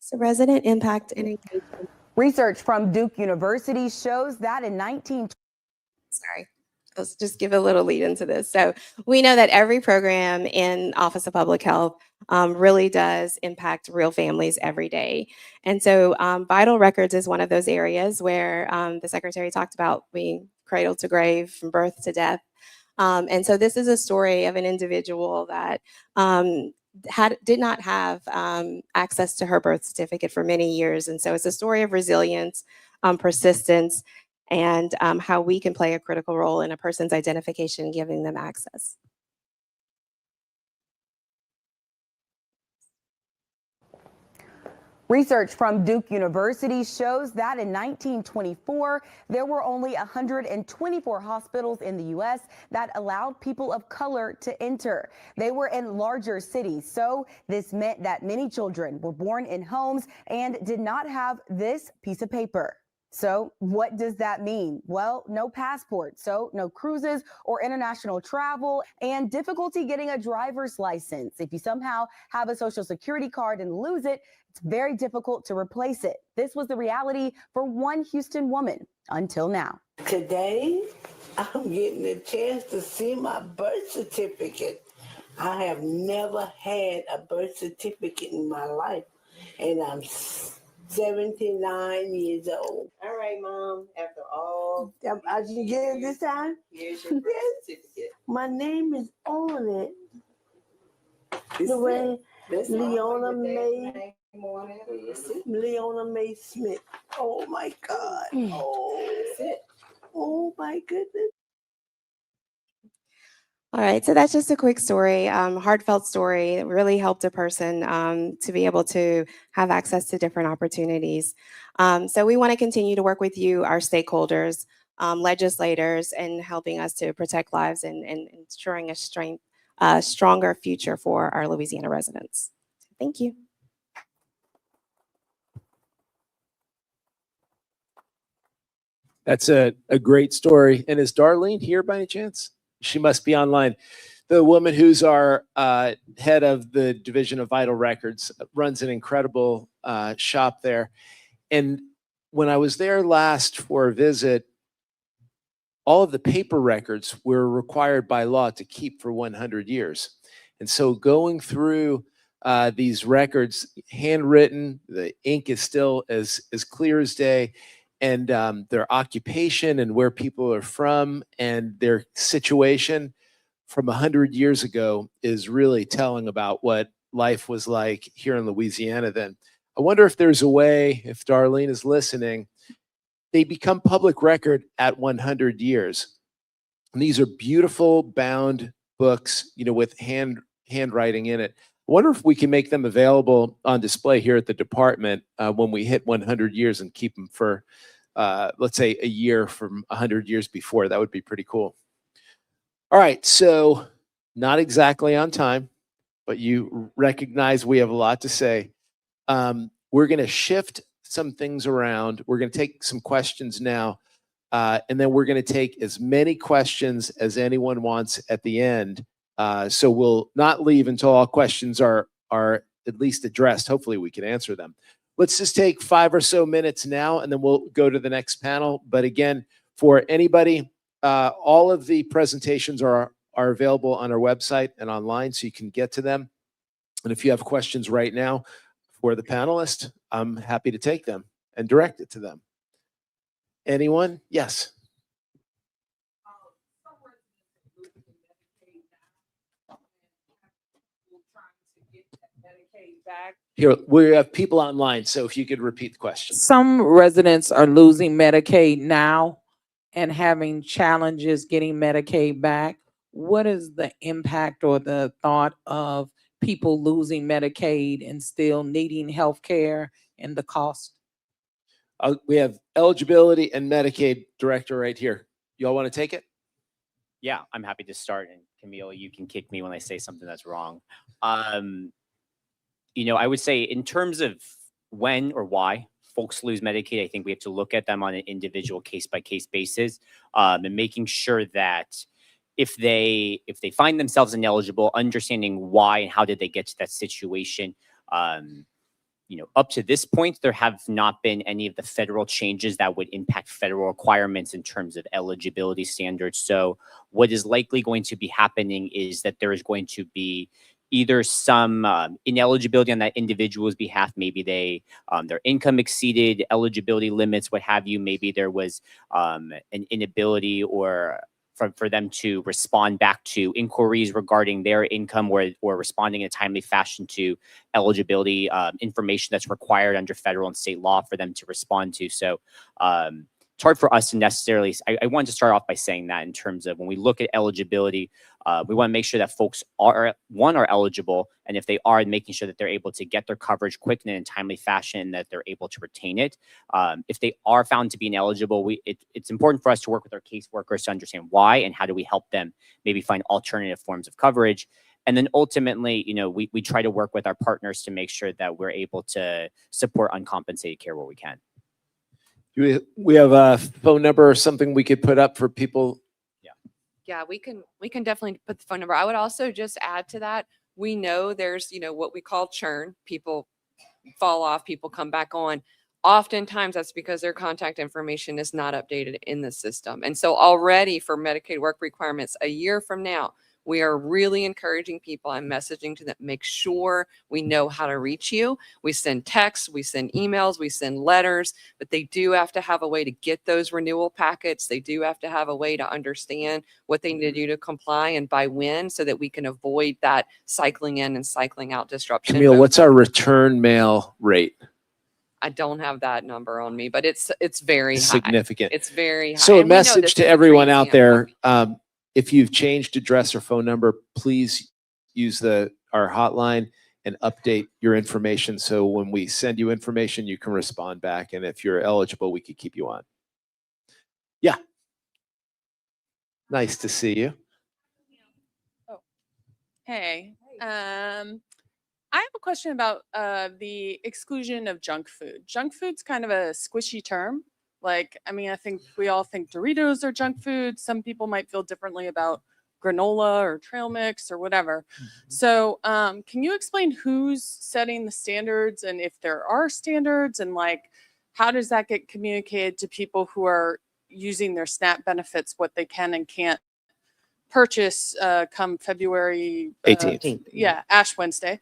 So resident impact and engagement. Research from Duke University shows that in Sorry, let's just give a little lead into this. So we know that every program in Office of Public Health really does impact real families every day. And so vital records is one of those areas where the secretary talked about being cradle to grave, from birth to death. And so this is a story of an individual that did not have access to her birth certificate for many years. And so it's a story of resilience, persistence, and how we can play a critical role in a person's identification, giving them access. Research from Duke University shows that in 1924, there were only 124 hospitals in the U.S. that allowed people of color to enter. They were in larger cities, so this meant that many children were born in homes and did not have this piece of paper. So what does that mean? Well, no passport, so no cruises or international travel, and difficulty getting a driver's license. If you somehow have a social security card and lose it, it's very difficult to replace it. This was the reality for one Houston woman until now. Today, I'm getting a chance to see my birth certificate. I have never had a birth certificate in my life, and I'm 79 years old. All right, Mom. After all, I can get it this time? here's your birth certificate. My name is on it. This The is way it. This Leona is May. name on it. This is Leona May Smith. Oh my God. Oh, it. oh my goodness. All right, so that's just a quick story, heartfelt story that really helped a person to be able to have access to different opportunities. So we want to continue to work with you, our stakeholders, legislators, and helping us to protect lives and ensuring a stronger future for our Louisiana residents. Thank you. That's a great story. And is Darlene here by any chance? She must be online. The woman who's our head of the Division of Vital Records runs an incredible shop there. And when I was there last for a visit, all of the paper records were required by law to keep for 100 years. And so going through these records, handwritten, the ink is still as clear as day, and their occupation and where people are from and their situation from 100 years ago is really telling about what life was like here in Louisiana then. I wonder if there's a way, if Darlene is listening, they become public record at 100 years. And these are beautiful bound books, with handwriting in it. I wonder if we can make them available on display here at the department when we hit 100 years and keep them for, let's say, a year from 100 years before. That would be pretty cool. All right, so not exactly on time, but you recognize we have a lot to say. We're going to shift some things around. We're going to take some questions now, and then we're going to take as many questions as anyone wants at the end. So we'll not leave until all questions are at least addressed. Hopefully we can answer them. Let's just take 5 or so minutes now, and then we'll go to the next panel. But again, for anybody, all of the presentations are available on our website and online, so you can get to them. And if you have questions right now for the panelists, I'm happy to take them and direct it to them. Anyone? Yes. Here, we have people online, so if you could repeat the question. Some residents are losing Medicaid now and having challenges getting Medicaid back. What is the impact or the thought of people losing Medicaid and still needing health care and the cost? We have eligibility and Medicaid director right here. Y'all want to take it? Yeah, I'm happy to start. And Camille, you can kick me when I say something that's wrong. I would say in terms of when or why folks lose Medicaid, I think we have to look at them on an individual case-by-case basis, and making sure that if they find themselves ineligible, understanding why and how did they get to that situation. Up to this point, there have not been any of the federal changes that would impact federal requirements in terms of eligibility standards. So what is likely going to be happening is that there is going to be either some ineligibility on that individual's behalf. Maybe their income exceeded eligibility limits, what have you. Maybe there was an inability or for them to respond back to inquiries regarding their income or responding in a timely fashion to eligibility information that's required under federal and state law for them to respond to. So it's hard for us to necessarily, I wanted to start off by saying that in terms of when we look at eligibility, we want to make sure that folks are eligible, and if they are, making sure that they're able to get their coverage quick and in a timely fashion, and that they're able to retain it. If they are found to be ineligible, it's important for us to work with our caseworkers to understand why and how do we help them maybe find alternative forms of coverage. And then ultimately, we try to work with our partners to make sure that we're able to support uncompensated care where we can. We have a phone number or something we could put up for people. Yeah, we can definitely put the phone number. I would also just add to that, we know there's, what we call churn. People fall off, people come back on. Oftentimes that's because their contact information is not updated in the system. And so already for Medicaid work requirements, a year from now, we are really encouraging people. I'm messaging to them, make sure we know how to reach you. We send texts, we send emails, we send letters, but they do have to have a way to get those renewal packets. They do have to have a way to understand what they need to do to comply and by when, so that we can avoid that cycling in and cycling out disruption. Camille, what's our return mail rate? I don't have that number on me, but it's very high. Significant. It's very high. So a And we know message this to is a everyone great out example. there, if you've changed address or phone number, please use our hotline and update your information. So when we send you information, you can respond back. And if you're eligible, we could keep you on. Yeah. Nice to see you. Hey, I have a question about the exclusion of junk food. Junk food's kind of a squishy term. I think we all think Doritos are junk food. Some people might feel differently about granola or trail mix or whatever. So can you explain who's setting the standards, and if there are standards, and how does that get communicated to people who are using their SNAP benefits, what they can and can't purchase come February 18th. Yeah, Ash Wednesday,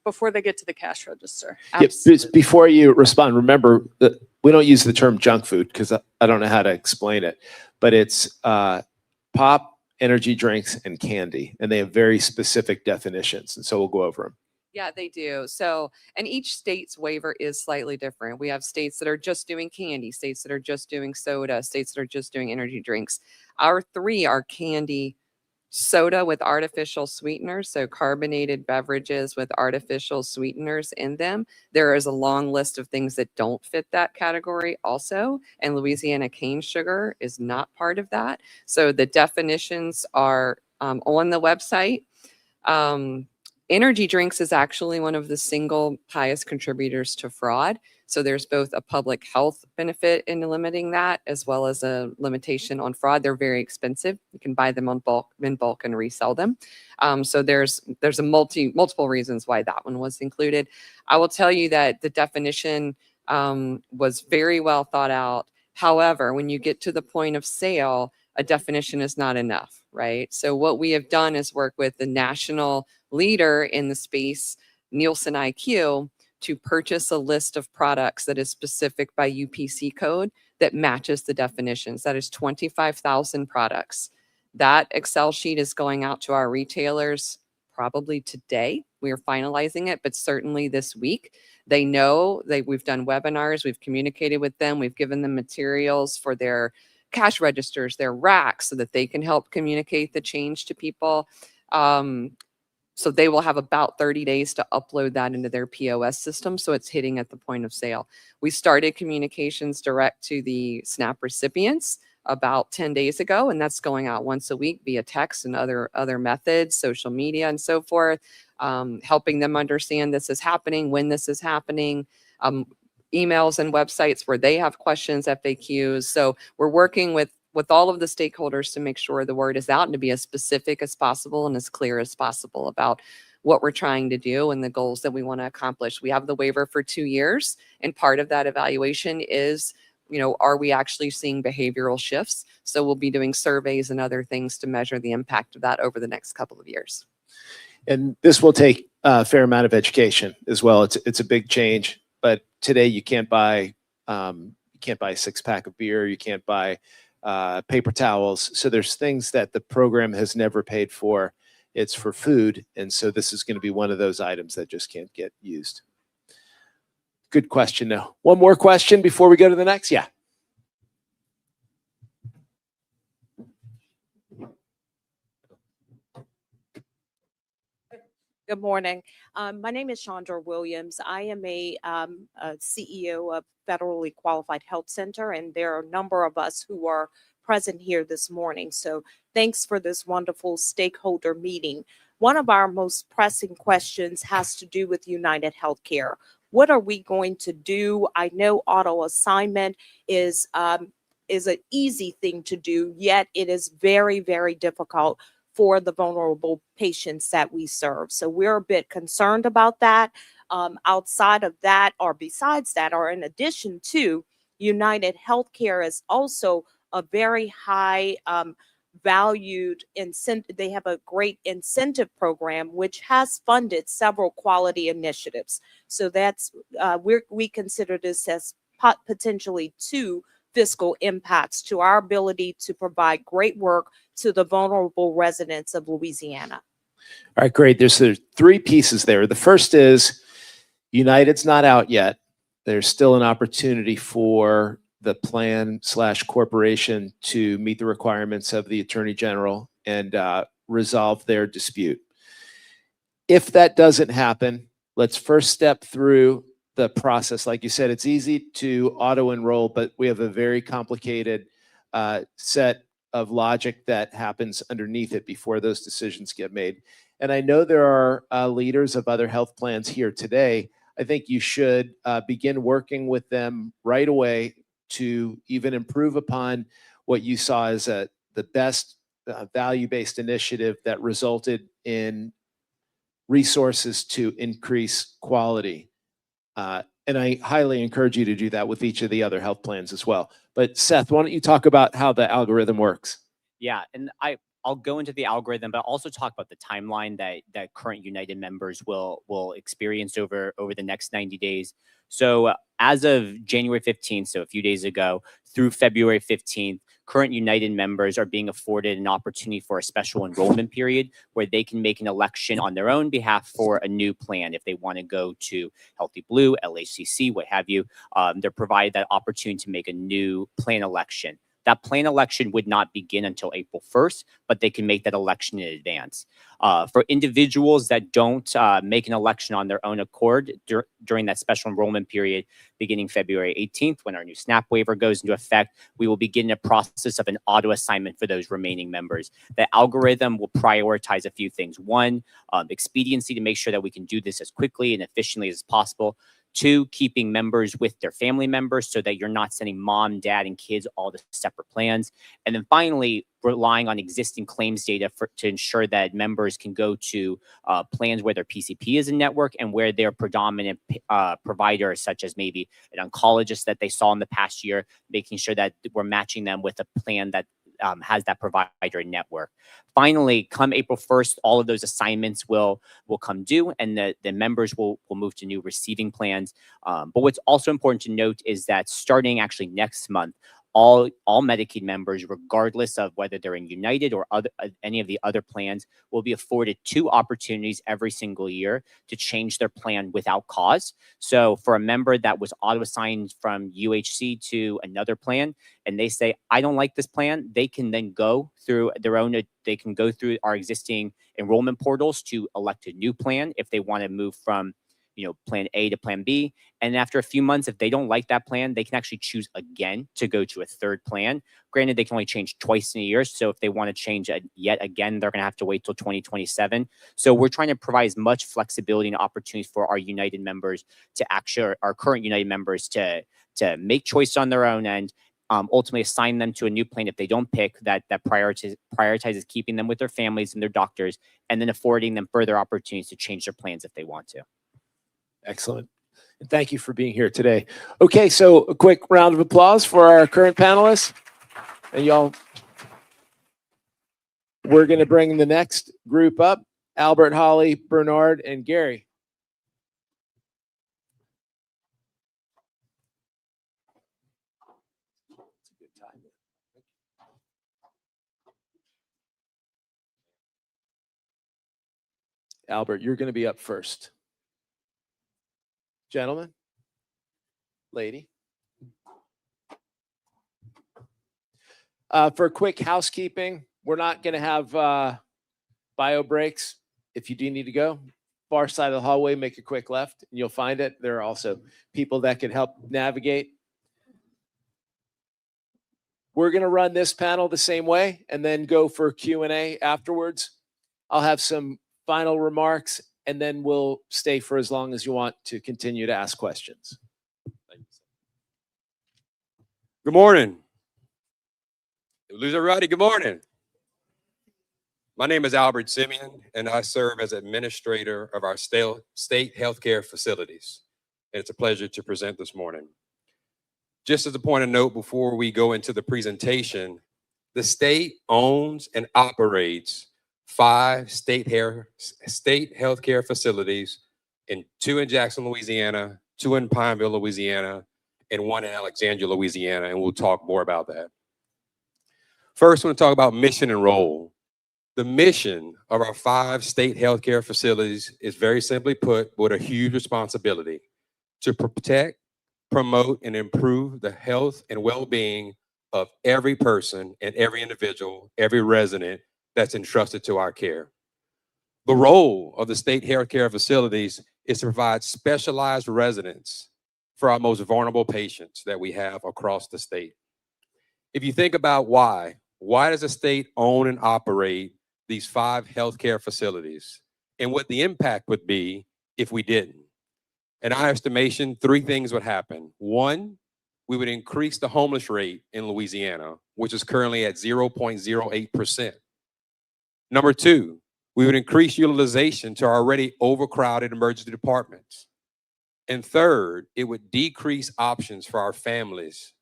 before they get to the cash register. Yeah, before you respond, remember that we don't use the term junk food because I don't know how to explain it, but it's pop, energy drinks, and candy, and they have very specific definitions, and so we'll go over them. Yeah, they do. So, and each state's waiver is slightly different. We have states that are just doing candy, states that are just doing soda, states that are just doing energy drinks. Our three are candy, soda with artificial sweeteners, so carbonated beverages with artificial sweeteners in them. There is a long list of things that don't fit that category also, and Louisiana cane sugar is not part of that. So the definitions are on the website. Energy drinks is actually one of the single highest contributors to fraud. So there's both a public health benefit in limiting that, as well as a limitation on fraud. They're very expensive. You can buy them in bulk and resell them. So there's a multiple reasons why that one was included. I will tell you that the definition was very well thought out. However, when you get to the point of sale, a definition is not enough, right? So what we have done is work with the national leader in the space, Nielsen IQ, to purchase a list of products that is specific by UPC code that matches the definitions. That is 25,000 products. That Excel sheet is going out to our retailers probably today. We are finalizing it, but certainly this week. They know we've done webinars, we've communicated with them, we've given them materials for their cash registers, their racks, so that they can help communicate the change to people. So they will have about 30 days to upload that into their POS system. So it's hitting at the point of sale. We started communications direct to the SNAP recipients about 10 days ago, and that's going out once a week via text and other methods, social media and so forth, helping them understand this is happening, when this is happening, emails and websites where they have questions, FAQs. So we're working with all of the stakeholders to make sure the word is out and to be as specific as possible and as clear as possible about what we're trying to do and the goals that we want to accomplish. We have the waiver for 2 years, and part of that evaluation is, are we actually seeing behavioral shifts? So we'll be doing surveys and other things to measure the impact of that over the next couple of years. And this will take a fair amount of education as well. It's a big change, but today you can't buy a 6-pack of beer, you can't buy paper towels. So there's things that the program has never paid for. It's for food. And so this is going to be one of those items that just can't get used. Good question. Now, one more question before we go to the next. Yeah. Good morning. My name is Chandra Williams. I am a CEO of Federally Qualified Health Center, and there are a number of us who are present here this morning. So thanks for this wonderful stakeholder meeting. One of our most pressing questions has to do with United Healthcare. What are we going to do? I know auto assignment is an easy thing to do, yet it is very, very difficult for the vulnerable patients that we serve. So we're a bit concerned about that. Outside of that, or besides that, or in addition to, United Healthcare is also a very high valued incentive. They have a great incentive program which has funded several quality initiatives. So that's we consider this as potentially 2 fiscal impacts to our ability to provide great work to the vulnerable residents of Louisiana. All right, great. There's 3 pieces there. The first is United's not out yet. There's still an opportunity for the plan/corporation to meet the requirements of the Attorney General and resolve their dispute. If that doesn't happen, let's first step through the process. Like you said, it's easy to auto-enroll, but we have a very complicated set of logic that happens underneath it before those decisions get made. And I know there are leaders of other health plans here today. I think you should begin working with them right away to even improve upon what you saw as the best value-based initiative that resulted in resources to increase quality. And I highly encourage you to do that with each of the other health plans as well. But Seth, why don't you talk about how the algorithm works? Yeah, and I'll go into the algorithm, but also talk about the timeline that current United members will experience over the next 90 days. So as of January 15th, so a few days ago, through February 15th, current United members are being afforded an opportunity for a special enrollment period where they can make an election on their own behalf for a new plan. If they want to go to Healthy Blue, LHCC, what have you, they're provided that opportunity to make a new plan election. That plan election would not begin until April 1st, but they can make that election in advance. For individuals that don't make an election on their own accord during that special enrollment period, beginning February 18th, when our new SNAP waiver goes into effect, we will begin a process of an auto assignment for those remaining members. The algorithm will prioritize a few things. 1, expediency to make sure that we can do this as quickly and efficiently as possible. 2, keeping members with their family members so that you're not sending mom, dad, and kids all to separate plans. And then finally, relying on existing claims data to ensure that members can go to plans where their PCP is a network and where their predominant providers, such as maybe an oncologist that they saw in the past year, making sure that we're matching them with a plan that has that provider network. Finally, come April 1st, all of those assignments will come due, and the members will move to new receiving plans. But what's also important to note is that starting actually next month, all Medicaid members, regardless of whether they're in United or any of the other plans, will be afforded 2 opportunities every single year to change their plan without cause. So for a member that was auto-assigned from UHC to another plan, and they say, I don't like this plan, they can then go through they can go through our existing enrollment portals to elect a new plan if they want to move from plan A to plan B. And after a few months, if they don't like that plan, they can actually choose again to go to a third plan. Granted, they can only change twice in a year. So if they want to change yet again, they're going to have to wait till 2027. So we're trying to provide as much flexibility and opportunities for our United members to actually, our current United members to make choices on their own and ultimately assign them to a new plan if they don't pick that prioritizes keeping them with their families and their doctors, and then affording them further opportunities to change their plans if they want to. Excellent. And thank you for being here today. Okay, so a quick round of applause for our current panelists. And y'all, we're going to bring the next group up, Albert, Holly, Bernard, and Gary. Albert, you're going to be up first. Gentlemen, lady. For quick housekeeping, we're not going to have bio breaks. If you do need to go, far side of the hallway, make a quick left, and you'll find it. There are also people that can help navigate. We're going to run this panel the same way and then go for Q&A afterwards. I'll have some final remarks, and then we'll stay for as long as you want to continue to ask questions. Good morning. Everybody, good morning. My name is Albert Simeon, and I serve as administrator of our state healthcare facilities. And it's a pleasure to present this morning. Just as a point of note before we go into the presentation, the state owns and operates 5 state healthcare facilities, 2 in Jackson, Louisiana, 2 in Pineville, Louisiana, and 1 in Alexandria, Louisiana, and we'll talk more about that. First, I want to talk about mission and role. The mission of our 5 state healthcare facilities is very simply put with a huge responsibility to protect, promote, and improve the health and well-being of every person and every individual, every resident that's entrusted to our care. The role of the state healthcare facilities is to provide specialized residence for our most vulnerable patients that we have across the state. If you think about why does the state own and operate these 5 healthcare facilities and what the impact would be if we didn't? In our estimation, 3 things would happen. 1, we would increase the homeless rate in Louisiana, which is currently at 0.08%. Number 2, we would increase utilization to our already overcrowded emergency departments. And third, it would decrease options for our families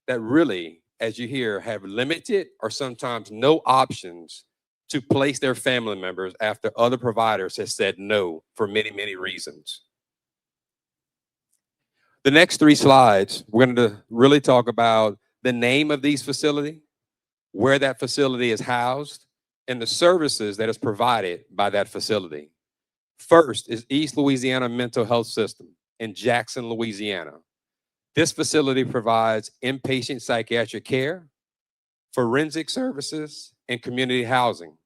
that really, as you hear, have limited or sometimes no options to place their family members after other providers have said no for many, many reasons. The next 3 slides, we're going to really talk about the name of these facilities, where that facility is housed, and the services that is provided by that facility. First is East Louisiana Mental Health System in Jackson, Louisiana. This facility provides inpatient psychiatric care, forensic services, and community housing.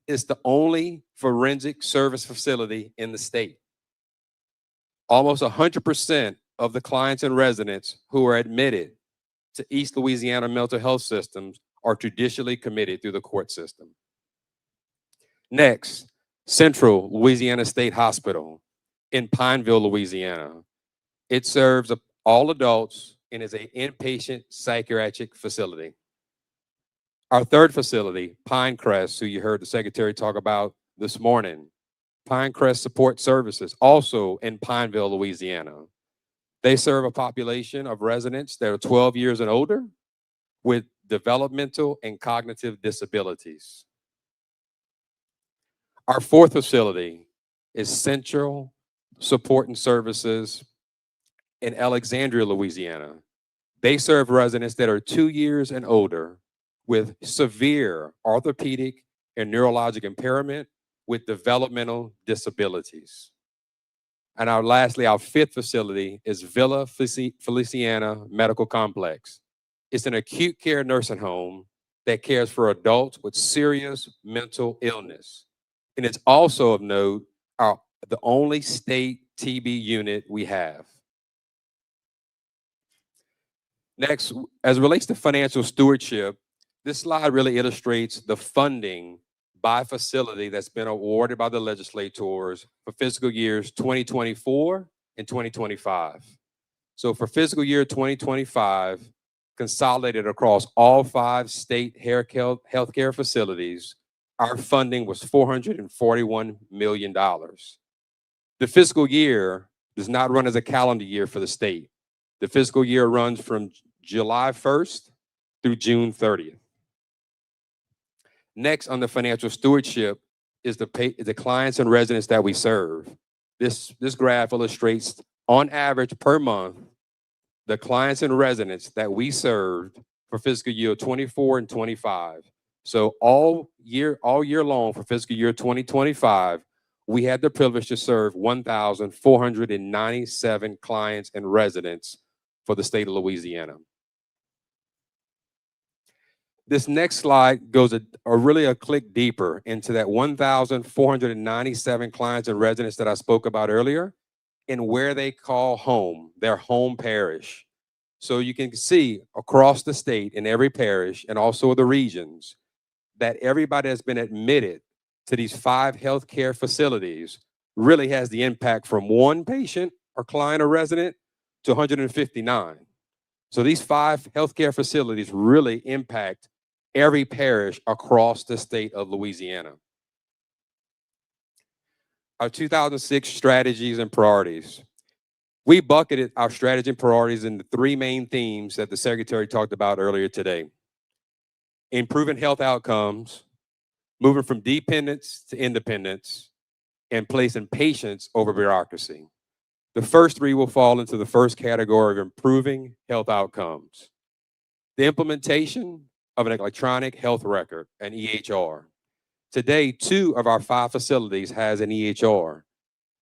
It's the only forensic service facility in the state. Almost 100% of the clients and residents who are admitted to East Louisiana Mental Health Systems are traditionally committed through the court system. Next, Central Louisiana State Hospital in Pineville, Louisiana. It serves all adults and is an inpatient psychiatric facility. Our third facility, Pinecrest, who you heard the secretary talk about this morning, Pinecrest Support Services, also in Pineville, Louisiana. They serve a population of residents that are 12 years and older with developmental and cognitive disabilities. Our fourth facility is Central Support and Services in Alexandria, Louisiana. They serve residents that are 2 years and older with severe orthopedic and neurologic impairment with developmental disabilities. And lastly, our fifth facility is Villa Feliciana Medical Complex. It's an acute care nursing home that cares for adults with serious mental illness. And it's also of note, the only state TB unit we have. Next, as it relates to financial stewardship, this slide really illustrates the funding by facility that's been awarded by the legislators for fiscal years 2024 and 2025. So for fiscal year 2025, consolidated across all 5 state healthcare facilities, our funding was $441 million. The fiscal year does not run as a calendar year for the state. The fiscal year runs from July 1st through June 30th. Next on the financial stewardship is the clients and residents that we serve. This graph illustrates, on average per month, the clients and residents that we served for fiscal year 24 and 25. So all year long for fiscal year 2025, we had the privilege to serve 1,497 clients and residents for the state of Louisiana. This next slide goes really a click deeper into that 1,497 clients and residents that I spoke about earlier and where they call home, their home parish. So you can see across the state in every parish and also the regions that everybody that's been admitted to these 5 healthcare facilities really has the impact from 1 patient or client or resident to 159. So these 5 healthcare facilities really impact every parish across the state of Louisiana. Our 2006 strategies and priorities. We bucketed our strategy and priorities into 3 main themes that the Secretary talked about earlier today. Improving health outcomes, moving from dependence to independence, and placing patients over bureaucracy. The first 3 will fall into the first category of improving health outcomes. The implementation of an electronic health record, an EHR. Today, 2 of our 5 facilities has an EHR.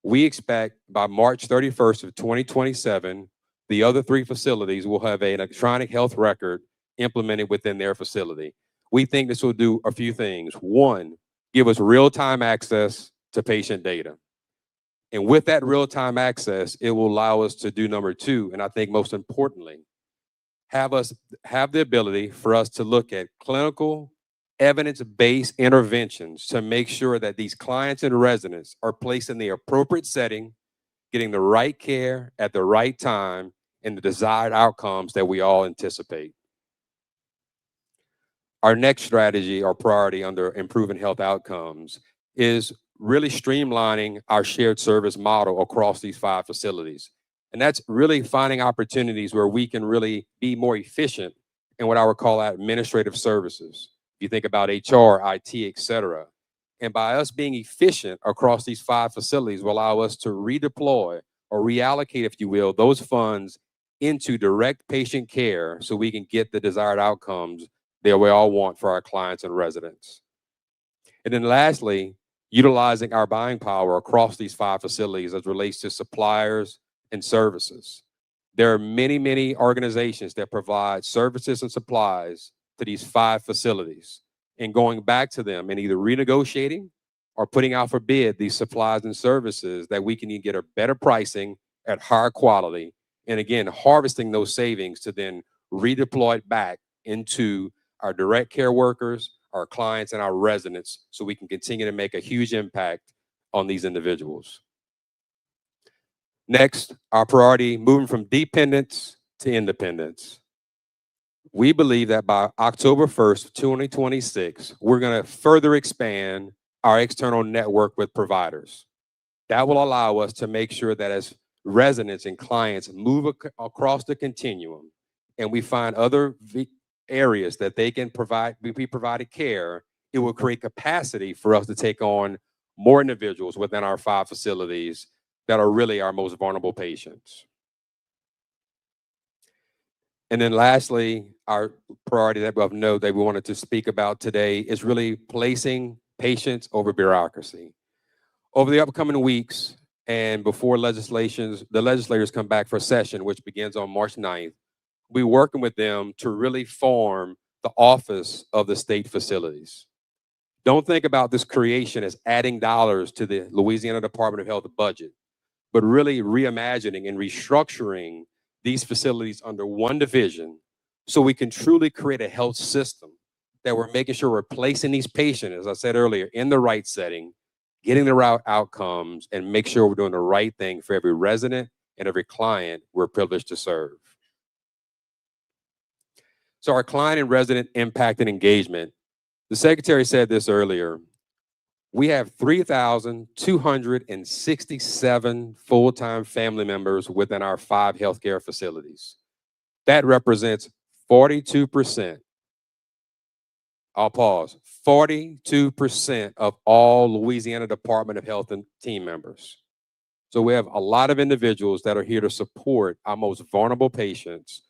We expect by March 31st of 2027, the other 3 facilities will have an electronic health record implemented within their facility. We think this will do a few things. 1, give us real-time access to patient data. And with that real-time access, it will allow us to do number 2, and I think most importantly, have the ability for us to look at clinical evidence-based interventions to make sure that these clients and residents are placed in the appropriate setting, getting the right care at the right time, and the desired outcomes that we all anticipate. Our next strategy or priority under improving health outcomes is really streamlining our shared service model across these 5 facilities. And that's really finding opportunities where we can really be more efficient in what I would call administrative services. You think about HR, IT, et cetera. And by us being efficient across these 5 facilities will allow us to redeploy or reallocate, if you will, those funds into direct patient care so we can get the desired outcomes that we all want for our clients and residents. And then lastly, utilizing our buying power across these 5 facilities as it relates to suppliers and services. There are many, many organizations that provide services and supplies to these 5 facilities and going back to them and either renegotiating or putting out for bid these supplies and services that we can get a better pricing at higher quality. And again, harvesting those savings to then redeploy it back into our direct care workers, our clients, and our residents so we can continue to make a huge impact on these individuals. Next, our priority, moving from dependence to independence. We believe that by October 1st, 2026, we're going to further expand our external network with providers. That will allow us to make sure that as residents and clients move across the continuum and we find other areas that they can be provided care, it will create capacity for us to take on more individuals within our 5 facilities that are really our most vulnerable patients. And then lastly, our priority that of note that we wanted to speak about today is really placing patients over bureaucracy. Over the upcoming weeks and before the legislators come back for session, which begins on March 9th, we're working with them to really form the office of the state facilities. Don't think about this creation as adding dollars to the Louisiana Department of Health budget, but really reimagining and restructuring these facilities under one division so we can truly create a health system that we're making sure we're placing these patients, as I said earlier, in the right setting, getting the right outcomes, and make sure we're doing the right thing for every resident and every client we're privileged to serve. So our client and resident impact and engagement, the secretary said this earlier, we have 3,267 full-time family members within our 5 healthcare facilities. That represents 42%. I'll pause. 42% of all Louisiana Department of Health and team members. So we have a lot of individuals that are here to support our most vulnerable patients.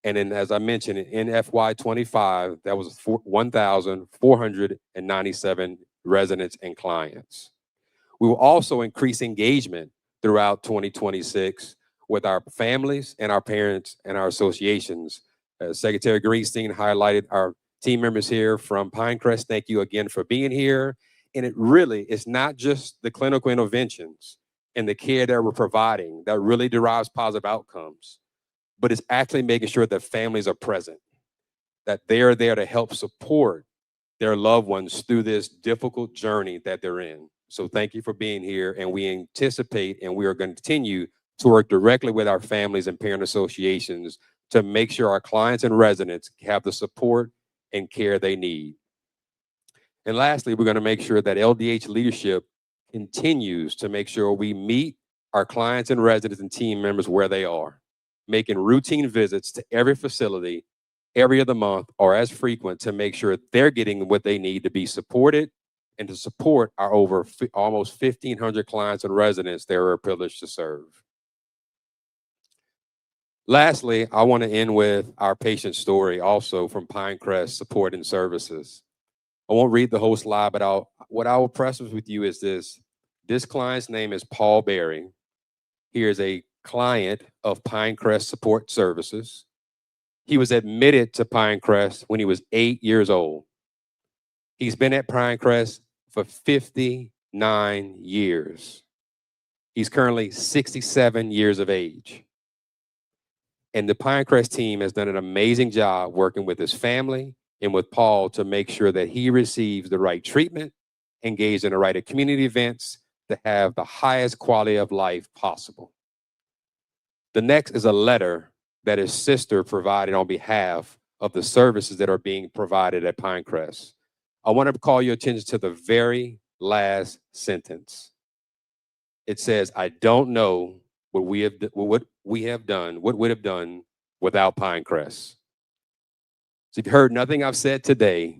And then, as I mentioned, in FY25, that was 1,497 residents and clients. We will also increase engagement throughout 2026 with our families and our parents and our associations. Secretary Greenstein highlighted our team members here from Pinecrest. Thank you again for being here. And it really is not just the clinical interventions and the care that we're providing that really derives positive outcomes, but it's actually making sure that families are present, that they're there to help support their loved ones through this difficult journey that they're in. So thank you for being here, and we anticipate and we are going to continue to work directly with our families and parent associations to make sure our clients and residents have the support and care they need. And lastly, we're going to make sure that LDH leadership continues to make sure we meet our clients and residents and team members where they are, making routine visits to every facility every other month or as frequent to make sure they're getting what they need to be supported and to support our almost 1,500 clients and residents that we're privileged to serve. Lastly, I want to end with our patient story also from Pinecrest Support and Services. I won't read the whole slide, but what I will press with you is this. This client's name is Paul Berry. He is a client of Pinecrest Support Services. He was admitted to Pinecrest when he was 8 years old. He's been at Pinecrest for 59 years. He's currently 67 years of age. And the Pinecrest team has done an amazing job working with his family and with Paul to make sure that he receives the right treatment, engaged in the right community events to have the highest quality of life possible. The next is a letter that his sister provided on behalf of the services that are being provided at Pinecrest. I want to call your attention to the very last sentence. It says, I don't know what we have done without Pinecrest. So if you heard nothing I've said today,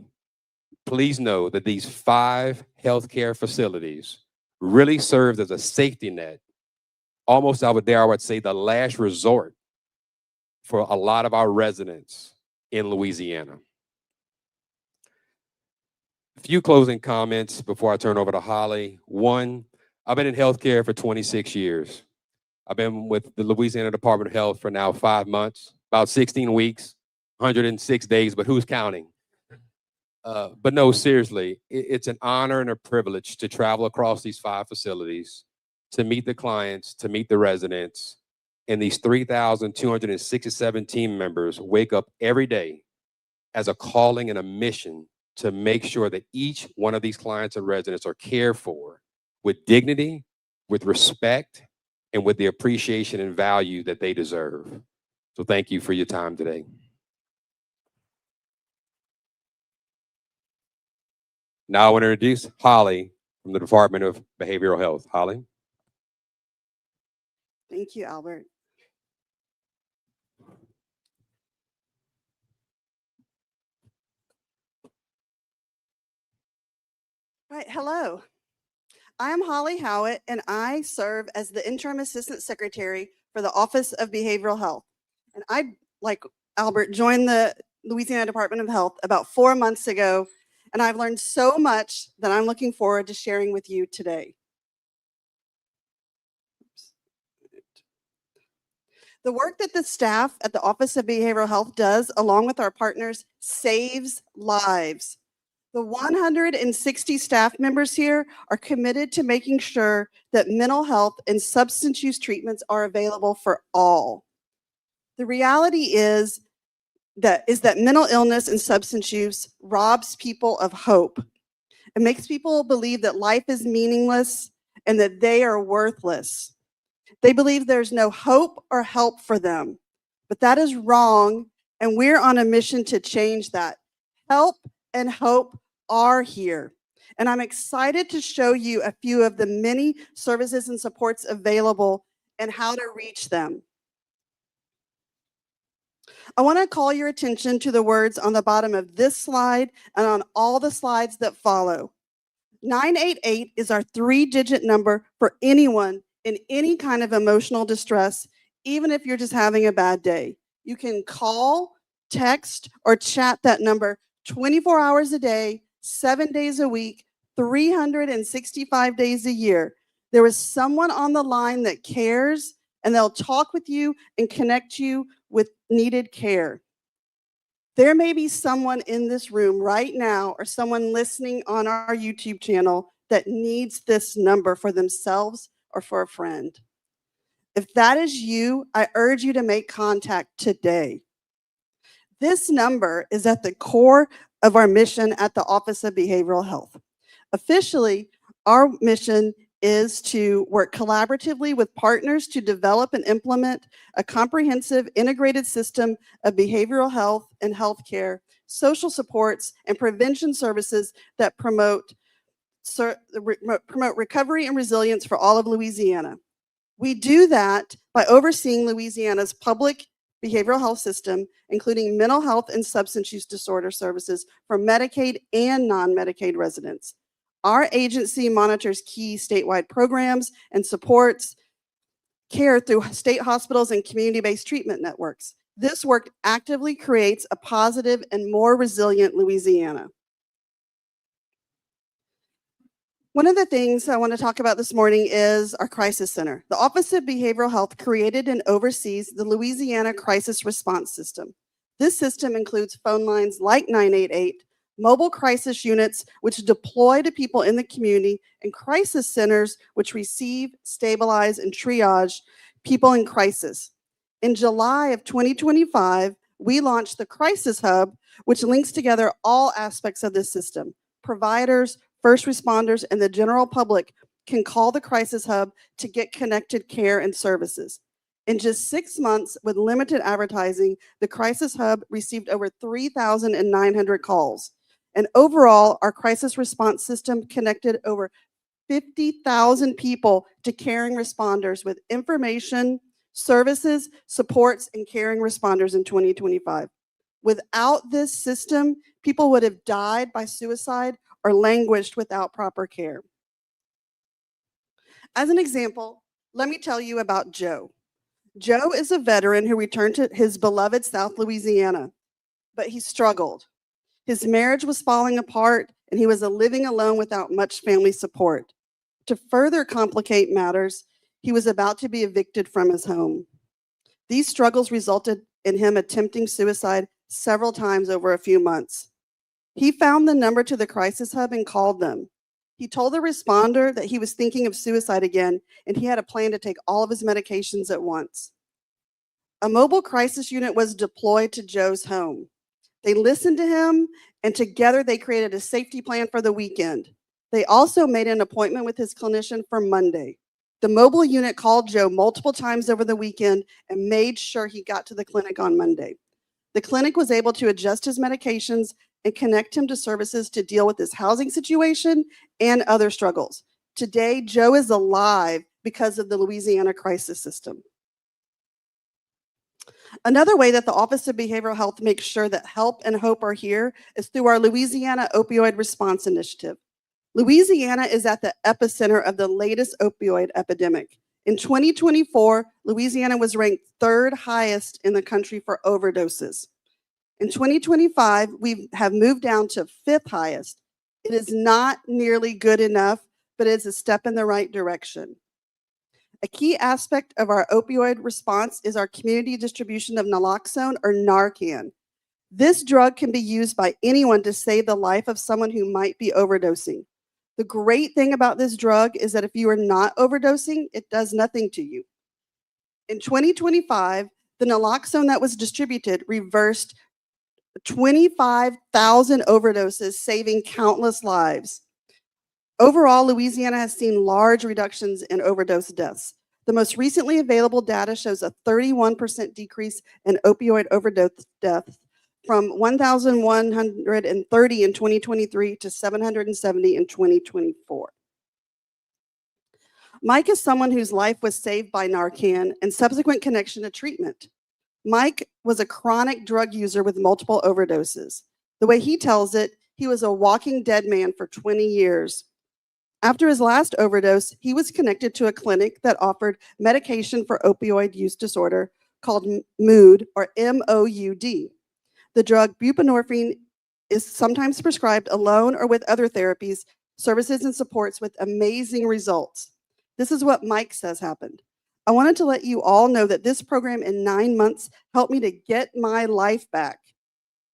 please know that these 5 healthcare facilities really serve as a safety net, almost I would say the last resort for a lot of our residents in Louisiana. A few closing comments before I turn over to Holly. One, I've been in healthcare for 26 years. I've been with the Louisiana Department of Health for now 5 months, about 16 weeks, 106 days, but who's counting? But no, seriously, it's an honor and a privilege to travel across these 5 facilities, to meet the clients, to meet the residents, and these 3,267 team members wake up every day as a calling and a mission to make sure that each one of these clients and residents are cared for with dignity, with respect, and with the appreciation and value that they deserve. So thank you for your time today. Now I want to introduce Holly from the Department of Behavioral Health. Holly. Thank you, Albert. Right, hello. I am Holly Howitt, and I serve as the Interim Assistant Secretary for the Office of Behavioral Health. And I'd like Albert, joined the Louisiana Department of Health about 4 months ago, and I've learned so much that I'm looking forward to sharing with you today. The work that the staff at the Office of Behavioral Health does, along with our partners, saves lives. The 160 staff members here are committed to making sure that mental health and substance use treatments are available for all. The reality is that mental illness and substance use robs people of hope. It makes people believe that life is meaningless and that they are worthless. They believe there's no hope or help for them. But that is wrong, and we're on a mission to change that. Help and hope are here. And I'm excited to show you a few of the many services and supports available and how to reach them. I want to call your attention to the words on the bottom of this slide and on all the slides that follow. 988 is our 3-digit number for anyone in any kind of emotional distress, even if you're just having a bad day. You can call, text, or chat that number 24 hours a day, 7 days a week, 365 days a year. There is someone on the line that cares, and they'll talk with you and connect you with needed care. There may be someone in this room right now or someone listening on our YouTube channel that needs this number for themselves or for a friend. If that is you, I urge you to make contact today. This number is at the core of our mission at the Office of Behavioral Health. Officially, our mission is to work collaboratively with partners to develop and implement a comprehensive integrated system of behavioral health and healthcare, social supports, and prevention services that promote recovery and resilience for all of Louisiana. We do that by overseeing Louisiana's public behavioral health system, including mental health and substance use disorder services for Medicaid and non-Medicaid residents. Our agency monitors key statewide programs and supports care through state hospitals and community-based treatment networks. This work actively creates a positive and more resilient Louisiana. One of the things I want to talk about this morning is our crisis center. The Office of Behavioral Health created and oversees the Louisiana Crisis Response System. This system includes phone lines like 988, mobile crisis units which deploy to people in the community, and crisis centers which receive, stabilize, and triage people in crisis. In July of 2025, we launched the Crisis Hub, which links together all aspects of this system. Providers, first responders, and the general public can call the Crisis Hub to get connected care and services. In just 6 months, with limited advertising, the Crisis Hub received over 3,900 calls. And overall, our crisis response system connected over 50,000 people to caring responders with information, services, supports, and caring responders in 2025. Without this system, people would have died by suicide or languished without proper care. As an example, let me tell you about Joe. Joe is a veteran who returned to his beloved South Louisiana, but he struggled. His marriage was falling apart, and he was living alone without much family support. To further complicate matters, he was about to be evicted from his home. These struggles resulted in him attempting suicide several times over a few months. He found the number to the Crisis Hub and called them. He told the responder that he was thinking of suicide again, and he had a plan to take all of his medications at once. A mobile crisis unit was deployed to Joe's home. They listened to him, and together they created a safety plan for the weekend. They also made an appointment with his clinician for Monday. The mobile unit called Joe multiple times over the weekend and made sure he got to the clinic on Monday. The clinic was able to adjust his medications and connect him to services to deal with his housing situation and other struggles. Today, Joe is alive because of the Louisiana crisis system. Another way that the Office of Behavioral Health makes sure that help and hope are here is through our Louisiana Opioid Response Initiative. Louisiana is at the epicenter of the latest opioid epidemic. In 2024, Louisiana was ranked third highest in the country for overdoses. In 2025, we have moved down to fifth highest. It is not nearly good enough, but it is a step in the right direction. A key aspect of our opioid response is our community distribution of naloxone or Narcan. This drug can be used by anyone to save the life of someone who might be overdosing. The great thing about this drug is that if you are not overdosing, it does nothing to you. In 2025, the naloxone that was distributed reversed 25,000 overdoses, saving countless lives. Overall, Louisiana has seen large reductions in overdose deaths. The most recently available data shows a 31% decrease in opioid overdose deaths from 1,130 in 2023 to 770 in 2024. Mike is someone whose life was saved by Narcan and subsequent connection to treatment. Mike was a chronic drug user with multiple overdoses. The way he tells it, he was a walking dead man for 20 years. After his last overdose, he was connected to a clinic that offered medication for opioid use disorder called MOOD, or M-O-U-D. The drug buprenorphine is sometimes prescribed alone or with other therapies, services, and supports with amazing results. This is what Mike says happened. I wanted to let you all know that this program in 9 months helped me to get my life back.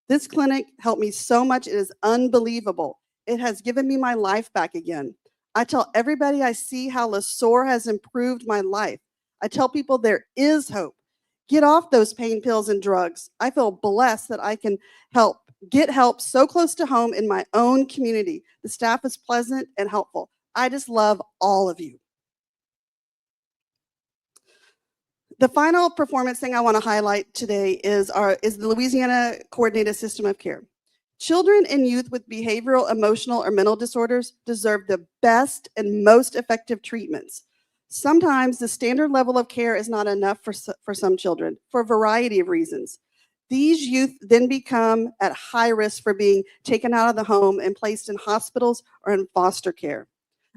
This clinic helped me so much, it is unbelievable. It has given me my life back again. I tell everybody I see how LeSource has improved my life. I tell people there is hope. Get off those pain pills and drugs. I feel blessed that I can get help so close to home in my own community. The staff is pleasant and helpful. I just love all of you. The final performance thing I want to highlight today is the Louisiana Coordinated System of Care. Children and youth with behavioral, emotional, or mental disorders deserve the best and most effective treatments. Sometimes the standard level of care is not enough for some children for a variety of reasons. These youth then become at high risk for being taken out of the home and placed in hospitals or in foster care.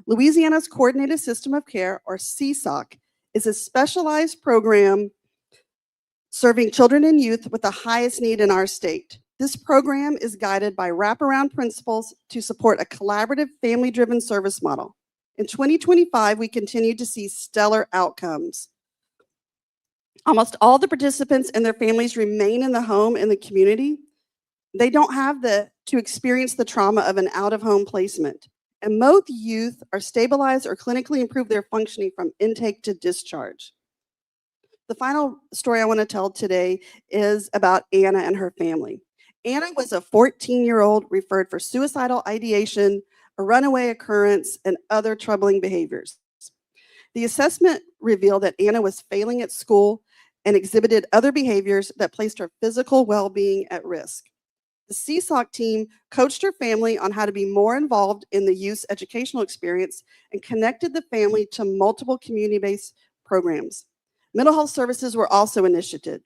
Louisiana's Coordinated System of Care, or CSOC, is a specialized program serving children and youth with the highest need in our state. This program is guided by wraparound principles to support a collaborative, family-driven service model. In 2025, we continue to see stellar outcomes. Almost all the participants and their families remain in the home and the community. They don't have to experience the trauma of an out-of-home placement. And most youth are stabilized or clinically improve their functioning from intake to discharge. The final story I want to tell today is about Anna and her family. Anna was a 14-year-old referred for suicidal ideation, a runaway occurrence, and other troubling behaviors. The assessment revealed that Anna was failing at school and exhibited other behaviors that placed her physical well-being at risk. The CSOC team coached her family on how to be more involved in the youth's educational experience and connected the family to multiple community-based programs. Mental health services were also initiated.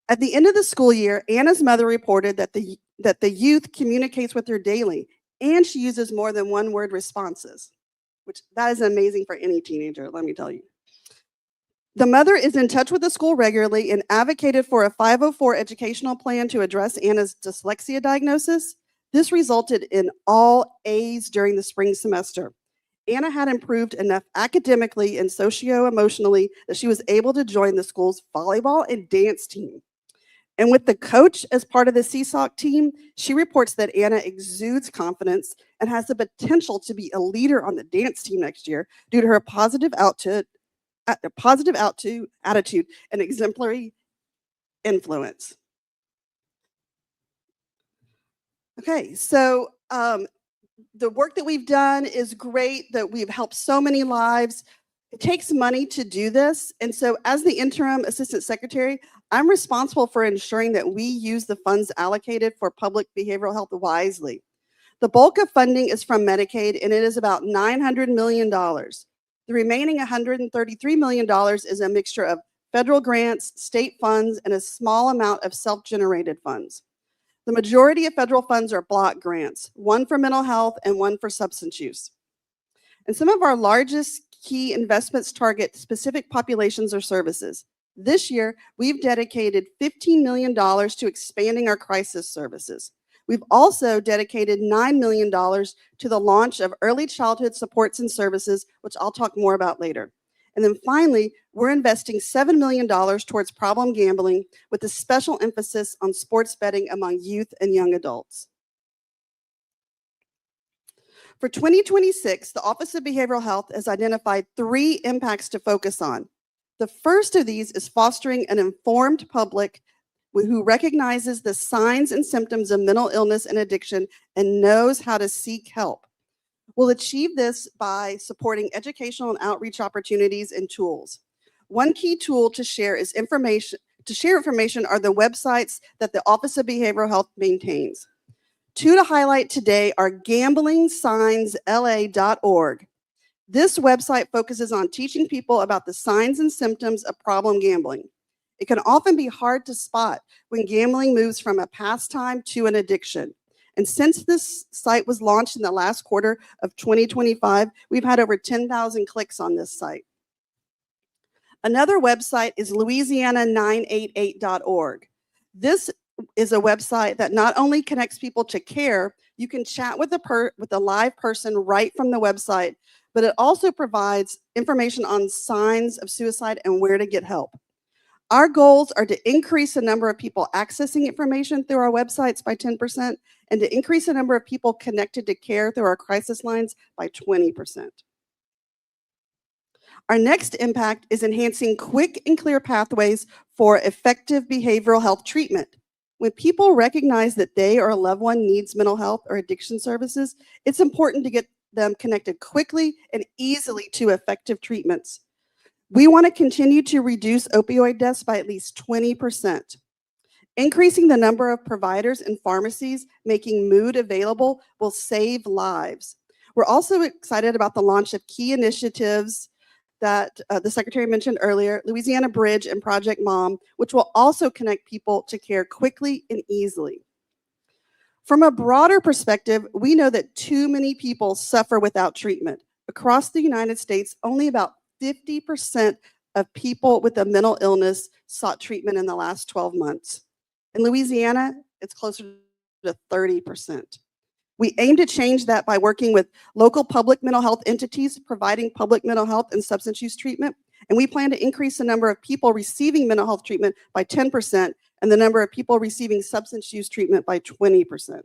At the end of the school year, Anna's mother reported that the youth communicates with her daily, and she uses more than one-word responses, which that is amazing for any teenager, let me tell you. The mother is in touch with the school regularly and advocated for a 504 educational plan to address Anna's dyslexia diagnosis. This resulted in all A's during the spring semester. Anna had improved enough academically and socio-emotionally that she was able to join the school's volleyball and dance team. And with the coach as part of the CSOC team, she reports that Anna exudes confidence and has the potential to be a leader on the dance team next year due to her positive attitude and exemplary influence. Okay, so the work that we've done is great, that we've helped so many lives. It takes money to do this. And so as the interim assistant secretary, I'm responsible for ensuring that we use the funds allocated for public behavioral health wisely. The bulk of funding is from Medicaid, and it is about $900 million. The remaining $133 million is a mixture of federal grants, state funds, and a small amount of self-generated funds. The majority of federal funds are block grants, one for mental health and one for substance use. And some of our largest key investments target specific populations or services. This year, we've dedicated $15 million to expanding our crisis services. We've also dedicated $9 million to the launch of early childhood supports and services, which I'll talk more about later. And then finally, we're investing $7 million towards problem gambling with a special emphasis on sports betting among youth and young adults. For 2026, the Office of Behavioral Health has identified 3 impacts to focus on. The first of these is fostering an informed public who recognizes the signs and symptoms of mental illness and addiction and knows how to seek help. We'll achieve this by supporting educational and outreach opportunities and tools. One key tool to share is information. To share information are the websites that the Office of Behavioral Health maintains. 2 to highlight today are gamblingsignsla.org. This website focuses on teaching people about the signs and symptoms of problem gambling. It can often be hard to spot when gambling moves from a pastime to an addiction. And since this site was launched in the last quarter of 2025, we've had over 10,000 clicks on this site. Another website is Louisiana988.org. This is a website that not only connects people to care, you can chat with a live person right from the website, but it also provides information on signs of suicide and where to get help. Our goals are to increase the number of people accessing information through our websites by 10% and to increase the number of people connected to care through our crisis lines by 20%. Our next impact is enhancing quick and clear pathways for effective behavioral health treatment. When people recognize that they or a loved one needs mental health or addiction services, it's important to get them connected quickly and easily to effective treatments. We want to continue to reduce opioid deaths by at least 20%. Increasing the number of providers and pharmacies making mood available will save lives. We're also excited about the launch of key initiatives that the Secretary mentioned earlier, Louisiana Bridge and Project Mom, which will also connect people to care quickly and easily. From a broader perspective, we know that too many people suffer without treatment. Across the United States, only about 50% of people with a mental illness sought treatment in the last 12 months. In Louisiana, it's closer to 30%. We aim to change that by working with local public mental health entities, providing public mental health and substance use treatment, and we plan to increase the number of people receiving mental health treatment by 10% and the number of people receiving substance use treatment by 20%.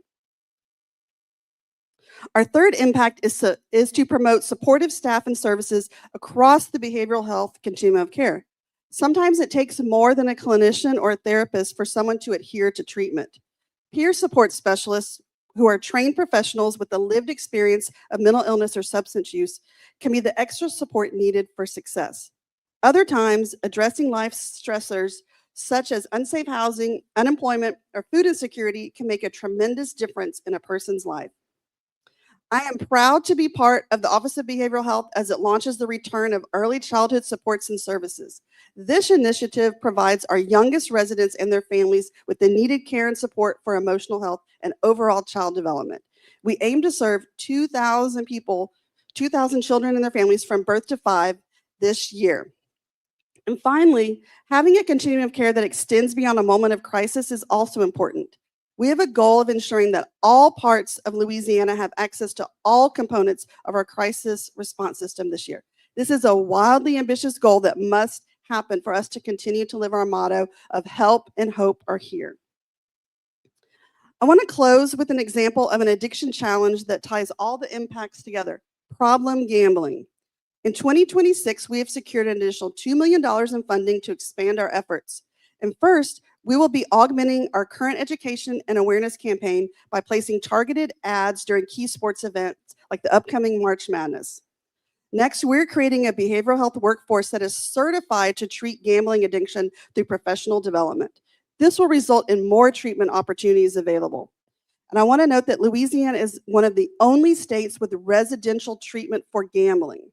Our third impact is to promote supportive staff and services across the behavioral health continuum of care. Sometimes it takes more than a clinician or a therapist for someone to adhere to treatment. Peer support specialists, who are trained professionals with the lived experience of mental illness or substance use, can be the extra support needed for success. Other times, addressing life stressors such as unsafe housing, unemployment, or food insecurity can make a tremendous difference in a person's life. I am proud to be part of the Office of Behavioral Health as it launches the return of early childhood supports and services. This initiative provides our youngest residents and their families with the needed care and support for emotional health and overall child development. We aim to serve 2,000 people, 2,000 children and their families from birth to 5 this year. And finally, having a continuum of care that extends beyond a moment of crisis is also important. We have a goal of ensuring that all parts of Louisiana have access to all components of our crisis response system this year. This is a wildly ambitious goal that must happen for us to continue to live our motto of help and hope are here. I want to close with an example of an addiction challenge that ties all the impacts together: problem gambling. In 2026, we have secured an additional $2 million in funding to expand our efforts. And first, we will be augmenting our current education and awareness campaign by placing targeted ads during key sports events like the upcoming March Madness. Next, we're creating a behavioral health workforce that is certified to treat gambling addiction through professional development. This will result in more treatment opportunities available. And I want to note that Louisiana is one of the only states with residential treatment for gambling.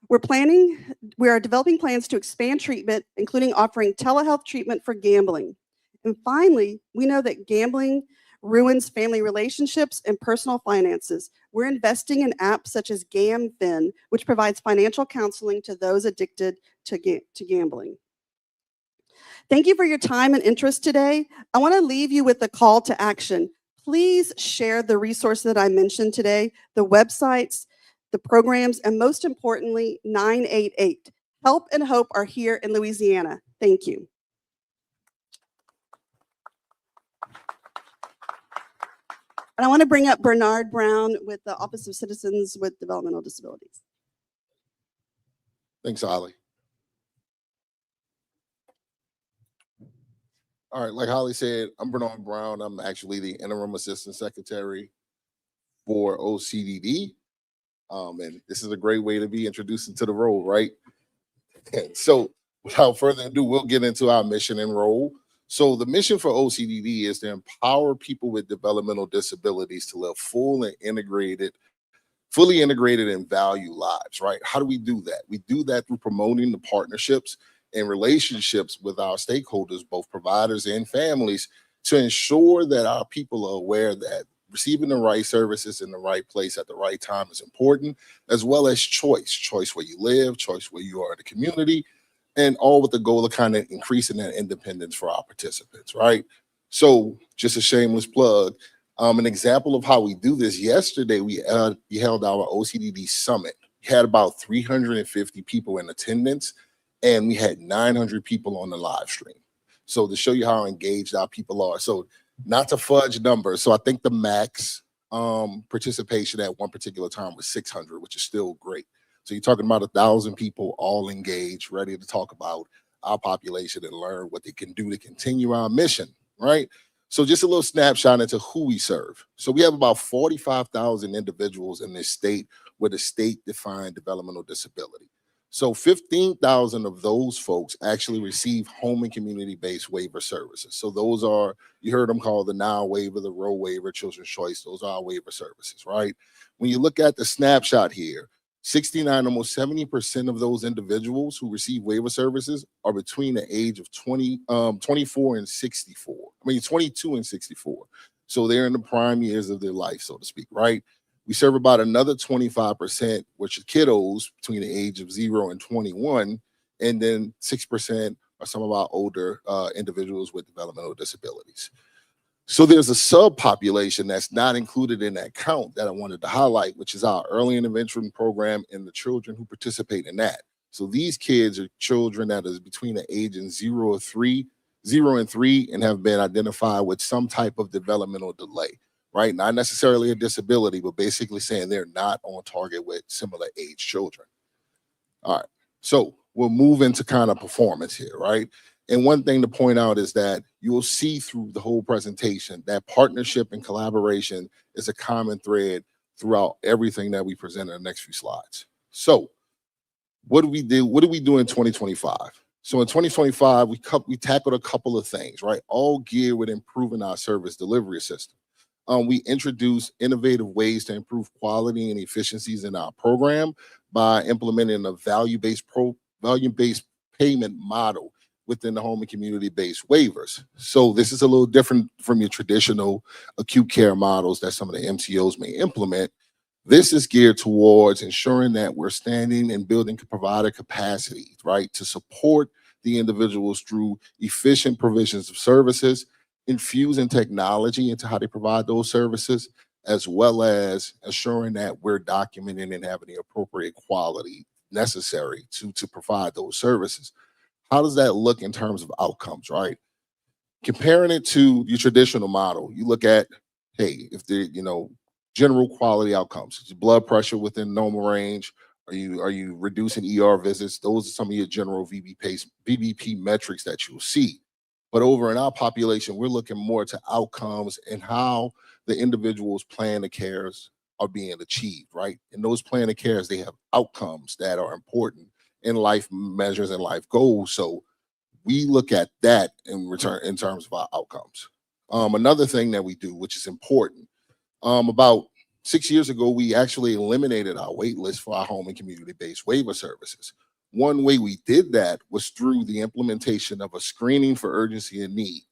We are developing plans to expand treatment, including offering telehealth treatment for gambling. And finally, we know that gambling ruins family relationships and personal finances. We're investing in apps such as GamFin, which provides financial counseling to those addicted to gambling. Thank you for your time and interest today. I want to leave you with a call to action. Please share the resources that I mentioned today, the websites, the programs, and most importantly, 988. Help and hope are here in Louisiana. Thank you. And I want to bring up Bernard Brown with the Office of Citizens with Developmental Disabilities. Thanks, Holly. All right, like Holly said, I'm Bernard Brown. I'm actually the interim assistant secretary for OCDD. And this is a great way to be introduced into the role, right? And so without further ado, we'll get into our mission and role. So the mission for OCDD is to empower people with developmental disabilities to live fully integrated and value lives, right? How do we do that? We do that through promoting the partnerships and relationships with our stakeholders, both providers and families, to ensure that our people are aware that receiving the right services in the right place at the right time is important, as well as choice where you live, choice where you are in the community, and all with the goal of kind of increasing that independence for our participants, right? So just a shameless plug, an example of how we do this, yesterday we held our OCDD Summit. We had about 350 people in attendance, and we had 900 people on the live stream. So to show you how engaged our people are. So not to fudge numbers. So I think the max participation at one particular time was 600, which is still great. So you're talking about 1,000 people all engaged, ready to talk about our population and learn what they can do to continue our mission, right? So just a little snapshot into who we serve. So we have about 45,000 individuals in this state with a state-defined developmental disability. So 15,000 of those folks actually receive home and community-based waiver services. So those are, you heard them called the Now waiver, the Row waiver, Children's Choice. Those are our waiver services, right? When you look at the snapshot here, 69, almost 70% of those individuals who receive waiver services are between the age of 24 and 64. I mean, 22 and 64. So they're in the prime years of their life, so to speak, right? We serve about another 25%, which are kiddos between the age of 0 and 21. And then 6% are some of our older individuals with developmental disabilities. So there's a subpopulation that's not included in that count that I wanted to highlight, which is our early intervention program and the children who participate in that. So these kids are children that is between the age of 0 and 3 and have been identified with some type of developmental delay, right? Not necessarily a disability, but basically saying they're not on target with similar age children. All right, so we'll move into kind of performance here, right? And one thing to point out is that you will see through the whole presentation that partnership and collaboration is a common thread throughout everything that we present in the next few slides. So what do we do? What do we do in 2025? So in 2025, we tackled a couple of things, right? All geared with improving our service delivery system. We introduced innovative ways to improve quality and efficiencies in our program by implementing a value-based payment model within the home and community-based waivers. So this is a little different from your traditional acute care models that some of the MCOs may implement. This is geared towards ensuring that we're standing and building provider capacity, right, to support the individuals through efficient provisions of services, infusing technology into how they provide those services, as well as ensuring that we're documenting and having the appropriate quality necessary to provide those services. How does that look in terms of outcomes, right? Comparing it to your traditional model, you look at, hey, if the, general quality outcomes, is your blood pressure within normal range? Are you reducing ER visits? Those are some of your general VBP metrics that you'll see. But over in our population, we're looking more to outcomes and how the individual's plan of cares are being achieved, right? And those plan of cares, they have outcomes that are important in life measures and life goals. So we look at that in return in terms of our outcomes. Another thing that we do, which is important, about 6 years ago, we actually eliminated our wait list for our home and community-based waiver services. One way we did that was through the implementation of a screening for urgency and need.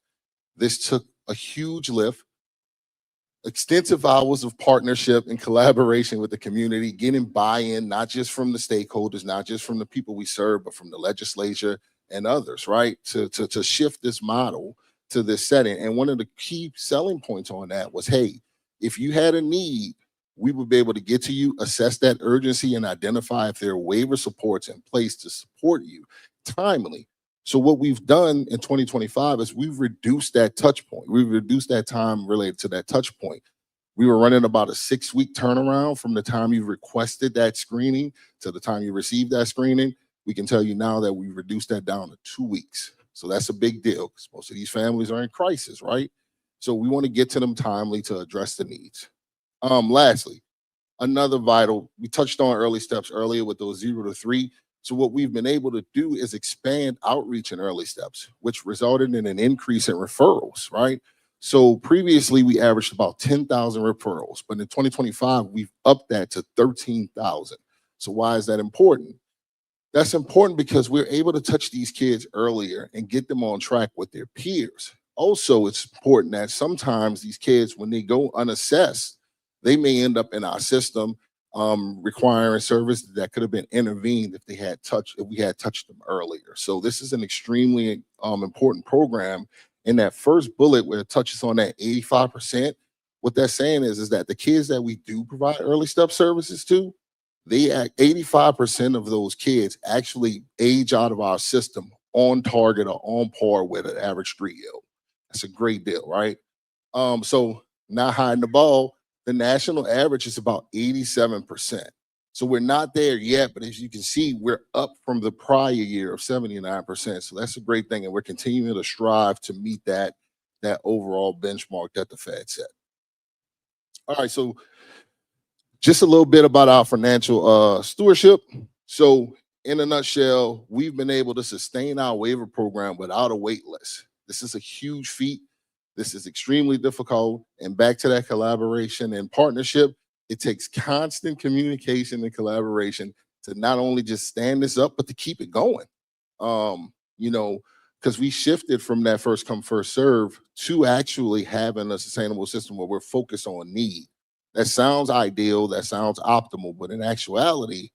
This took a huge lift, extensive hours of partnership and collaboration with the community, getting buy-in, not just from the stakeholders, not just from the people we serve, but from the legislature and others, right? To shift this model to this setting. And one of the key selling points on that was, hey, if you had a need, we would be able to get to you, assess that urgency, and identify if there are waiver supports in place to support you timely. So what we've done in 2025 is we've reduced that touch point. We've reduced that time related to that touch point. We were running about a 6-week turnaround from the time you requested that screening to the time you received that screening. We can tell you now that we've reduced that down to 2 weeks. So that's a big deal because most of these families are in crisis, right? So we want to get to them timely to address the needs. Lastly, another vital, we touched on early steps earlier with those 0 to 3. So what we've been able to do is expand outreach in early steps, which resulted in an increase in referrals, right? So previously we averaged about 10,000 referrals, but in 2025, we've upped that to 13,000. So why is that important? That's important because we're able to touch these kids earlier and get them on track with their peers. Also, it's important that sometimes these kids, when they go unassessed, they may end up in our system requiring service that could have been intervened if we had touched them earlier. So this is an extremely important program. In that first bullet where it touches on that 85%, what that's saying is that the kids that we do provide early step services to, 85% of those kids actually age out of our system on target or on par with an average 3-year-old. That's a great deal, right? So not hiding the ball, the national average is about 87%. So we're not there yet, but as you can see, we're up from the prior year of 79%. So that's a great thing. And we're continuing to strive to meet that overall benchmark that the Fed set. All right, so just a little bit about our financial stewardship. So in a nutshell, we've been able to sustain our waiver program without a wait list. This is a huge feat. This is extremely difficult. And back to that collaboration and partnership, it takes constant communication and collaboration to not only just stand this up, but to keep it going. Because we shifted from that first come, first serve to actually having a sustainable system where we're focused on need. That sounds ideal, that sounds optimal, but in actuality,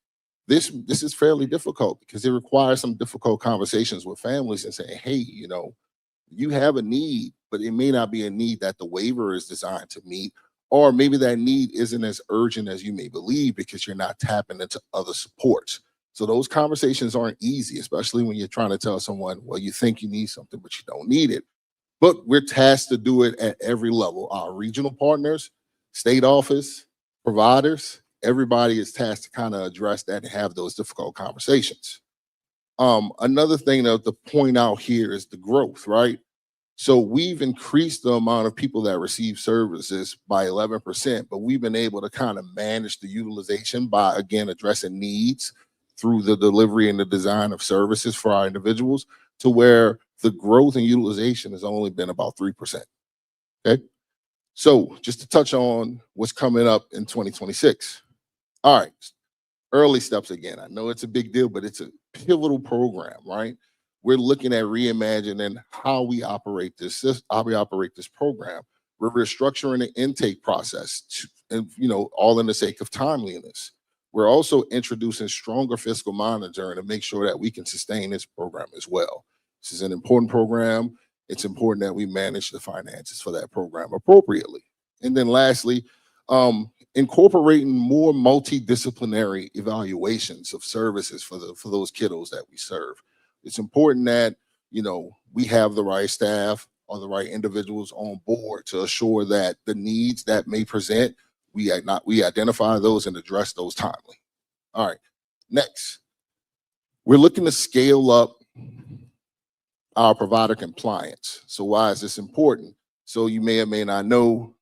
this is fairly difficult because it requires some difficult conversations with families and saying, hey, you have a need, but it may not be a need that the waiver is designed to meet, or maybe that need isn't as urgent as you may believe because you're not tapping into other supports. So those conversations aren't easy, especially when you're trying to tell someone, well, you think you need something, but you don't need it. But we're tasked to do it at every level. Our regional partners, state office, providers, everybody is tasked to kind of address that and have those difficult conversations. Another thing to point out here is the growth, right? So we've increased the amount of people that receive services by 11%, but we've been able to kind of manage the utilization by, again, addressing needs through the delivery and the design of services for our individuals to where the growth and utilization has only been about 3%, okay? So just to touch on what's coming up in 2026. All right, early steps again. I know it's a big deal, but it's a pivotal program, right? We're looking at reimagining how we operate this program. We're restructuring the intake process, all in the sake of timeliness. We're also introducing stronger fiscal monitoring to make sure that we can sustain this program as well. This is an important program. It's important that we manage the finances for that program appropriately. And then lastly, incorporating more multidisciplinary evaluations of services for those kiddos that we serve. It's important that we have the right staff or the right individuals on board to assure that the needs that may present, we identify those and address those timely. All right, next, we're looking to scale up our provider compliance. So why is this important? So you may or may not know,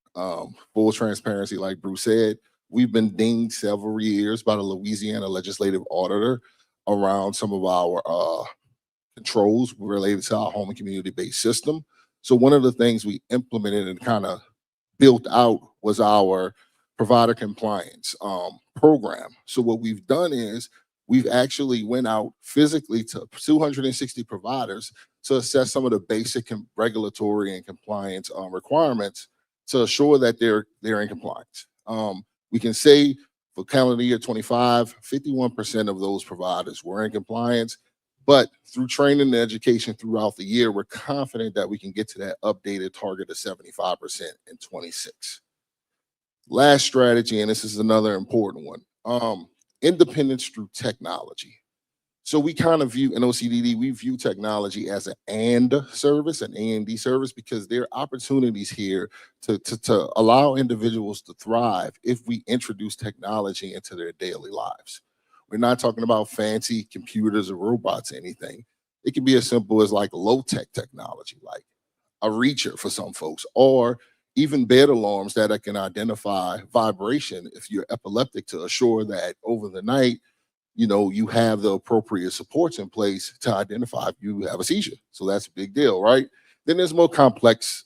full transparency, like Bruce said, we've been dinged several years by the Louisiana legislative auditor around some of our controls related to our home and community-based system. So one of the things we implemented and kind of built out was our provider compliance program. So what we've done is we've actually went out physically to 260 providers to assess some of the basic regulatory and compliance requirements to assure that they're in compliance. We can say for calendar year 25, 51% of those providers were in compliance, but through training and education throughout the year, we're confident that we can get to that updated target of 75% in 26. Last strategy, and this is another important one, independence through technology. So we kind of view, in OCDD, we view technology as an and service, an A&D service, because there are opportunities here to allow individuals to thrive if we introduce technology into their daily lives. We're not talking about fancy computers or robots or anything. It can be as simple as like low-tech technology, like a reacher for some folks, or even bed alarms that can identify vibration if you're epileptic to assure that over the night, you have the appropriate supports in place to identify if you have a seizure. So that's a big deal, right? Then there's more complex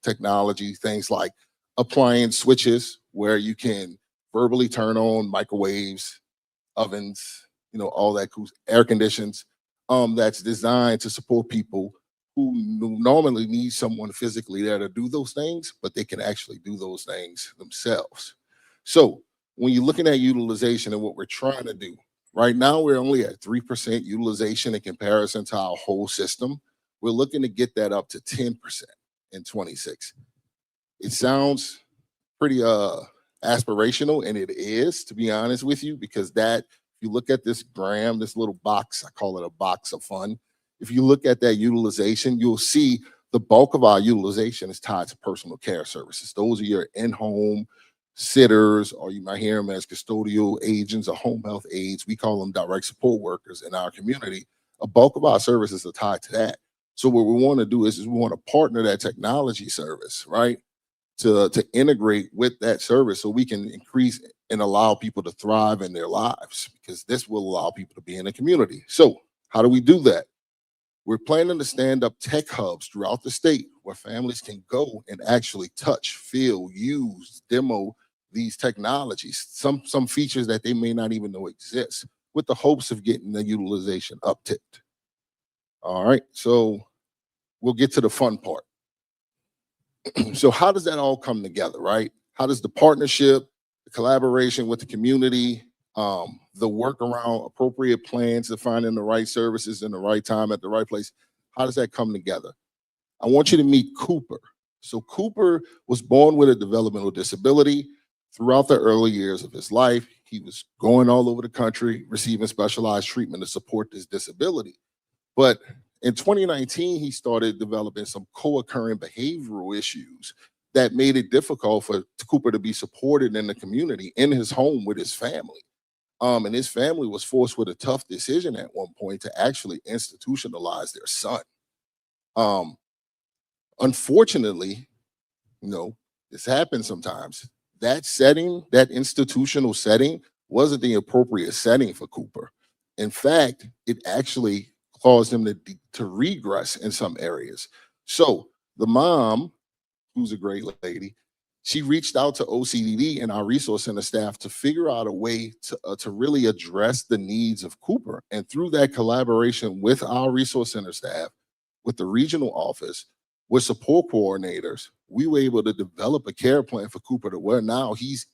technology, things like appliance switches, where you can verbally turn on microwaves, ovens, all that cool air conditions, that's designed to support people who normally need someone physically there to do those things, but they can actually do those things themselves. So when you're looking at utilization and what we're trying to do, right now we're only at 3% utilization in comparison to our whole system. We're looking to get that up to 10% in 26. It sounds pretty aspirational, and it is, to be honest with you, because if you look at this gram, this little box, I call it a box of fun. If you look at that utilization, you'll see the bulk of our utilization is tied to personal care services. Those are your in-home sitters, or you might hear them as custodial agents or home health aides. We call them direct support workers in our community. A bulk of our services are tied to that. So what we want to do is we want to partner that technology service, right, to integrate with that service so we can increase and allow people to thrive in their lives, because this will allow people to be in the community. So how do we do that? We're planning to stand up tech hubs throughout the state where families can go and actually touch, feel, use, demo these technologies, some features that they may not even know exist, with the hopes of getting the utilization upticked. All right, so we'll get to the fun part. So how does that all come together, right? How does the partnership, the collaboration with the community, the work around appropriate plans to finding the right services in the right time at the right place, how does that come together? I want you to meet Cooper. So Cooper was born with a developmental disability. Throughout the early years of his life, he was going all over the country, receiving specialized treatment to support this disability. But in 2019, he started developing some co-occurring behavioral issues that made it difficult for Cooper to be supported in the community, in his home with his family. And his family was forced with a tough decision at one point to actually institutionalize their son. Unfortunately, this happens sometimes. That setting, that institutional setting, wasn't the appropriate setting for Cooper. In fact, it actually caused him to regress in some areas. So the mom, who's a great lady, she reached out to OCDD and our resource center staff to figure out a way to really address the needs of Cooper. And through that collaboration with our resource center staff, with the regional office, with support coordinators, we were able to develop a care plan for Cooper to where now he's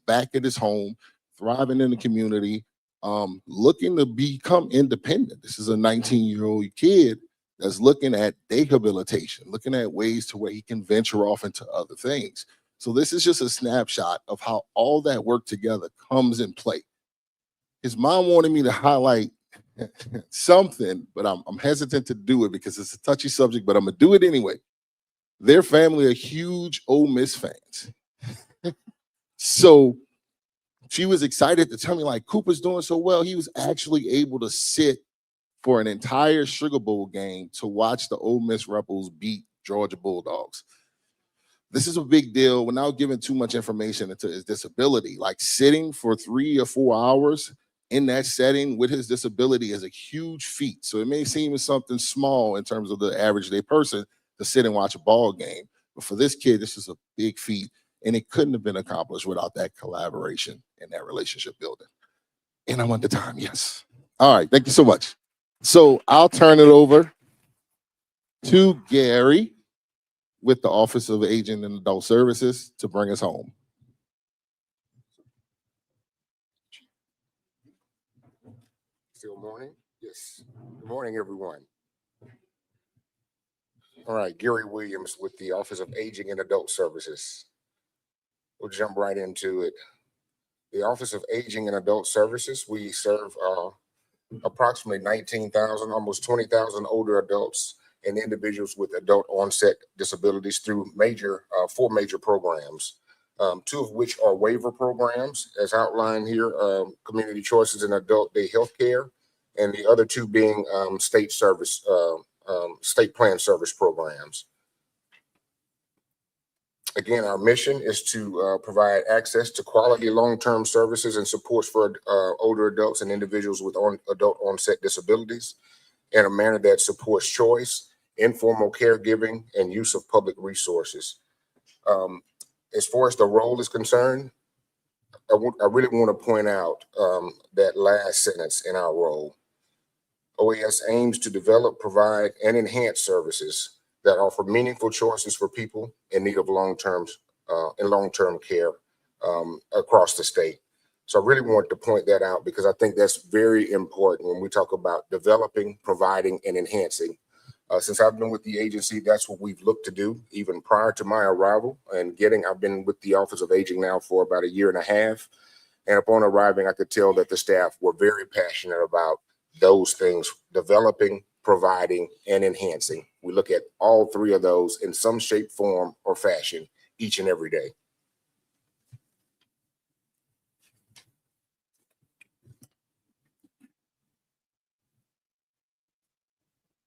back at his home, thriving in the community, looking to become independent. This is a 19-year-old kid that's looking at rehabilitation, looking at ways to where he can venture off into other things. So this is just a snapshot of how all that work together comes in play. His mom wanted me to highlight something, but I'm hesitant to do it because it's a touchy subject, but I'm gonna do it anyway. Their family are huge Ole Miss fans. So she was excited to tell me, like, Cooper's doing so well, he was actually able to sit for an entire Sugar Bowl game to watch the Ole Miss Rebels beat Georgia Bulldogs. This is a big deal. Without giving too much information into his disability, like sitting for 3 or 4 hours in that setting with his disability is a huge feat. So it may seem as something small in terms of the average day person to sit and watch a ball game. But for this kid, this is a big feat. And it couldn't have been accomplished without that collaboration and that relationship building. And I'm under time, yes. All right, thank you so much. So I'll turn it over to Gary. with the Office of Aging and Adult Services to bring us home. Still morning? Yes. Good morning, everyone. All right, Gary Williams with the Office of Aging and Adult Services. We'll jump right into it. The Office of Aging and Adult Services, we serve approximately 19,000, almost 20,000 older adults and individuals with adult onset disabilities through four major programs, two of which are waiver programs, as outlined here, Community Choices in Adult Day Health Care, and the other two being state plan service programs. Again, our mission is to provide access to quality long-term services and supports for older adults and individuals with adult onset disabilities in a manner that supports choice, informal caregiving, and use of public resources. As far as the role is concerned, I really want to point out that last sentence in our role. OAS aims to develop, provide, and enhance services that offer meaningful choices for people in need of long-term care across the state. So I really wanted to point that out because I think that's very important when we talk about developing, providing, and enhancing. Since I've been with the agency, that's what we've looked to do even prior to my arrival. And I've been with the Office of Aging now for about 1.5 years. And upon arriving, I could tell that the staff were very passionate about those things: developing, providing, and enhancing. We look at all three of those in some shape, form, or fashion each and every day.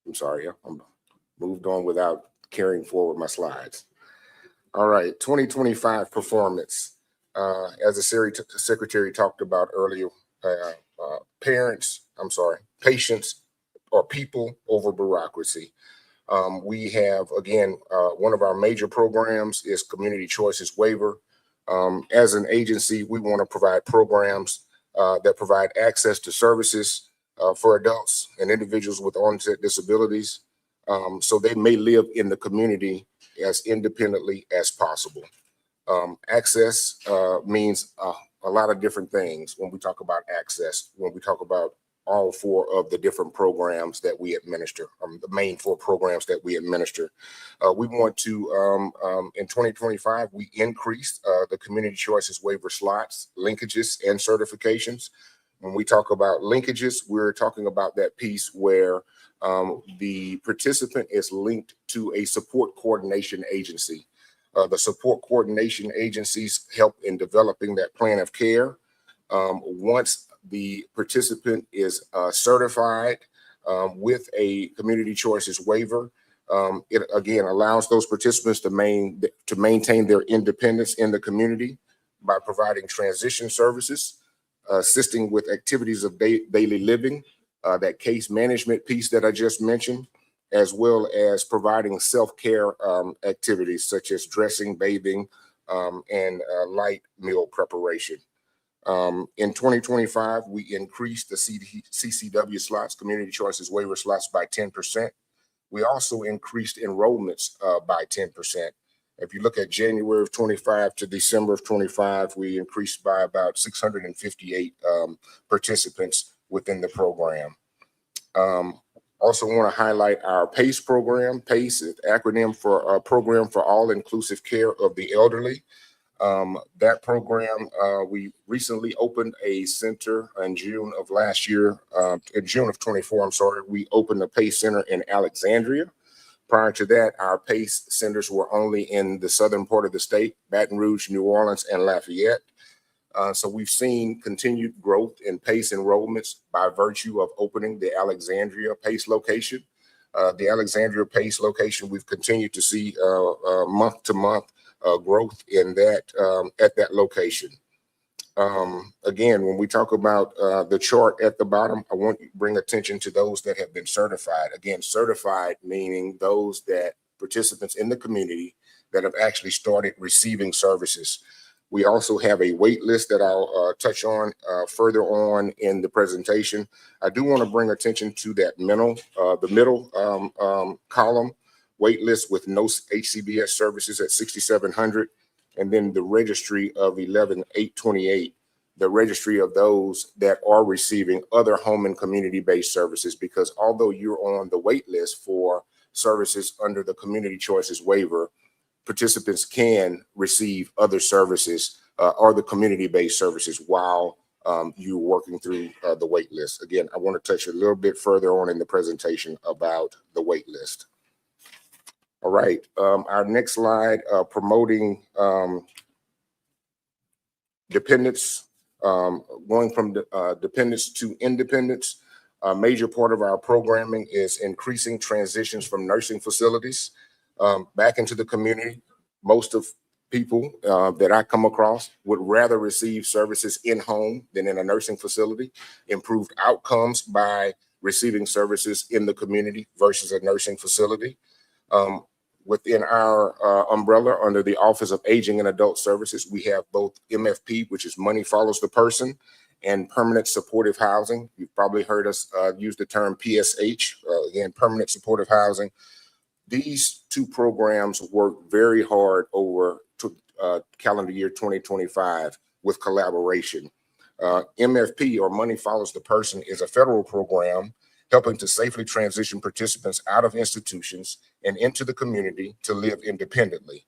I'm sorry, I'm moved on without carrying forward my slides. All right, 2025 performance. As the secretary talked about earlier, patients or people over bureaucracy. We have, again, one of our major programs is Community Choices Waiver. As an agency, we want to provide programs that provide access to services for adults and individuals with onset disabilities, so they may live in the community as independently as possible. Access means a lot of different things when we talk about access, when we talk about all four of the different programs that we administer, the main four programs that we administer. We want to, in 2025, we increased the Community Choices Waiver slots, linkages, and certifications. When we talk about linkages, we're talking about that piece where the participant is linked to a support coordination agency. The support coordination agencies help in developing that plan of care. Once the participant is certified with a Community Choices Waiver, it again allows those participants to maintain their independence in the community by providing transition services, assisting with activities of daily living, that case management piece that I just mentioned, as well as providing self-care activities such as dressing, bathing, and light meal preparation. In 2025, we increased the CCW slots, Community Choices Waiver slots, by 10%. We also increased enrollments by 10%. If you look at January of 25 to December of 25, we increased by about 658 participants within the program. Also want to highlight our PACE program. PACE is an acronym for Program for All Inclusive Care of the Elderly. That program, we recently opened a center in June of last year, in June of 24, I'm sorry, we opened a PACE center in Alexandria. Prior to that, our PACE centers were only in the southern part of the state, Baton Rouge, New Orleans, and Lafayette. So we've seen continued growth in PACE enrollments by virtue of opening the Alexandria PACE location. The Alexandria PACE location, we've continued to see month to month growth in that at that location. Again, when we talk about the chart at the bottom, I want to bring attention to those that have been certified. Again, certified meaning those that participants in the community that have actually started receiving services. We also have a wait list that I'll touch on further on in the presentation. I do want to bring attention to that middle column wait list with no HCBS services at 6,700, and then the registry of 11,828, the registry of those that are receiving other home and community-based services, because although you're on the wait list for services under the Community Choices waiver, participants can receive other services or the community-based services while you're working through the wait list. Again, I want to touch a little bit further on in the presentation about the wait list. All right, our next slide, promoting dependence, going from dependence to independence. A major part of our programming is increasing transitions from nursing facilities back into the community. Most of people that I come across would rather receive services in home than in a nursing facility. Improved outcomes by receiving services in the community versus a nursing facility. Within our umbrella under the Office of Aging and Adult Services, we have both MFP, which is money follows the person, and permanent supportive housing. You've probably heard us use the term PSH, again, permanent supportive housing. These two programs work very hard over calendar year 2025 with collaboration. MFP, or Money Follows the Person, is a federal program helping to safely transition participants out of institutions and into the community to live independently.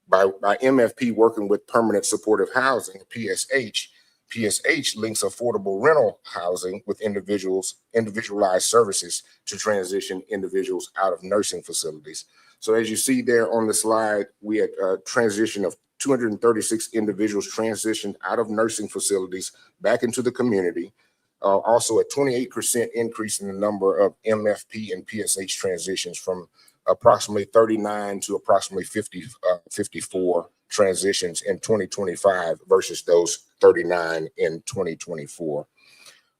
By MFP working with permanent supportive housing, PSH links affordable rental housing with individualized services to transition individuals out of nursing facilities. So as you see there on the slide, we had a transition of 236 individuals transitioned out of nursing facilities back into the community. Also a 28% increase in the number of MFP and PSH transitions, from approximately 39 to approximately 54 transitions in 2025 versus those 39 in 2024.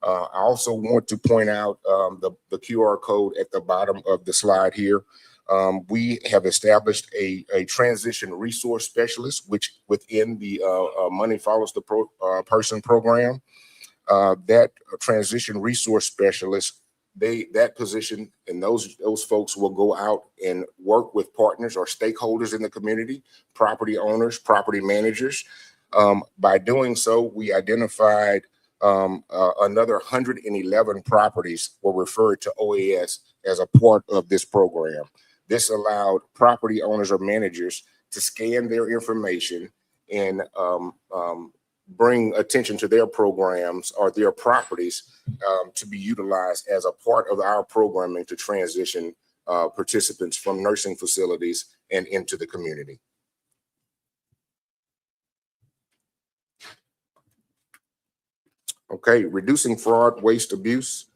I also want to point out the QR code at the bottom of the slide here. We have established a transition resource specialist, which within the Money Follows the Person program. That transition resource specialist, that position and those folks will go out and work with partners or stakeholders in the community, property owners, property managers. By doing so, we identified another 111 properties were referred to OAS as a part of this program. This allowed property owners or managers to scan their information and bring attention to their programs or their properties to be utilized as a part of our programming to transition participants from nursing facilities and into the community. Okay, reducing fraud, waste, abuse.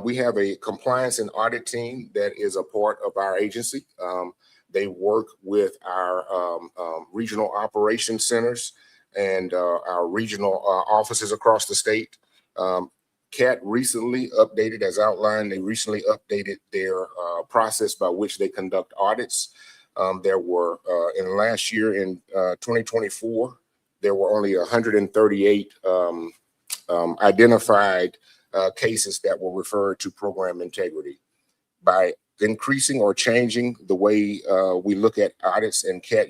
We have a compliance and audit team that is a part of our agency. They work with our regional operations centers and our regional offices across the state. CAT recently updated, as outlined, they recently updated their process by which they conduct audits. There were, in last year in 2024, there were only 138 identified cases that were referred to program integrity. By increasing or changing the way we look at audits, and CAT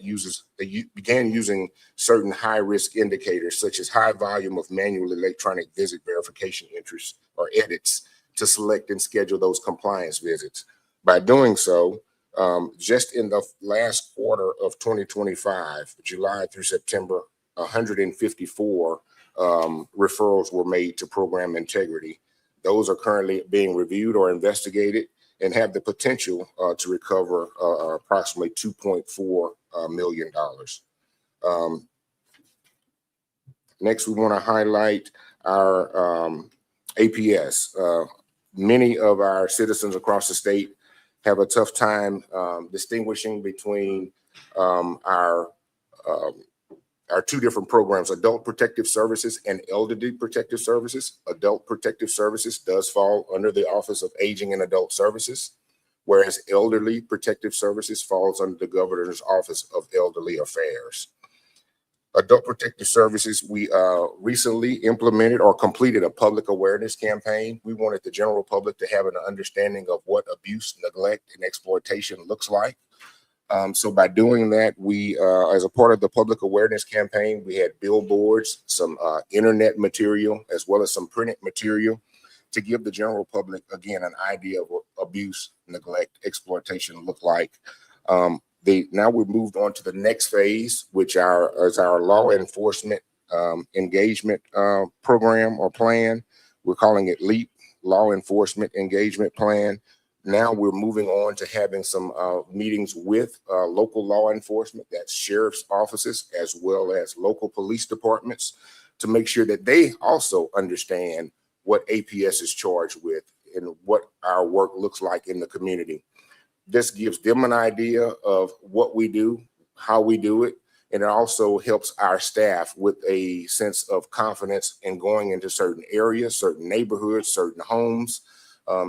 began using certain high-risk indicators such as high volume of manual electronic visit verification entries or edits to select and schedule those compliance visits. By doing so, just in the last quarter of 2025, July through September, 154 referrals were made to program integrity. Those are currently being reviewed or investigated and have the potential to recover approximately $2.4 million. Next, we want to highlight our APS. Many of our citizens across the state have a tough time distinguishing between our two different programs, Adult Protective Services and Elderly Protective Services. Adult Protective Services does fall under the Office of Aging and Adult Services, whereas Elderly Protective Services falls under the Governor's Office of Elderly Affairs. Adult Protective Services, we recently implemented or completed a public awareness campaign. We wanted the general public to have an understanding of what abuse, neglect, and exploitation looks like. So by doing that, we, as a part of the public awareness campaign, we had billboards, some internet material, as well as some printed material to give the general public, again, an idea of what abuse, neglect, exploitation look like. Now we've moved on to the next phase, which is our law enforcement engagement program or plan. We're calling it LEAP, Law Enforcement Engagement Plan. Now we're moving on to having some meetings with local law enforcement, that's sheriff's offices, as well as local police departments, to make sure that they also understand what APS is charged with and what our work looks like in the community. This gives them an idea of what we do, how we do it, and it also helps our staff with a sense of confidence in going into certain areas, certain neighborhoods, certain homes.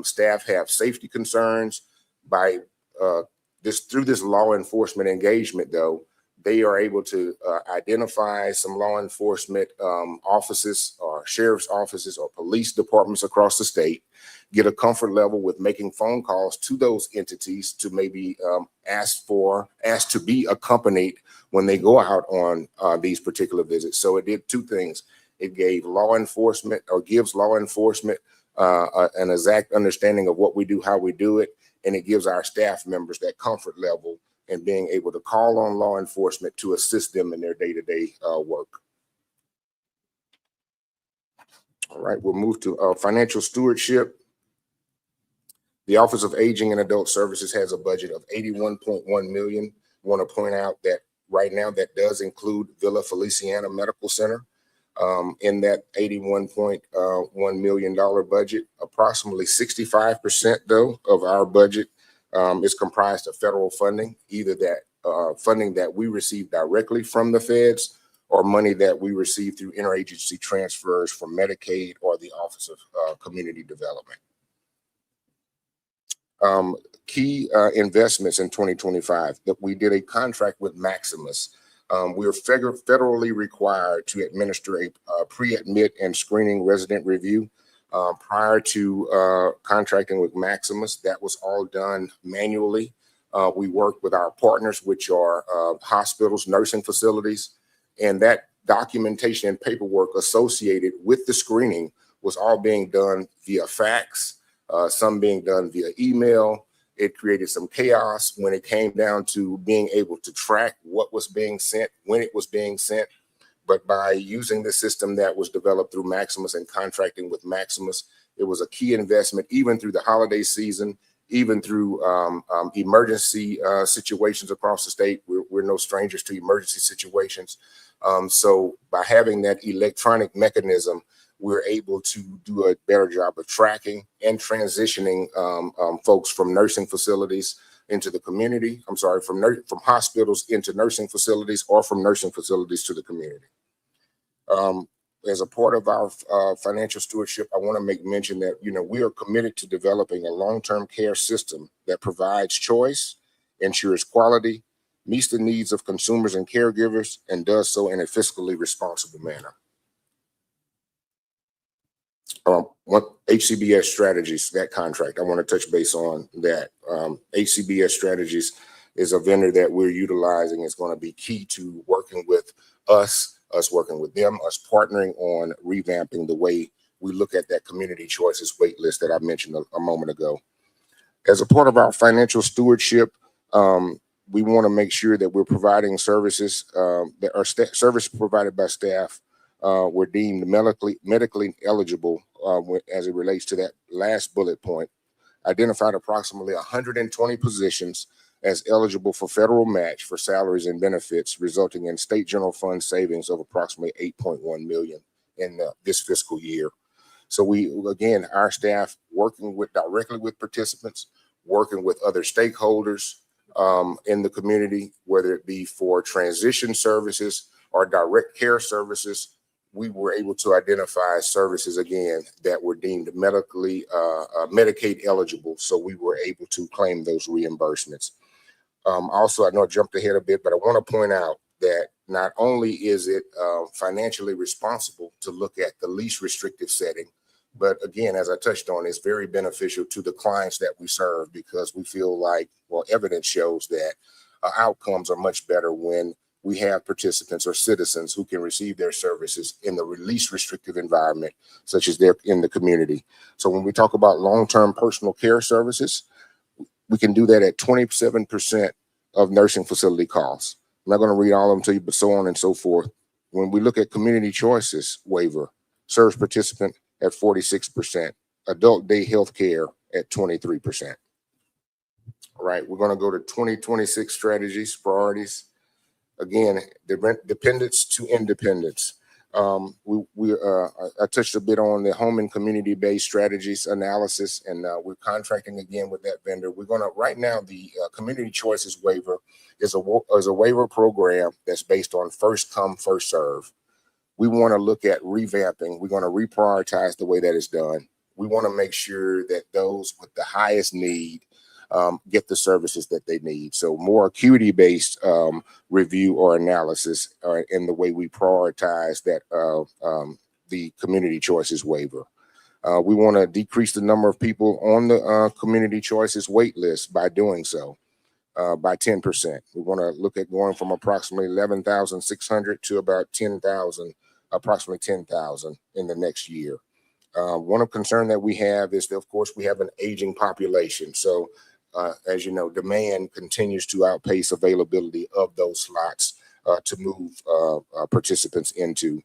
Staff have safety concerns. By through this law enforcement engagement, though, they are able to identify some law enforcement offices or sheriff's offices or police departments across the state, get a comfort level with making phone calls to those entities to maybe ask to be accompanied when they go out on these particular visits. So it did two things. It gave law enforcement, or gives law enforcement, an exact understanding of what we do, how we do it, and it gives our staff members that comfort level and being able to call on law enforcement to assist them in their day-to-day work. All right, we'll move to financial stewardship. The Office of Aging and Adult Services has a budget of $81.1 million. I want to point out that right now that does include Villa Feliciana Medical Center. In that $81.1 million budget, approximately 65% though of our budget is comprised of federal funding, either that funding that we receive directly from the feds or money that we receive through interagency transfers from Medicaid or the Office of Community Development. Key investments in 2025, that we did a contract with Maximus. We are federally required to administer a pre-admit and screening resident review. Prior to contracting with Maximus, that was all done manually. We worked with our partners, which are hospitals, nursing facilities, and that documentation and paperwork associated with the screening was all being done via fax, some being done via email. It created some chaos when it came down to being able to track what was being sent, when it was being sent. But by using the system that was developed through Maximus and contracting with Maximus, it was a key investment, even through the holiday season, even through emergency situations across the state. We're no strangers to emergency situations. So by having that electronic mechanism, we're able to do a better job of tracking and transitioning folks from nursing facilities into the community. I'm sorry, from hospitals into nursing facilities, or from nursing facilities to the community. As a part of our financial stewardship, I want to make mention that, we are committed to developing a long-term care system that provides choice, ensures quality, meets the needs of consumers and caregivers, and does so in a fiscally responsible manner. What HCBS Strategies, that contract, I want to touch base on that. HCBS Strategies is a vendor that we're utilizing. It's going to be key to working with us working with them, us partnering on revamping the way we look at that community choices wait list that I mentioned a moment ago. As a part of our financial stewardship, we want to make sure that we're providing services that are services provided by staff were deemed medically eligible as it relates to that last bullet point. Identified approximately 120 positions as eligible for federal match for salaries and benefits, resulting in state general fund savings of approximately $8.1 million in this fiscal year. So again, our staff working directly with participants, working with other stakeholders in the community, whether it be for transition services or direct care services, we were able to identify services again that were deemed medically Medicaid eligible. So we were able to claim those reimbursements. Also, I know I jumped ahead a bit, but I want to point out that not only is it financially responsible to look at the least restrictive setting, but again, as I touched on, it's very beneficial to the clients that we serve, because we feel like, well, evidence shows that outcomes are much better when we have participants or citizens who can receive their services in the least restrictive environment, such as they're in the community. So when we talk about long-term personal care services, we can do that at 27% of nursing facility costs. I'm not going to read all of them to you, but so on and so forth. When we look at community choices waiver, serves participant at 46%, adult day health care at 23%. All right, we're going to go to 2026 strategies, priorities. Again, dependence to independence. I touched a bit on the home and community-based strategies analysis, and we're contracting again with that vendor. We're going to, right now, the community choices waiver is a waiver program that's based on first come, first serve. We want to look at revamping. We're going to reprioritize the way that is done. We want to make sure that those with the highest need get the services that they need. So more acuity-based review or analysis in the way we prioritize that the community choices waiver. We want to decrease the number of people on the community choices wait list by doing so by 10%. We want to look at going from approximately 11,600 to about 10,000, approximately 10,000 in the next year. One concern that we have is that, of course, we have an aging population. So as you know, demand continues to outpace availability of those slots to move participants into.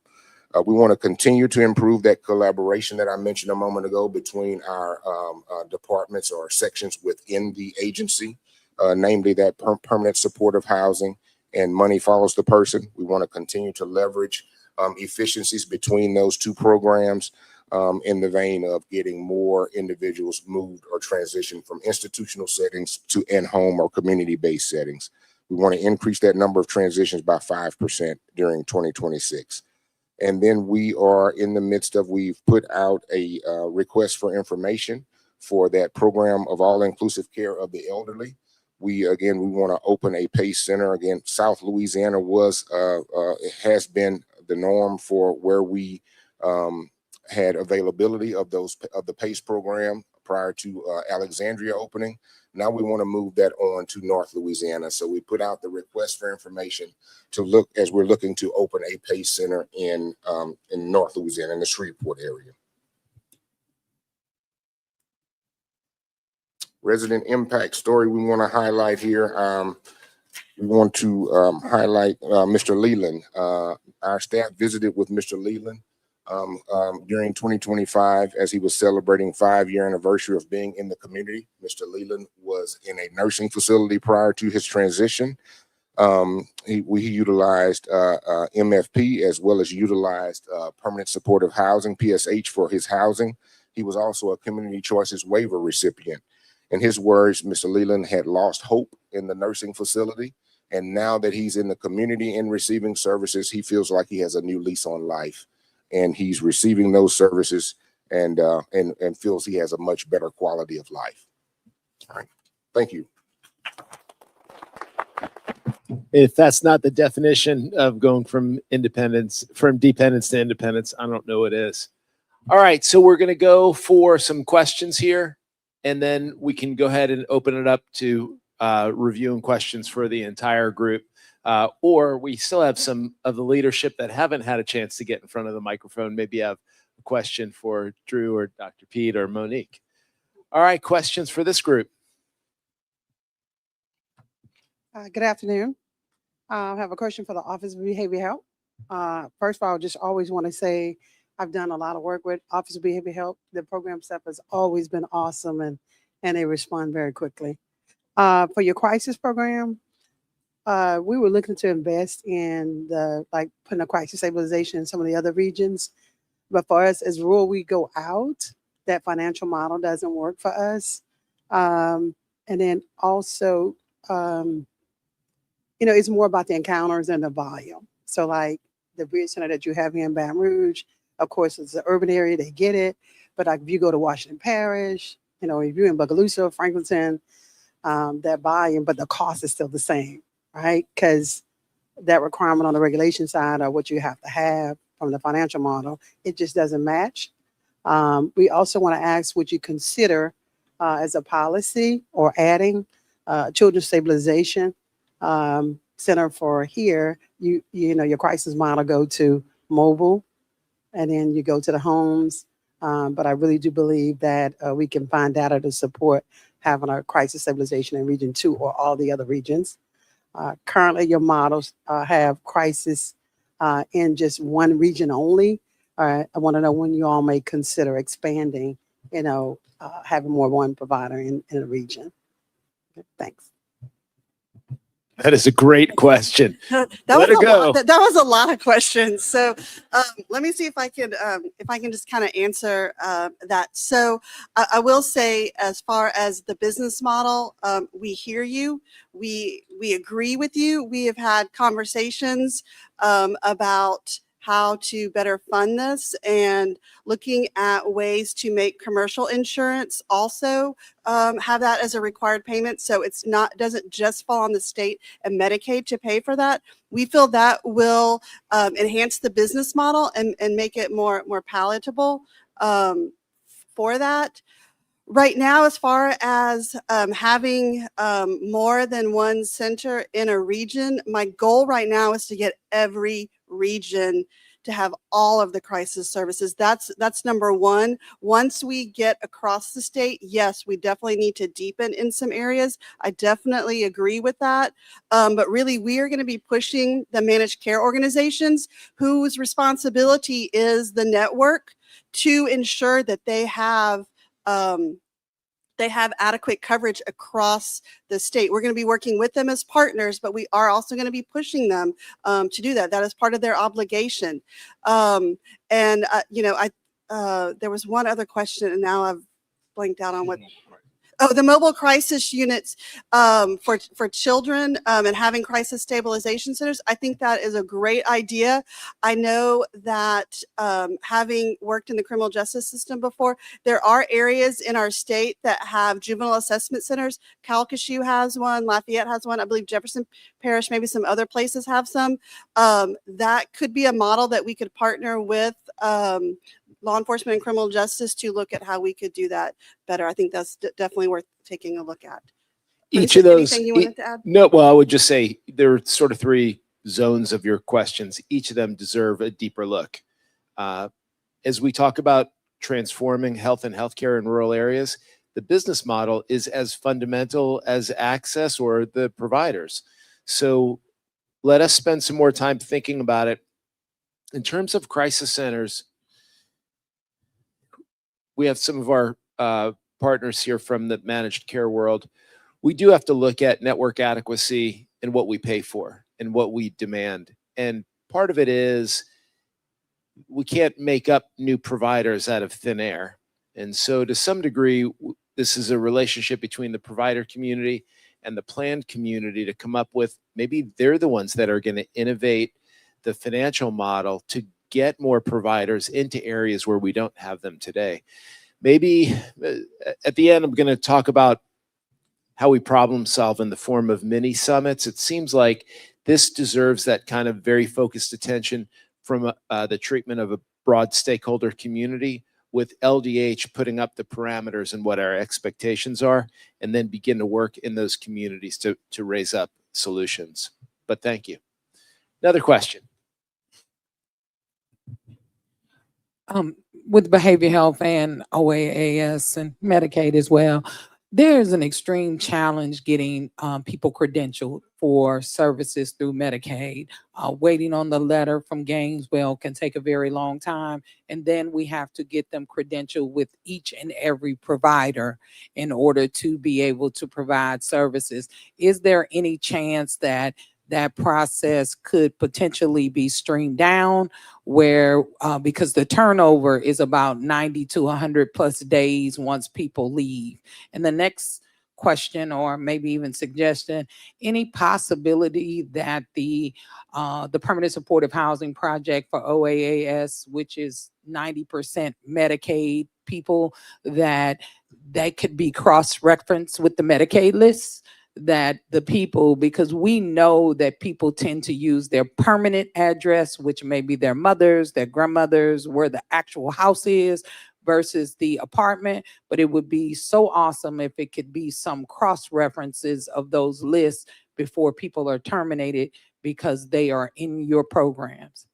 We want to continue to improve that collaboration that I mentioned a moment ago between our departments or sections within the agency, namely that permanent supportive housing and money follows the person. We want to continue to leverage efficiencies between those two programs in the vein of getting more individuals moved or transitioned from institutional settings to in-home or community-based settings. We want to increase that number of transitions by 5% during 2026. And then we are in the midst of, we've put out a request for information for that program of all-inclusive care of the elderly. We want to open a PACE center. Again, South Louisiana it has been the norm for where we had availability of the PACE program prior to Alexandria opening. Now we want to move that on to North Louisiana. So we put out the request for information to look as we're looking to open a PACE center in North Louisiana, in the Shreveport area. Resident impact story we want to highlight here. We want to highlight Mr. Leland. Our staff visited with Mr. Leland during 2025 as he was celebrating 5-year anniversary of being in the community. Mr. Leland was in a nursing facility prior to his transition. We utilized MFP as well as utilized permanent supportive housing, PSH, for his housing. He was also a community choices waiver recipient. In his words, Mr. Leland had lost hope in the nursing facility. And now that he's in the community and receiving services, he feels like he has a new lease on life. And he's receiving those services and feels he has a much better quality of life. All right. Thank you. If that's not the definition of going from dependence to independence, I don't know what is. All right, so we're going to go for some questions here, and then we can go ahead and open it up to reviewing questions for the entire group. Or we still have some of the leadership that haven't had a chance to get in front of the microphone. Maybe have a question for Drew or Dr. Pete or Monique. All right, questions for this group. Good afternoon. I have a question for the Office of Behavior Health. First of all, I just always want to say I've done a lot of work with Office of Behavior Health. The program stuff has always been awesome, and they respond very quickly. For your crisis program, we were looking to invest in putting a crisis stabilization in some of the other regions. But for us, as rural we go out, that financial model doesn't work for us. And then also, it's more about the encounters and the volume. So like the Bridge Center that you have here in Baton Rouge, of course, it's an urban area, they get it. But like if you go to Washington Parish, if you're in Bogalusa, Franklinton, that volume, but the cost is still the same, right? Because that requirement on the regulation side or what you have to have from the financial model, it just doesn't match. We also want to ask, would you consider as a policy or adding children's stabilization center for here, you know, your crisis model go to mobile, and then you go to the homes. But I really do believe that we can find data to support having a crisis stabilization in Region 2 or all the other regions. Currently, your models have crisis in just one region only. I want to know when you all may consider expanding, you know, having more one provider in a region. Thanks. That is a great question. That Let was her a lot. go. That was a lot of questions. So let me see if I can just kind of answer that. So I will say, as far as the business model, we hear you. We agree with you. We have had conversations about how to better fund this and looking at ways to make commercial insurance also have that as a required payment. So it's not, doesn't just fall on the state and Medicaid to pay for that. We feel that will enhance the business model and make it more palatable for that. Right now, as far as having more than one center in a region, my goal right now is to get every region to have all of the crisis services. That's number one. Once we get across the state, yes, we definitely need to deepen in some areas. I definitely agree with that. But really, we are going to be pushing the managed care organizations whose responsibility is the network to ensure that they have adequate coverage across the state. We're going to be working with them as partners, but we are also going to be pushing them to do that. That is part of their obligation. You know, there was one other question, and now I've blanked out on what. Oh, the mobile crisis units for children and having crisis stabilization centers. I think that is a great idea. I know that having worked in the criminal justice system before, there are areas in our state that have juvenile assessment centers. Calcasieu has one, Lafayette has one. I believe Jefferson Parish, maybe some other places have some. That could be a model that we could partner with law enforcement and criminal justice to look at how we could do that better. I think that's definitely worth taking a look at. Each of those. Anything you wanted to add? No, well, I would just say there are sort of three zones of your questions. Each of them deserve a deeper look. As we talk about transforming health and healthcare in rural areas, the business model is as fundamental as access or the providers. So let us spend some more time thinking about it. In terms of crisis centers, we have some of our partners here from the managed care world. We do have to look at network adequacy and what we pay for and what we demand. And part of it is we can't make up new providers out of thin air. And so to some degree, this is a relationship between the provider community and the planned community to come up with, maybe they're the ones that are going to innovate the financial model to get more providers into areas where we don't have them today. Maybe at the end, I'm going to talk about how we problem solve in the form of mini summits. It seems like this deserves that kind of very focused attention from the treatment of a broad stakeholder community, with LDH putting up the parameters and what our expectations are, and then begin to work in those communities to raise up solutions. But thank you. Another question. With behavioral health and OAAS and Medicaid as well, there's an extreme challenge getting people credentialed for services through Medicaid. Waiting on the letter from Gainesville can take a very long time. And then we have to get them credentialed with each and every provider in order to be able to provide services. Is there any chance that that process could potentially be streamed down, where because the turnover is about 90 to 100 plus days once people leave? And the next question, or maybe even suggestion, any possibility that the permanent supportive housing project for OAAS, which is 90% Medicaid people, that could be cross-referenced with the Medicaid list? That the people, because we know that people tend to use their permanent address, which may be their mother's, their grandmother's, where the actual house is, versus the apartment. But it would be so awesome if it could be some cross references of those lists before people are terminated because they are in your programs?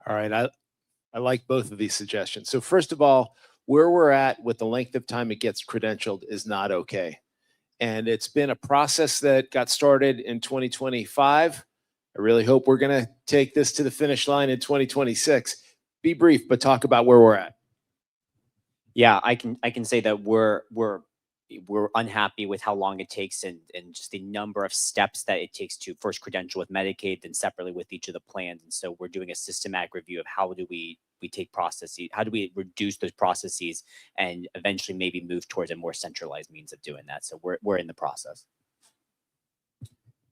All right, I like both of these suggestions. So first of all, where we're at with the length of time it gets credentialed is not okay. And it's been a process that got started in 2025. I really hope we're going to take this to the finish line in 2026. Be brief, but talk about where we're at. Yeah, I can say that we're unhappy with how long it takes and just the number of steps that it takes to first credential with Medicaid, then separately with each of the plans. And so we're doing a systematic review of how do we take processes, how do we reduce those processes and eventually maybe move towards a more centralized means of doing that. So we're in the process.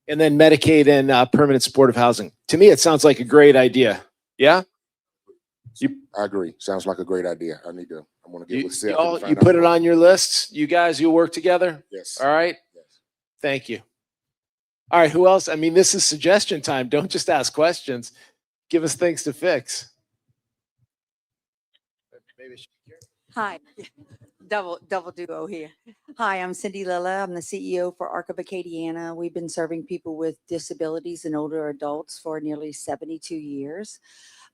And then Medicaid and permanent supportive housing. To me, it sounds like a great idea. Yeah? I agree. Sounds like a great idea. I want to get with Seth. Y'all, you put it on your list? You guys, you'll work together? Yes. All right? Yes. Thank you. All right, who else? I mean, this is suggestion time. Don't just ask questions. Give us things to fix. Hi, double duo here. Hi, I'm Cindy Lilla. I'm the CEO for ARC of Acadiana. We've been serving people with disabilities and older adults for nearly 72 years.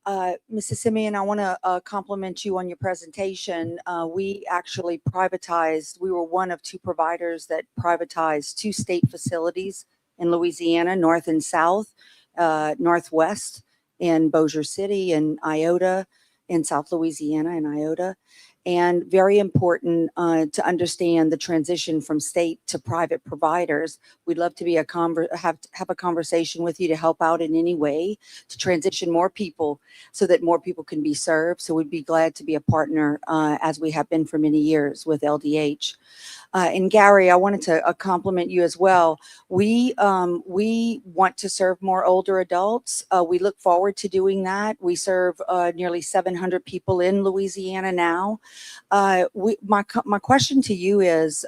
Mrs. Simeon, I want to compliment you on your presentation. We actually privatized, we were one of two providers that privatized two state facilities in Louisiana, North and South, Northwest in Bossier City and Iota, in South Louisiana and Iota. And very important to understand the transition from state to private providers. We'd love to be have a conversation with you to help out in any way to transition more people so that more people can be served. So we'd be glad to be a partner as we have been for many years with LDH. And Gary, I wanted to compliment you as well. We want to serve more older adults. We look forward to doing that. We serve nearly 700 people in Louisiana now. My question to you is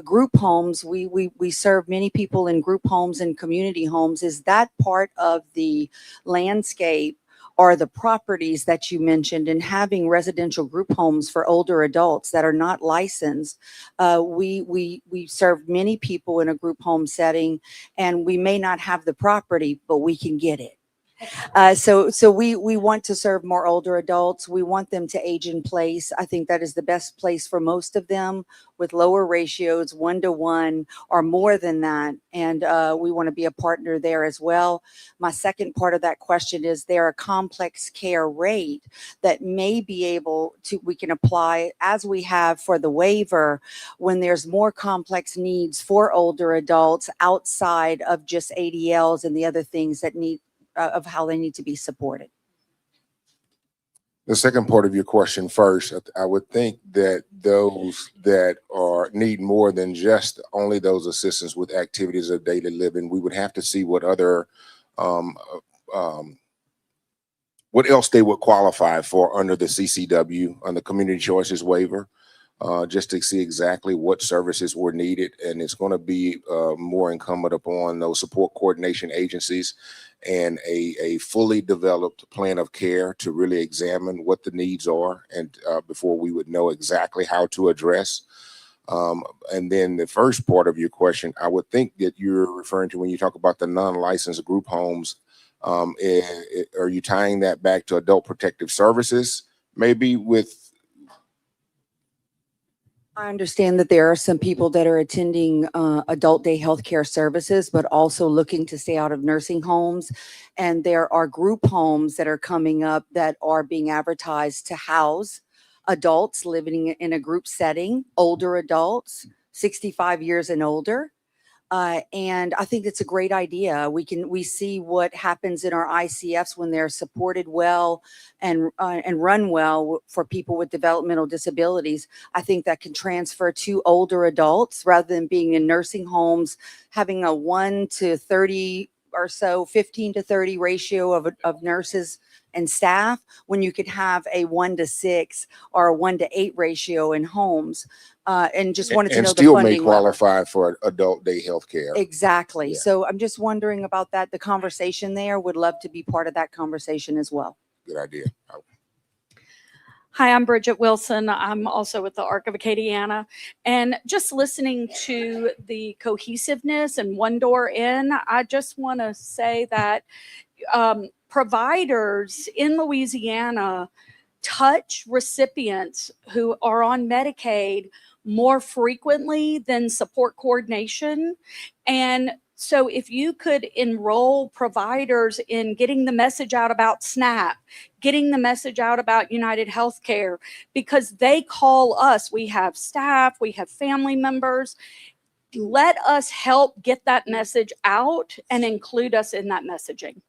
group homes. We serve many people in group homes and community homes. Is that part of the landscape or the properties that you mentioned in having residential group homes for older adults that are not licensed? We serve many people in a group home setting, and we may not have the property, but we can get it. So we want to serve more older adults. We want them to age in place. I think that is the best place for most of them, with lower ratios, 1-to-1 or more than that. And we want to be a partner there as well. My second part of that question is there a complex care rate that may be able to, we can apply as we have for the waiver when there's more complex needs for older adults outside of just ADLs and the other things that need of how they need to be supported. The second part of your question first, I would think that those that need more than just only those assistance with activities of daily living, we would have to see what other, what else they would qualify for under the CCW, on the Community Choices Waiver, just to see exactly what services were needed. And it's going to be more incumbent upon those support coordination agencies and a fully developed plan of care to really examine what the needs are, and before we would know exactly how to address. And then the first part of your question, I would think that you're referring to when you talk about the non-licensed group homes. Are you tying that back to adult protective services? Maybe with. I understand that there are some people that are attending adult day healthcare services, but also looking to stay out of nursing homes. And there are group homes that are coming up that are being advertised to house adults living in a group setting, older adults, 65 years and older. And I think it's a great idea. We see what happens in our ICFs when they're supported well and run well for people with developmental disabilities. I think that can transfer to older adults rather than being in nursing homes, having a 1 to 30 or so, 15 to 30 ratio of nurses and staff, when you could have a 1 to 6 or a 1 to 8 ratio in homes. And just wanted to know the funding still may level. qualify for adult day health care. Exactly. Yeah. So I'm just wondering about that. The conversation there, would love to be part of that conversation as well. Good idea. Hi, I'm Bridget Wilson. I'm also with the Arc of Acadiana. And just listening to the cohesiveness and one door in, I just want to say that providers in Louisiana touch recipients who are on Medicaid more frequently than support coordination. And so if you could enroll providers in getting the message out about SNAP, getting the message out about United Healthcare, because they call us, we have staff, we have family members. Let us help get that message out and include us in that messaging.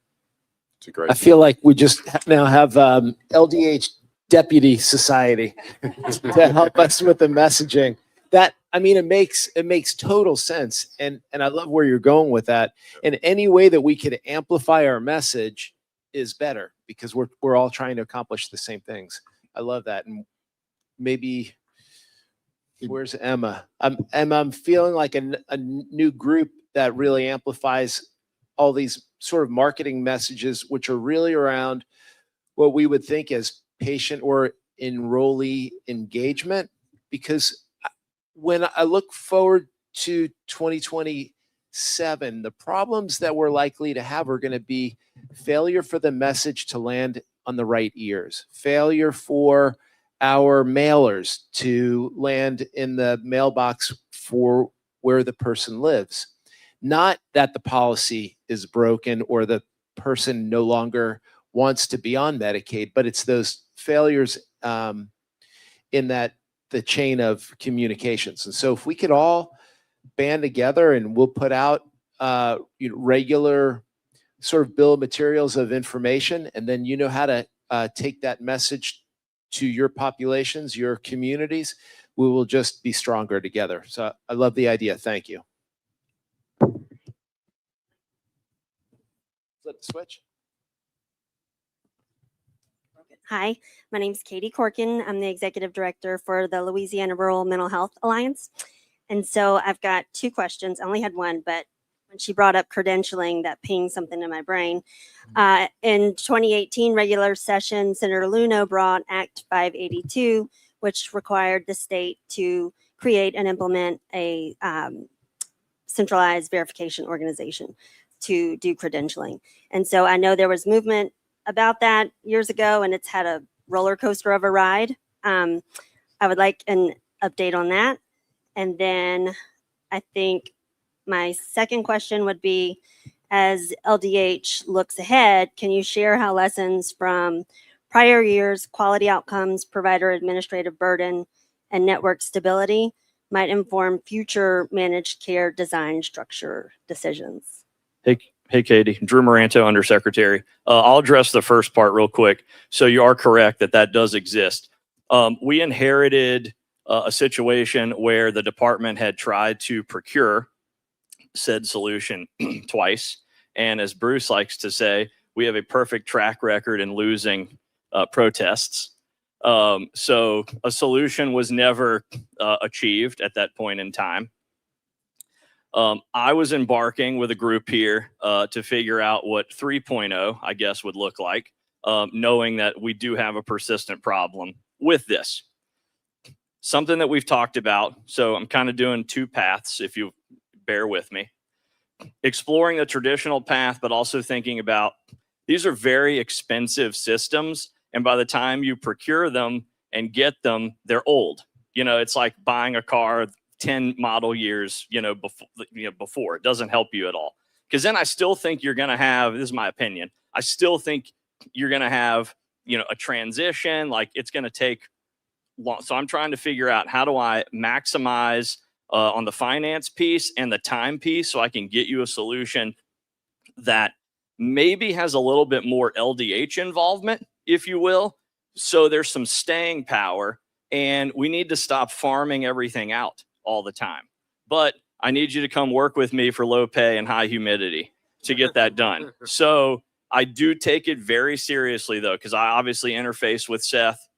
I feel like we just now have LDH Deputy Society to help us with the messaging. That, I mean, it makes total sense, and I love where you're going with that. And any way that we could amplify our message is better, because we're all trying to accomplish the same things. I love that. And maybe where's Emma? I'm feeling like a new group that really amplifies all these sort of marketing messages, which are really around what we would think as patient or enrollee engagement. Because when I look forward to 2027, the problems that we're likely to have are going to be failure for the message to land on the right ears, failure for our mailers to land in the mailbox for where the person lives. Not that the policy is broken or the person no longer wants to be on Medicaid, but it's those failures in the chain of communications. And so if we could all band together, and we'll put out regular sort of bill of materials of information, and then you know how to take that message to your populations, your communities, we will just be stronger together. So I love the idea. Thank you. Flip the switch. Hi, my name is Katie Corkin. I'm the Executive Director for the Louisiana Rural Mental Health Alliance. And so I've got two questions. I only had one, but when she brought up credentialing, that pinged something in my brain. In 2018 regular session, Senator Luno brought Act 582, which required the state to create and implement a centralized verification organization to do credentialing. And so I know there was movement about that years ago, and it's had a roller coaster of a ride. I would like an update on that. And then I think my second question would be, as LDH looks ahead, can you share how lessons from prior years, quality outcomes, provider administrative burden, and network stability might inform future managed care design structure decisions? Hey, Katie, Drew Moranto, Undersecretary. I'll address the first part real quick. So you are correct that does exist. We inherited a situation where the department had tried to procure said solution twice. And as Bruce likes to say, we have a perfect track record in losing protests. So a solution was never achieved at that point in time. I was embarking with a group here to figure out what 3.0, I guess, would look like, knowing that we do have a persistent problem with this. Something that we've talked about, so I'm kind of doing two paths, if you bear with me. Exploring the traditional path, but also thinking about these are very expensive systems, and by the time you procure them and get them, they're old. You know, it's like buying a car 10 model years, before. It doesn't help you at all. Because then I still think you're going to have, this is my opinion, I still think you're going to have, a transition, like it's going to take long. So I'm trying to figure out, how do I maximize on the finance piece and the time piece so I can get you a solution that maybe has a little bit more LDH involvement, if you will. So there's some staying power, and we need to stop farming everything out all the time. But I need you to come work with me for low pay and high humidity to get that done. So I do take it very seriously, though, because I obviously interface with Seth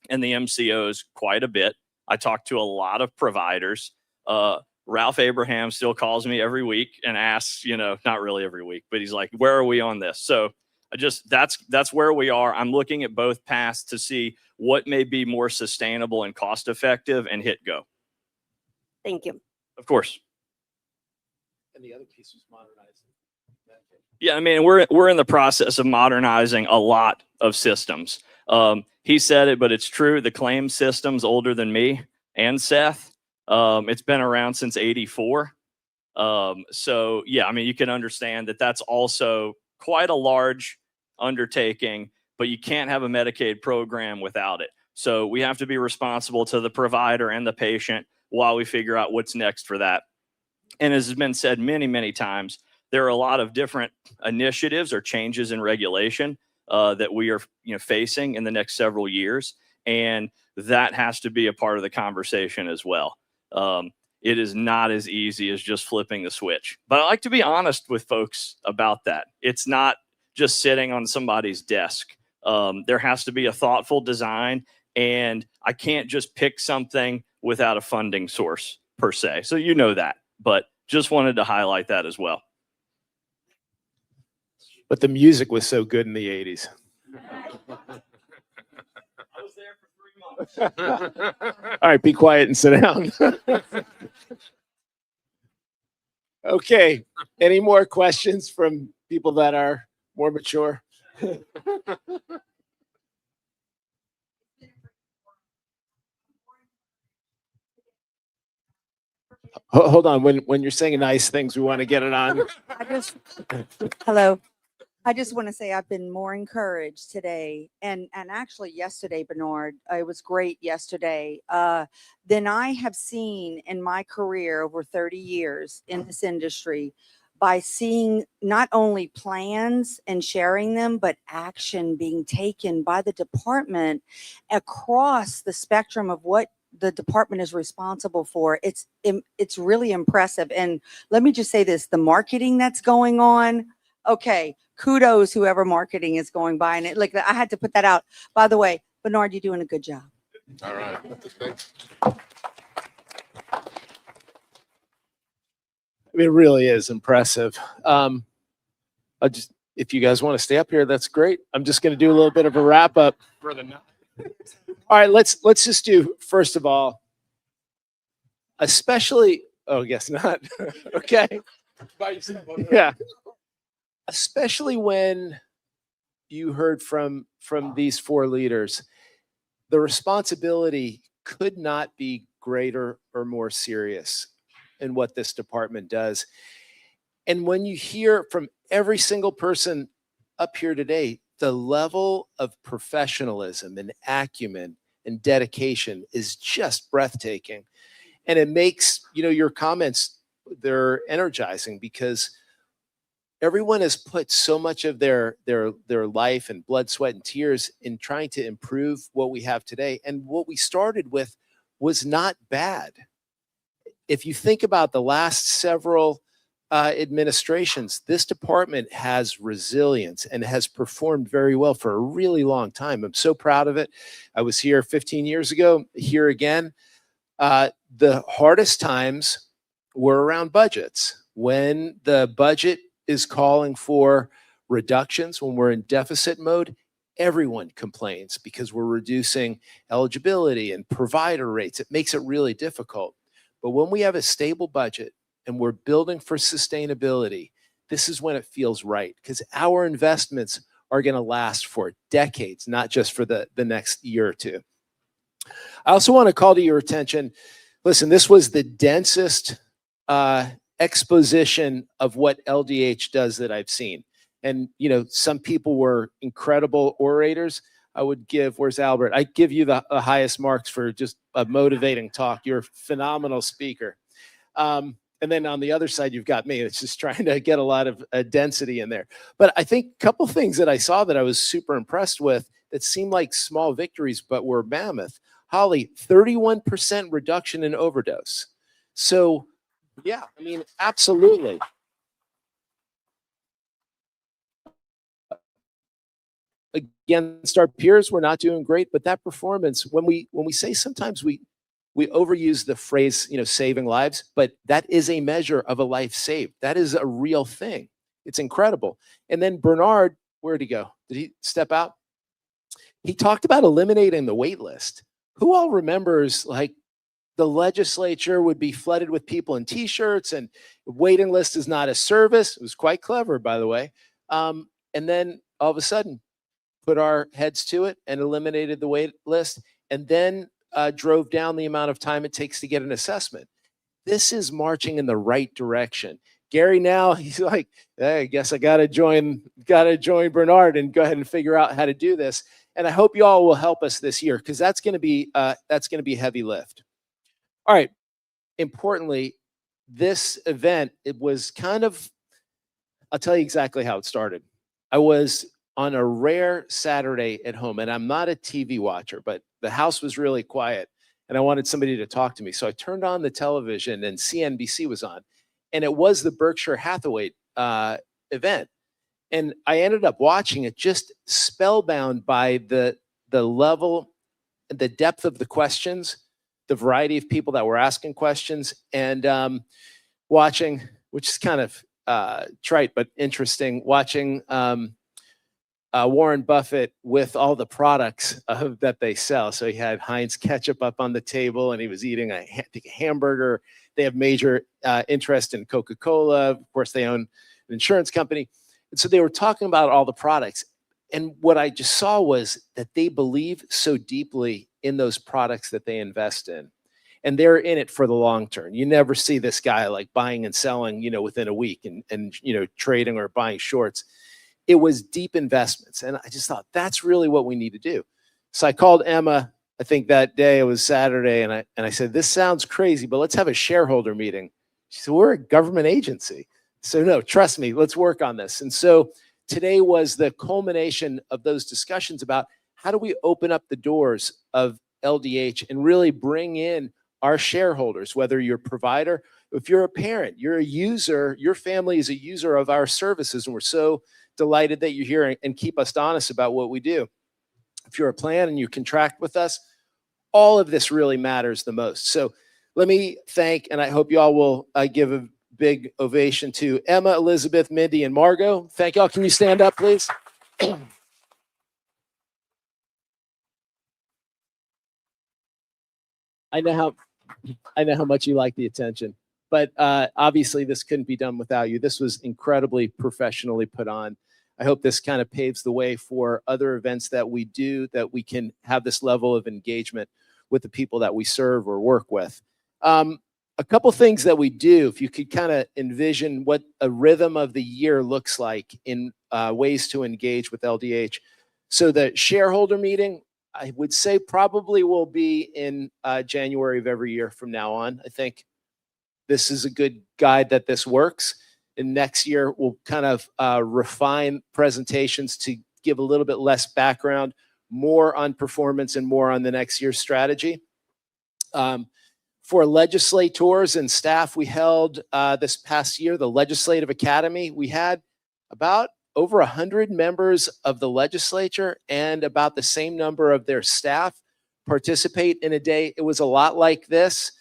and the MCOs quite a bit. I talk to a lot of providers. Ralph Abraham still calls me every week and asks, not really every week, but he's like, where are we on this? So That's where we are. I'm looking at both paths to see what may be more sustainable and cost effective and hit go. Thank you. Of course. And the other piece was modernizing. Yeah, I mean, we're in the process of modernizing a lot of systems. He said it, but it's true. The claim system's older than me and Seth. It's been around since '84. So yeah, I mean, you can understand that that's also quite a large undertaking, but you can't have a Medicaid program without it. So we have to be responsible to the provider and the patient while we figure out what's next for that. And as has been said many, many times, there are a lot of different initiatives or changes in regulation that we are facing in the next several years. And that has to be a part of the conversation as well. It is not as easy as just flipping the switch. But I like to be honest with folks about that. It's not just sitting on somebody's desk. There has to be a thoughtful design, and I can't just pick something without a funding source per se. So you know that, but just wanted to highlight that as well. But the music was so good in the 80s. I was there for 3 months. All right, be quiet and sit down. Okay, any more questions from people that are more mature? Hold on, when you're saying nice things, we want to get it on. Hello. I just want to say I've been more encouraged today and actually yesterday, Bernard, it was great yesterday, than I have seen in my career over 30 years in this industry, by seeing not only plans and sharing them, but action being taken by the department across the spectrum of what the department is responsible for. It's really impressive. And let me just say this, the marketing that's going on, okay, kudos whoever marketing is going by. And like I had to put that out. By the way, Bernard, you're doing a good job. All right. I mean, it really is impressive. If you guys want to stay up here, that's great. I'm just going to do a little bit of a wrap up for the night. All right, let's just do, first of all, especially, oh, guess not. Okay. Yeah. Especially when you heard from these four leaders, the responsibility could not be greater or more serious in what this department does. And when you hear from every single person up here today, the level of professionalism and acumen and dedication is just breathtaking. And it makes, your comments, they're energizing because everyone has put so much of their life and blood, sweat, and tears in trying to improve what we have today. And what we started with was not bad. If you think about the last several administrations, this department has resilience and has performed very well for a really long time. I'm so proud of it. I was here 15 years ago, here again. The hardest times were around budgets. When the budget is calling for reductions, when we're in deficit mode, everyone complains because we're reducing eligibility and provider rates. It makes it really difficult. But when we have a stable budget and we're building for sustainability, this is when it feels right because our investments are going to last for decades, not just for the next year or two. I also want to call to your attention, listen, this was the densest exposition of what LDH does that I've seen. And, some people were incredible orators. I would give, where's Albert? I give you the highest marks for just a motivating talk. You're a phenomenal speaker. And then on the other side, you've got me. It's just trying to get a lot of density in there. But I think a couple things that I saw that I was super impressed with that seemed like small victories, but were mammoth. Holly, 31% reduction in overdose. So, yeah, I mean, absolutely. Against our peers, we're not doing great, but that performance, when we say sometimes we overuse the phrase, saving lives, but that is a measure of a life saved. That is a real thing. It's incredible. And then Bernard, Where'd he go? Did he step out? He talked about eliminating the wait list. Who all remembers like the legislature would be flooded with people in t-shirts and waiting list is not a service. It was quite clever, by the way. And then all of a sudden put our heads to it and eliminated the wait list and then drove down the amount of time it takes to get an assessment. This is marching in the right direction. Gary now, he's like, hey, I guess I gotta join Bernard and go ahead and figure out how to do this. And I hope you all will help us this year because that's gonna be a heavy lift. All right, importantly, this event, it was kind of, I'll tell you exactly how it started. I was on a rare Saturday at home, and I'm not a TV watcher, but the house was really quiet, and I wanted somebody to talk to me. So I turned on the television, and CNBC was on, and it was the Berkshire Hathaway event. And I ended up watching it just spellbound by the level, the depth of the questions, the variety of people that were asking questions, and watching, which is kind of trite but interesting, watching Warren Buffett with all the products that they sell. So he had Heinz ketchup up on the table, and he was eating a hamburger. They have major interest in Coca-Cola. Of course, they own an insurance company. And so they were talking about all the products. And what I just saw was that they believe so deeply in those products that they invest in. And they're in it for the long term. You never see this guy like buying and selling, within a week and trading or buying shorts. It was deep investments. And I just thought that's really what we need to do. So I called Emma, I think that day, it was Saturday, and I said, this sounds crazy, but let's have a shareholder meeting. She said, we're a government agency. So no, trust me, let's work on this. And so today was the culmination of those discussions about how do we open up the doors of LDH and really bring in our shareholders, whether you're a provider, if you're a parent, you're a user, your family is a user of our services, and we're so delighted that you're here and keep us honest about what we do. If you're a plan and you contract with us, all of this really matters the most. So let me thank, and I hope you all will give a big ovation to Emma, Elizabeth, Mindy, and Margot. Thank y'all. Can you stand up, please? I know how much you like the attention, but obviously this couldn't be done without you. This was incredibly professionally put on. I hope this kind of paves the way for other events that we do, that we can have this level of engagement with the people that we serve or work with. A couple things that we do, if you could kind of envision what a rhythm of the year looks like in ways to engage with LDH. So the shareholder meeting, I would say probably will be in January of every year from now on. I think this is a good guide that this works. And next year, we'll kind of refine presentations to give a little bit less background, more on performance and more on the next year's strategy. For legislators and staff, we held this past year, the Legislative Academy. We had about over 100 members of the legislature and about the same number of their staff participate in a day. It was a lot like this,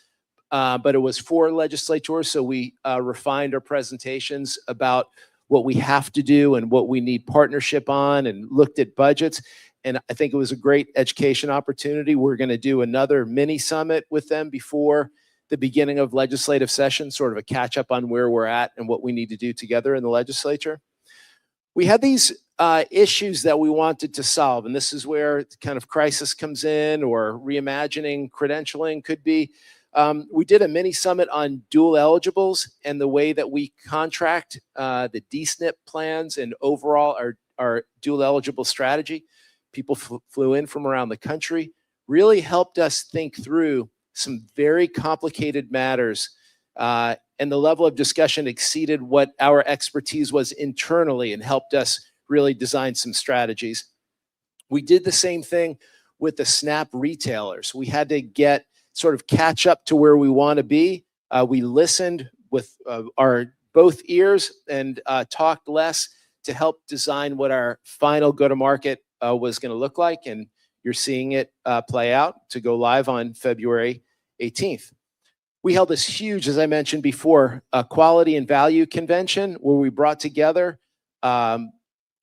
but it was for legislators. So we refined our presentations about what we have to do and what we need partnership on, and looked at budgets. And I think it was a great education opportunity. We're going to do another mini summit with them before the beginning of legislative session, sort of a catch up on where we're at and what we need to do together in the legislature. We had these issues that we wanted to solve, and this is where kind of crisis comes in, or reimagining credentialing could be. We did a mini summit on dual eligibles and the way that we contract the DSNP plans and overall our dual eligible strategy. People flew in from around the country, really helped us think through some very complicated matters, and the level of discussion exceeded what our expertise was internally and helped us really design some strategies. We did the same thing with the SNAP retailers. We had to get sort of catch up to where we want to be. We listened with our both ears and talked less to help design what our final go-to-market was going to look like. And you're seeing it play out to go live on February 18th. We held this huge, as I mentioned before, quality and value convention where we brought together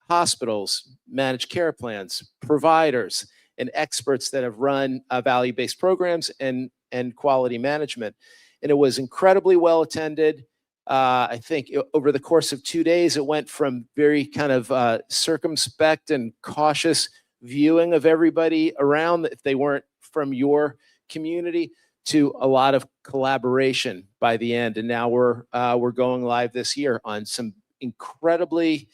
hospitals, managed care plans, providers, and experts that have run value-based programs and quality management. And it was incredibly well attended. I think over the course of 2 days, it went from very kind of circumspect and cautious viewing of everybody around if they weren't from your community to a lot of collaboration by the end. And now we're going live this year on some incredibly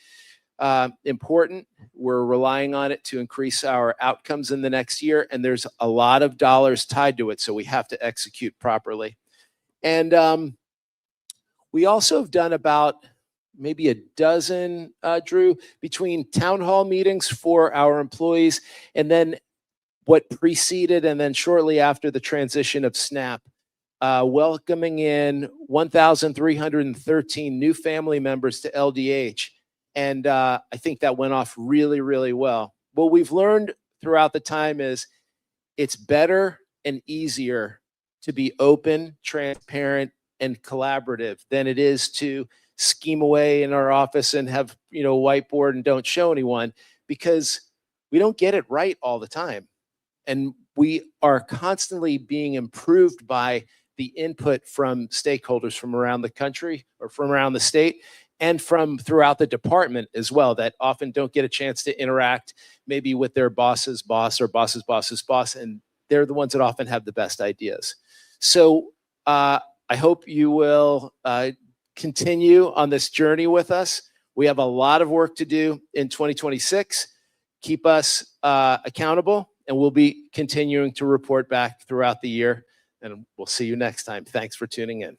important. We're relying on it to increase our outcomes in the next year, and there's a lot of dollars tied to it, so we have to execute properly. And we also have done about maybe a dozen, Drew, between town hall meetings for our employees and then what preceded and then shortly after the transition of SNAP, welcoming in 1,313 new family members to LDH. And I think that went off really, really well. What we've learned throughout the time is it's better and easier to be open, transparent, and collaborative than it is to scheme away in our office and have, whiteboard and don't show anyone, because we don't get it right all the time. And we are constantly being improved by the input from stakeholders from around the country or from around the state and from throughout the department as well, that often don't get a chance to interact maybe with their boss's boss or boss's boss's boss. And they're the ones that often have the best ideas. So I hope you will continue on this journey with us. We have a lot of work to do in 2026. Keep us accountable, and we'll be continuing to report back throughout the year. And we'll see you next time. Thanks for tuning in.